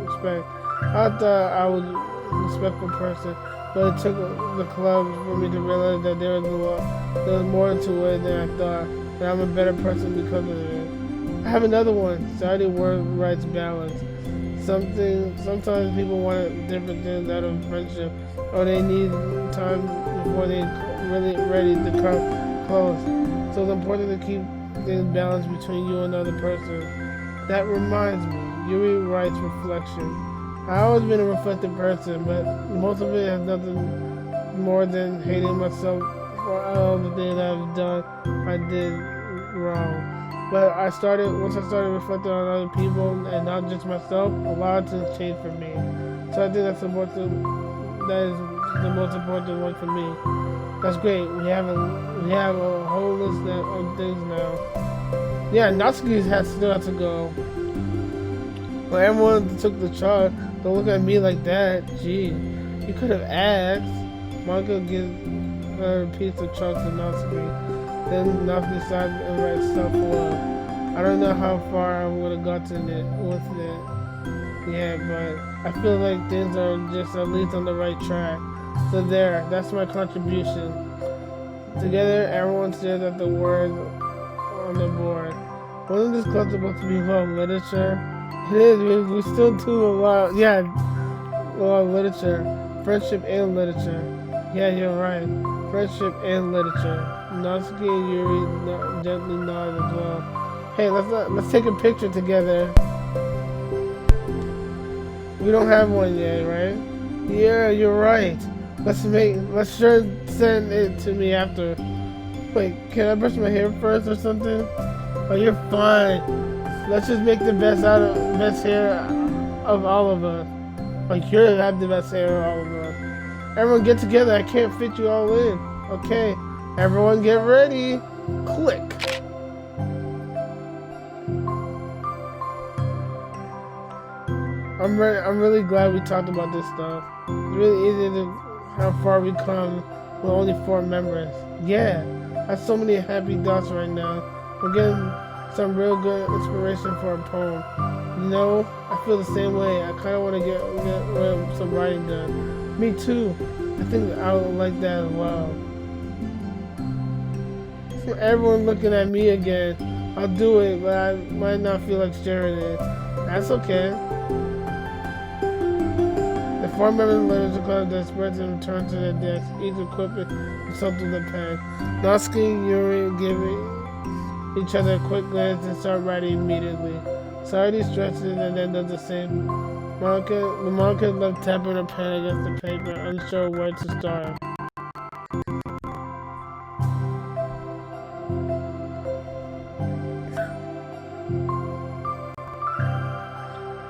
respect. I thought I was a respectful person, but it took the club for me to realize that there was more to it than I thought, and I'm a better person because of it. I have another one. Saturday word writes balance. Sometimes people want different things out of friendship, or they need time before they're really ready to come close. So it's important to keep things balanced between you and the other person. That reminds me, Yuri writes reflection. I've always been a reflective person, but most of it has nothing more than hating myself for all the things I did wrong. But once I started reflecting on other people and not just myself, a lot of things changed for me. So I think that is the most important one for me. That's great. We have a whole list of things now. Yeah, Natsuki still has to go. But everyone took the charge. Don't look at me like that. Gee, you could have asked. Monica gives her a piece of chalk to Natsuki. Then Natsuki decided to write self-love. I don't know how far I would have gotten it with it. Yeah, but I feel like things are just at least on the right track. So that's my contribution. Together, everyone stares at the words on the board. Wasn't this club supposed to be about literature? It is. We still do a lot. Yeah, a lot of literature, friendship and literature. Yeah, you're right. Friendship and literature. Natsuki and Yuri gently nod as well. Hey, let's take a picture together. We don't have one yet, right? Yeah, you're right. Let's sure send it to me after. Wait, can I brush my hair first or something? Oh, you're fine. Let's just make the best hair of all of us. Like, you have the best hair of all of us. Everyone get together. I can't fit you all in. Okay, everyone get ready. Click. I'm really glad we talked about this stuff. It's really easy to how far we come with only 4 members. Yeah, I have so many happy thoughts right now. We're getting some real good inspiration for a poem. You know, I feel the same way. I kind of want to get rid of some writing done. Me too. I think I would like that as well. Everyone looking at me again. I'll do it, but I might not feel like sharing it. That's okay. The four members of the Literature Club disperse and return to their decks, each equipped with something to pen. Noski and Yuri giving each other a quick glance and start writing immediately. Sardi stretches and then does the same. Monica left tapping her pen against the paper, unsure where to start.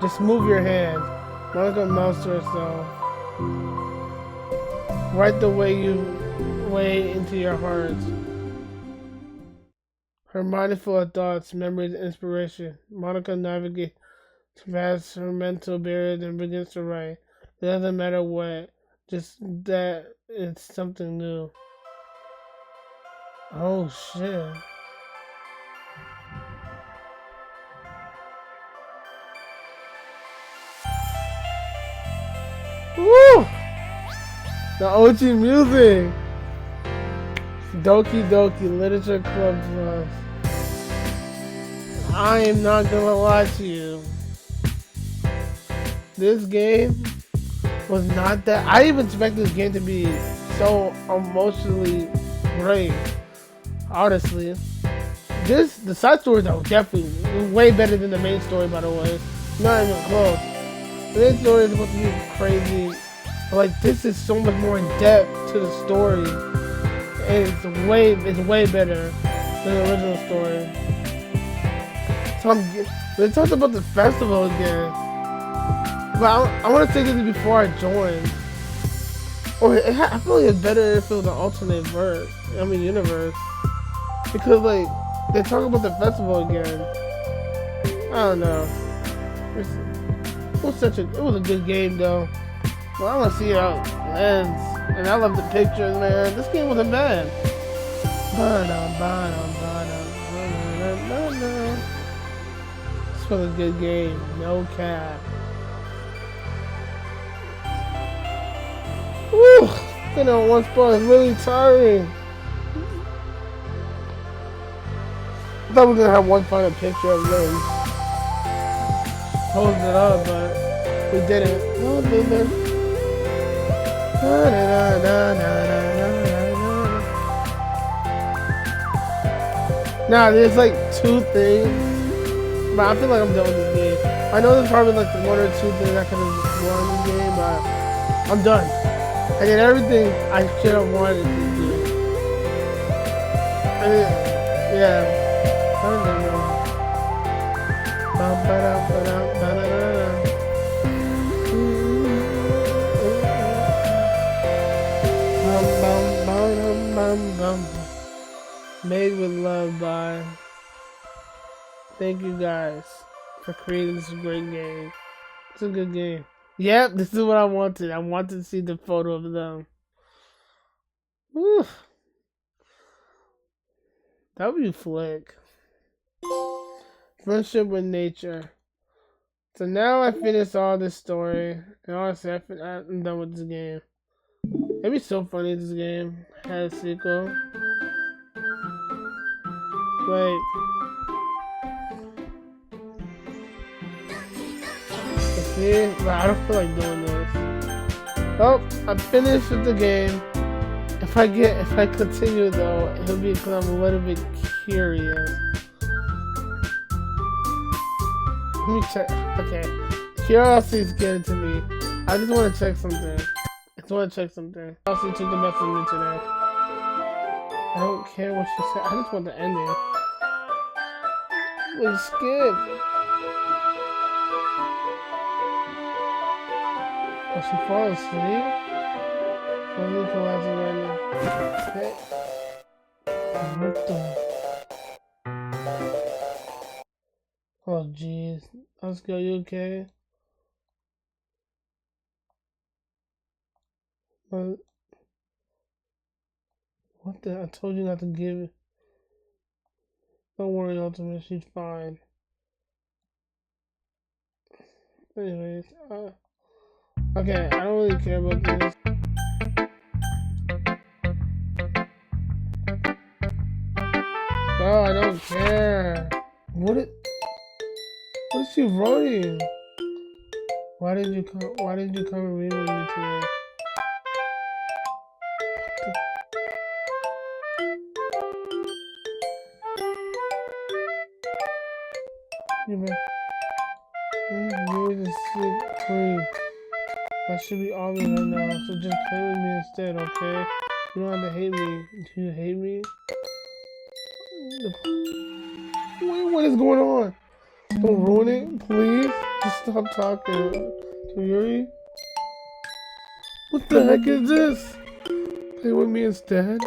Just move your hand. Monica mouths to herself. Write the way into your heart. Her mind is full of thoughts, memories, and inspiration. Monica navigates past her mental barriers and begins to write. It doesn't matter what, just that it's something new. Oh shit. Woo! The OG music! Doki Literature Club Plus. I am not gonna lie to you. This game was not that. I didn't even expect this game to be so emotionally great. Honestly. The side stories are definitely way better than the main story, by the way. Not even close. The main story is supposed to be crazy. But like, this is so much more in depth to the story. And it's way better than the original story. So they talked about the festival again. But I want to say this before I joined. Or I feel like it's better if it was an alternate universe. Because like, they talk about the festival again. I don't know. It was a good game though. Well, I want to see how it ends. And I love the pictures, man. This game wasn't bad. This was a good game. No cap. Woo! Been on one spot is really tiring. I thought we were gonna have one final picture of Lynn. Posed it up, but we didn't. Nah, there's like 2 things, but I feel like I'm done with this game. I know there's probably like 1 or 2 things I could have won in the game, but I'm done. I did everything I should have wanted to do. I mean, yeah. I don't know. Made with love by. Thank you guys for creating this great game. It's a good game. Yep, this is what I wanted. I wanted to see the photo of them. Whew. That would be flick. Friendship with nature. So now I finished all this story, and honestly, I'm done with this game. It'd be so funny if this game had a sequel. Like, see, but I don't feel like doing this. Oh, I'm finished with the game. If I continue though, it'll be because I'm a little bit curious. Let me check. Okay, curiosity is getting to me. I just want to check something. Curiosity took the best of me today. I don't care what she said. I just want the ending. We skip. Oh, she fall asleep? Only collapsing right now. Okay. What the? Oh, jeez. Oscar, you okay? What the? I told you not to give it. Don't worry, Ultimate. She's fine. Anyways, okay, I don't really care about this. Oh, I don't care. What is is she writing? Why did you come? Why did you come and read with me today? You're the sick queen. That should be obvious right now. So just play with me instead, okay? You don't have to hate me. Do you hate me? Wait, what is going on? Don't ruin it, please. Just stop talking to Yuri. What the heck is this? Play with me instead.